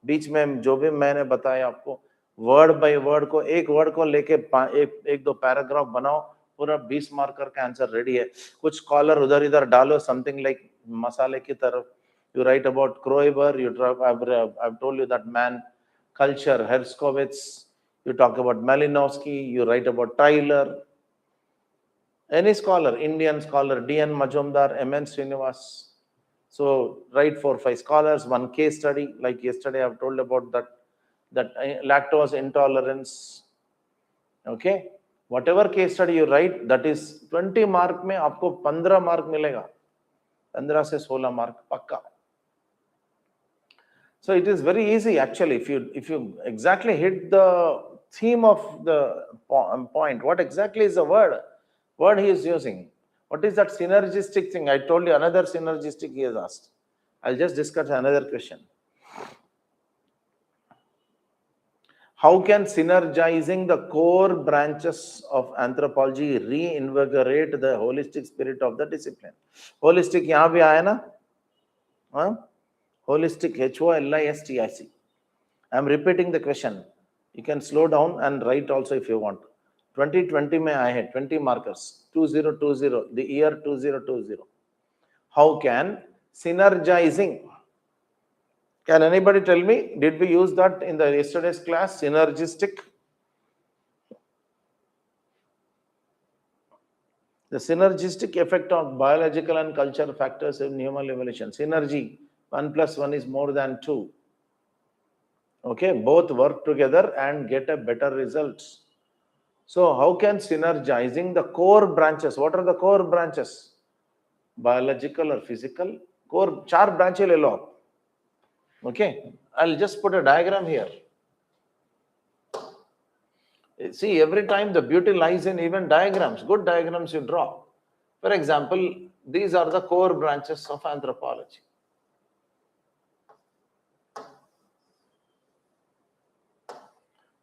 बीच में जो भी मैंने बताया आपको, वर्ड बाय वर्ड को, एक वर्ड को लेके एक दो पैराग्राफ बनाओ, पूरा 20 मार्कर का आंसर रेडी है. कुछ कॉलर उधर इधर डालो, समथिंग लाइक मसाले की तरफ. You write about Kroeber, I've told you that man, culture, Herskovitz, you talk about Malinowski, you write about Tyler. Any scholar, Indian scholar, D.N. Majumdar, M.N. Srinivas. So write 4 or 5 scholars, one case study, like yesterday I've told about that lactose intolerance. Okay, whatever case study you write, that is 20 mark में आपको 15 mark मिलेगा, 15 से 16 mark पक्का. So it is very easy actually, if you exactly hit the theme of the point, what exactly is the word he is using. What is that synergistic thing? I told you another synergistic he has asked. I'll just discuss another question. How can synergizing the core branches of anthropology reinvigorate the holistic spirit of the discipline? Holistic यहाँ भी आया ना? हाँ? Holistic, HOLISTIC. I'm repeating the question. You can slow down and write also if you want. 2020 में आए हैं 20 markers, 2020, the year 2020. How can synergizing, can anybody tell me, did we use that in the yesterday's class, synergistic? The synergistic effect of biological and cultural factors in human evolution. Synergy, 1 + 1 is more than 2. Okay, both work together and get a better results. So how can synergizing the core branches, what are the core branches? Biological or physical? Core, 4 branches ले लो आप. Okay, I'll just put a diagram here. See, every time the beauty lies in even diagrams, good diagrams you draw. For example, these are the core branches of anthropology.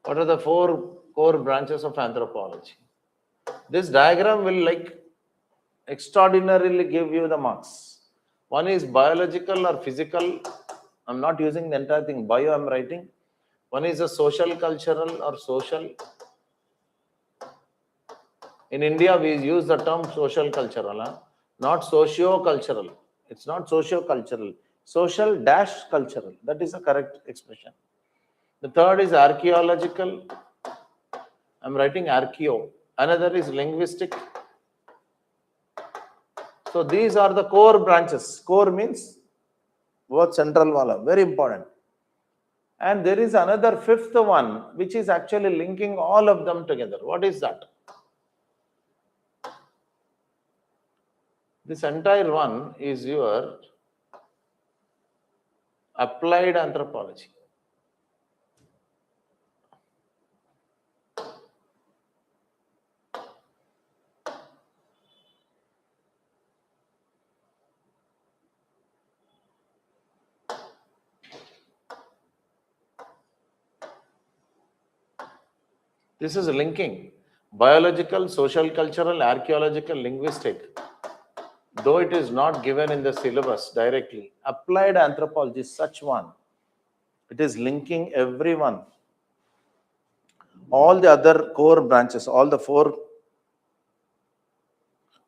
What are the 4 core branches of anthropology? This diagram will extraordinarily give you the marks. One is biological or physical. I'm not using the entire thing. Bio I'm writing. One is a social cultural or social. In India, we use the term social cultural, not socio-cultural. It's not socio-cultural. Social dash cultural. That is the correct expression. The third is archaeological. I'm writing archeo. Another is linguistic. So these are the core branches. Core means what central wala. Very important. And there is another 5th one, which is actually linking all of them together. What is that? This entire one is your applied anthropology. This is linking biological, social, cultural, archaeological, linguistic. Though it is not given in the syllabus directly, applied anthropology is such one. It is linking everyone. All the other core branches, all the four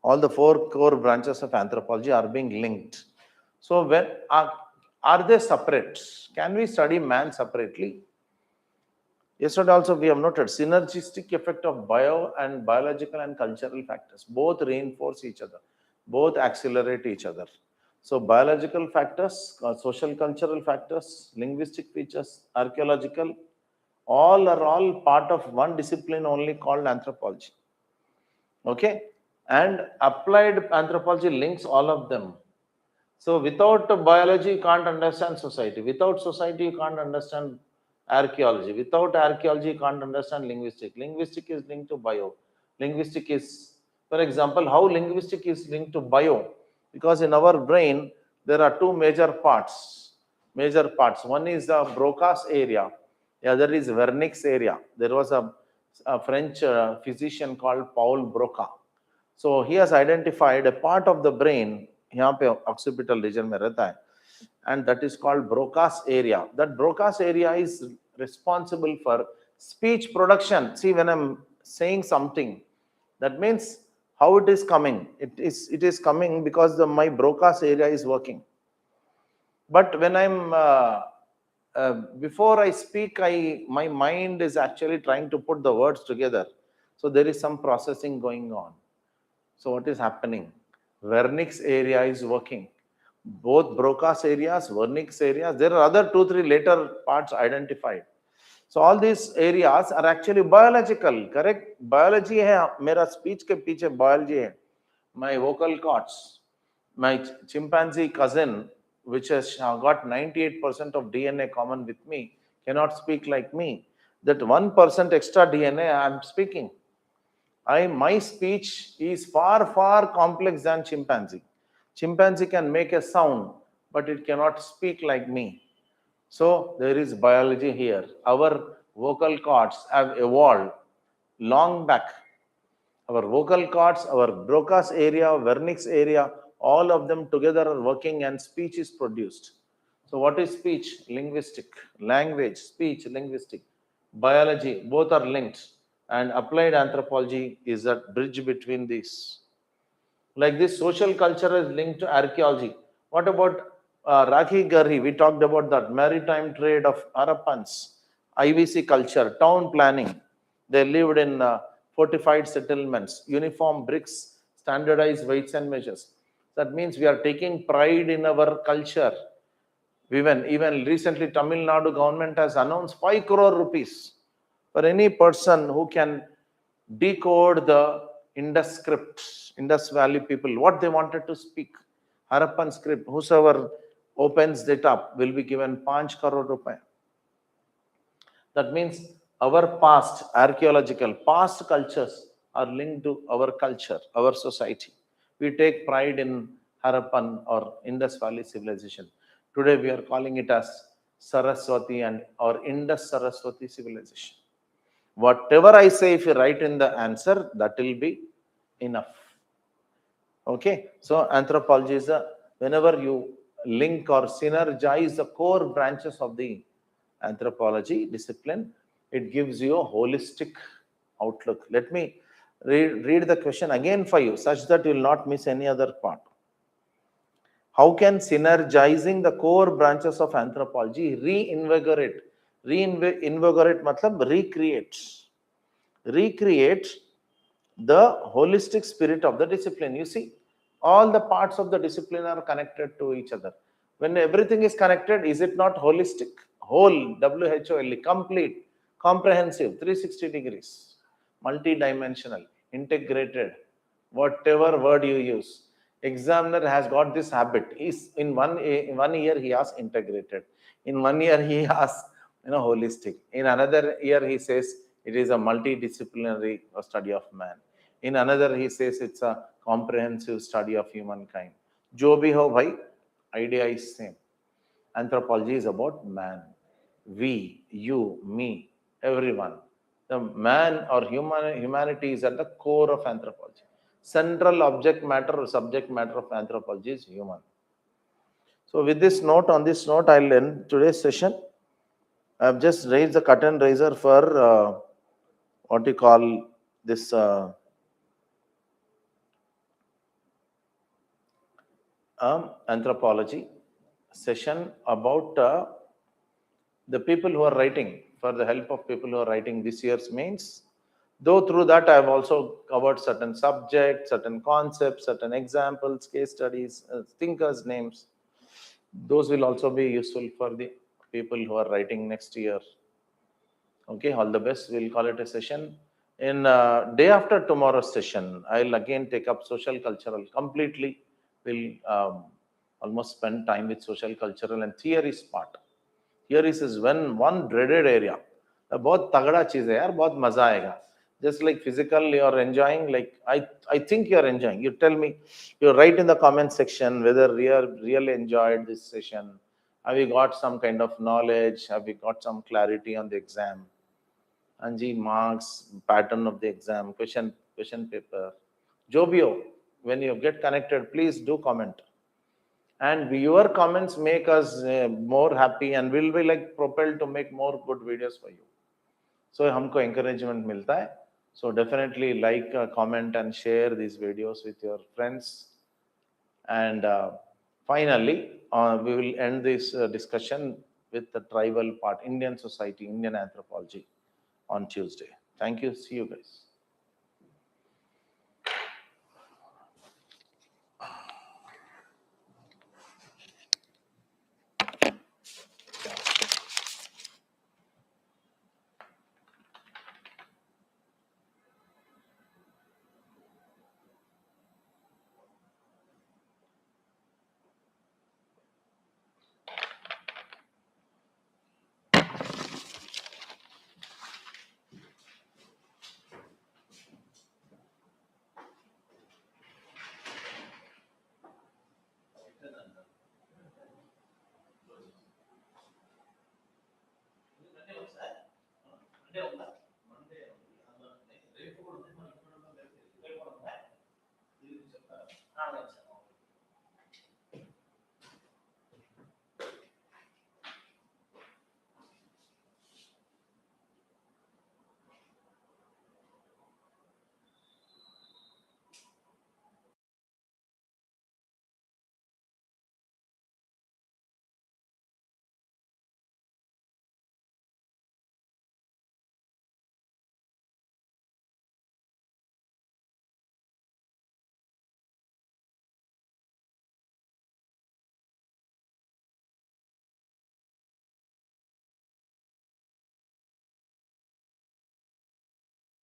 core branches of anthropology are being linked. So when are they separate? Can we study man separately? Yesterday also we have noted synergistic effect of bio and biological and cultural factors. Both reinforce each other, both accelerate each other. So biological factors, social cultural factors, linguistic features, archaeological, all are all part of one discipline only called anthropology. Okay? And applied anthropology links all of them. So without biology, you can't understand society. Without society, you can't understand archaeology. Without archaeology, you can't understand linguistic. Linguistic is linked to bio. Linguistic is, for example, how linguistic is linked to bio? Because in our brain, there are 2 major parts. Major parts. One is the Broca's area. The other is Vernix area. There was a French physician called Paul Broca. So he has identified a part of the brain यहाँ पे occipital region में रहता है, and that is called Broca's area. That Broca's area is responsible for speech production. See, when I'm saying something, that means how it is coming. It is coming because my Broca's area is working. But when I'm before I speak, my mind is actually trying to put the words together. So there is some processing going on. So what is happening? Vernix area is working. Both Broca's areas, Vernix areas, there are other 2-3 later parts identified. So all these areas are actually biological, correct? Biology hai, mera speech ke piche biology hai. My vocal cords, my chimpanzee cousin, which has got 98% of DNA common with me, cannot speak like me. That 1% extra DNA I am speaking. My speech is far, far complex than chimpanzee. Chimpanzee can make a sound, but it cannot speak like me. So there is biology here. Our vocal cords have evolved long back. Our vocal cords, our Broca's area, Vernix area, all of them together are working and speech is produced. So what is speech? Linguistic. Language, speech, linguistic. Biology, both are linked. And applied anthropology is that bridge between these. Like this, social culture is linked to archaeology. What about Rakhi Garhi? We talked about that maritime trade of Harappans, IVC culture, town planning. They lived in fortified settlements, uniform bricks, standardized weights and measures. That means we are taking pride in our culture. Even recently, Tamil Nadu government has announced 5 crore rupees for any person who can decode the Indus script, Indus Valley people, what they wanted to speak. Harappan script, whosoever opens it up will be given 5 crore rupees. That means our past, archaeological, past cultures are linked to our culture, our society. We take pride in Harappan or Indus Valley civilization. Today we are calling it as Saraswati and or Indus Saraswati civilization. Whatever I say, if you write in the answer, that will be enough. Okay, so anthropology is whenever you link or synergize the core branches of the anthropology discipline, it gives you a holistic outlook. Let me read the question again for you, such that you will not miss any other part. How can synergizing the core branches of anthropology reinvigorate? Reinvigorate matlab recreate the holistic spirit of the discipline. You see, all the parts of the discipline are connected to each other. When everything is connected, is it not holistic? Whole, WHOL, complete, comprehensive, 360 degrees, multi-dimensional, integrated, whatever word you use. Examiner has got this habit. Is in one year he has integrated. In 1 year he has holistic. In another year he says it is a multidisciplinary study of man. In another he says it's a comprehensive study of humankind. Jo bhi ho bhai, idea is same. Anthropology is about man. We, you, me, everyone. The man or humanity is at the core of anthropology. Central object matter or subject matter of anthropology is human. So with this note, on this note, I'll end today's session. I've just raised the curtain raiser for what you call this anthropology session about the people who are writing, for the help of people who are writing this year's mains. Though through that I have also covered certain subjects, certain concepts, certain examples, case studies, thinkers' names. Those will also be useful for the people who are writing next year. Okay, all the best. We'll call it a session. In day after tomorrow's session, I'll again take up social cultural completely. We'll almost spend time with social cultural and theories part. Theories is one dreaded area. बहुत तगड़ा चीज है यार, बहुत मजा आएगा. Just like physical, you are enjoying. Like I think you are enjoying. You tell me. You write in the comment section whether you really enjoyed this session. Have you got some kind of knowledge? Have you got some clarity on the exam? Anji, marks, pattern of the exam, question paper. Jobio, when you get connected, please do comment. And your comments make us more happy and we'll be like propelled to make more good videos for you. So हमको encouragement मिलता है. So definitely like, comment and share these videos with your friends. And finally, we will end this discussion with the tribal part, Indian society, Indian anthropology on Tuesday. Thank you. See you guys. రేపు కూడా ఉంది, మనకి కూడా రేపు కూడా ఉంది. ఇది చెప్తాను.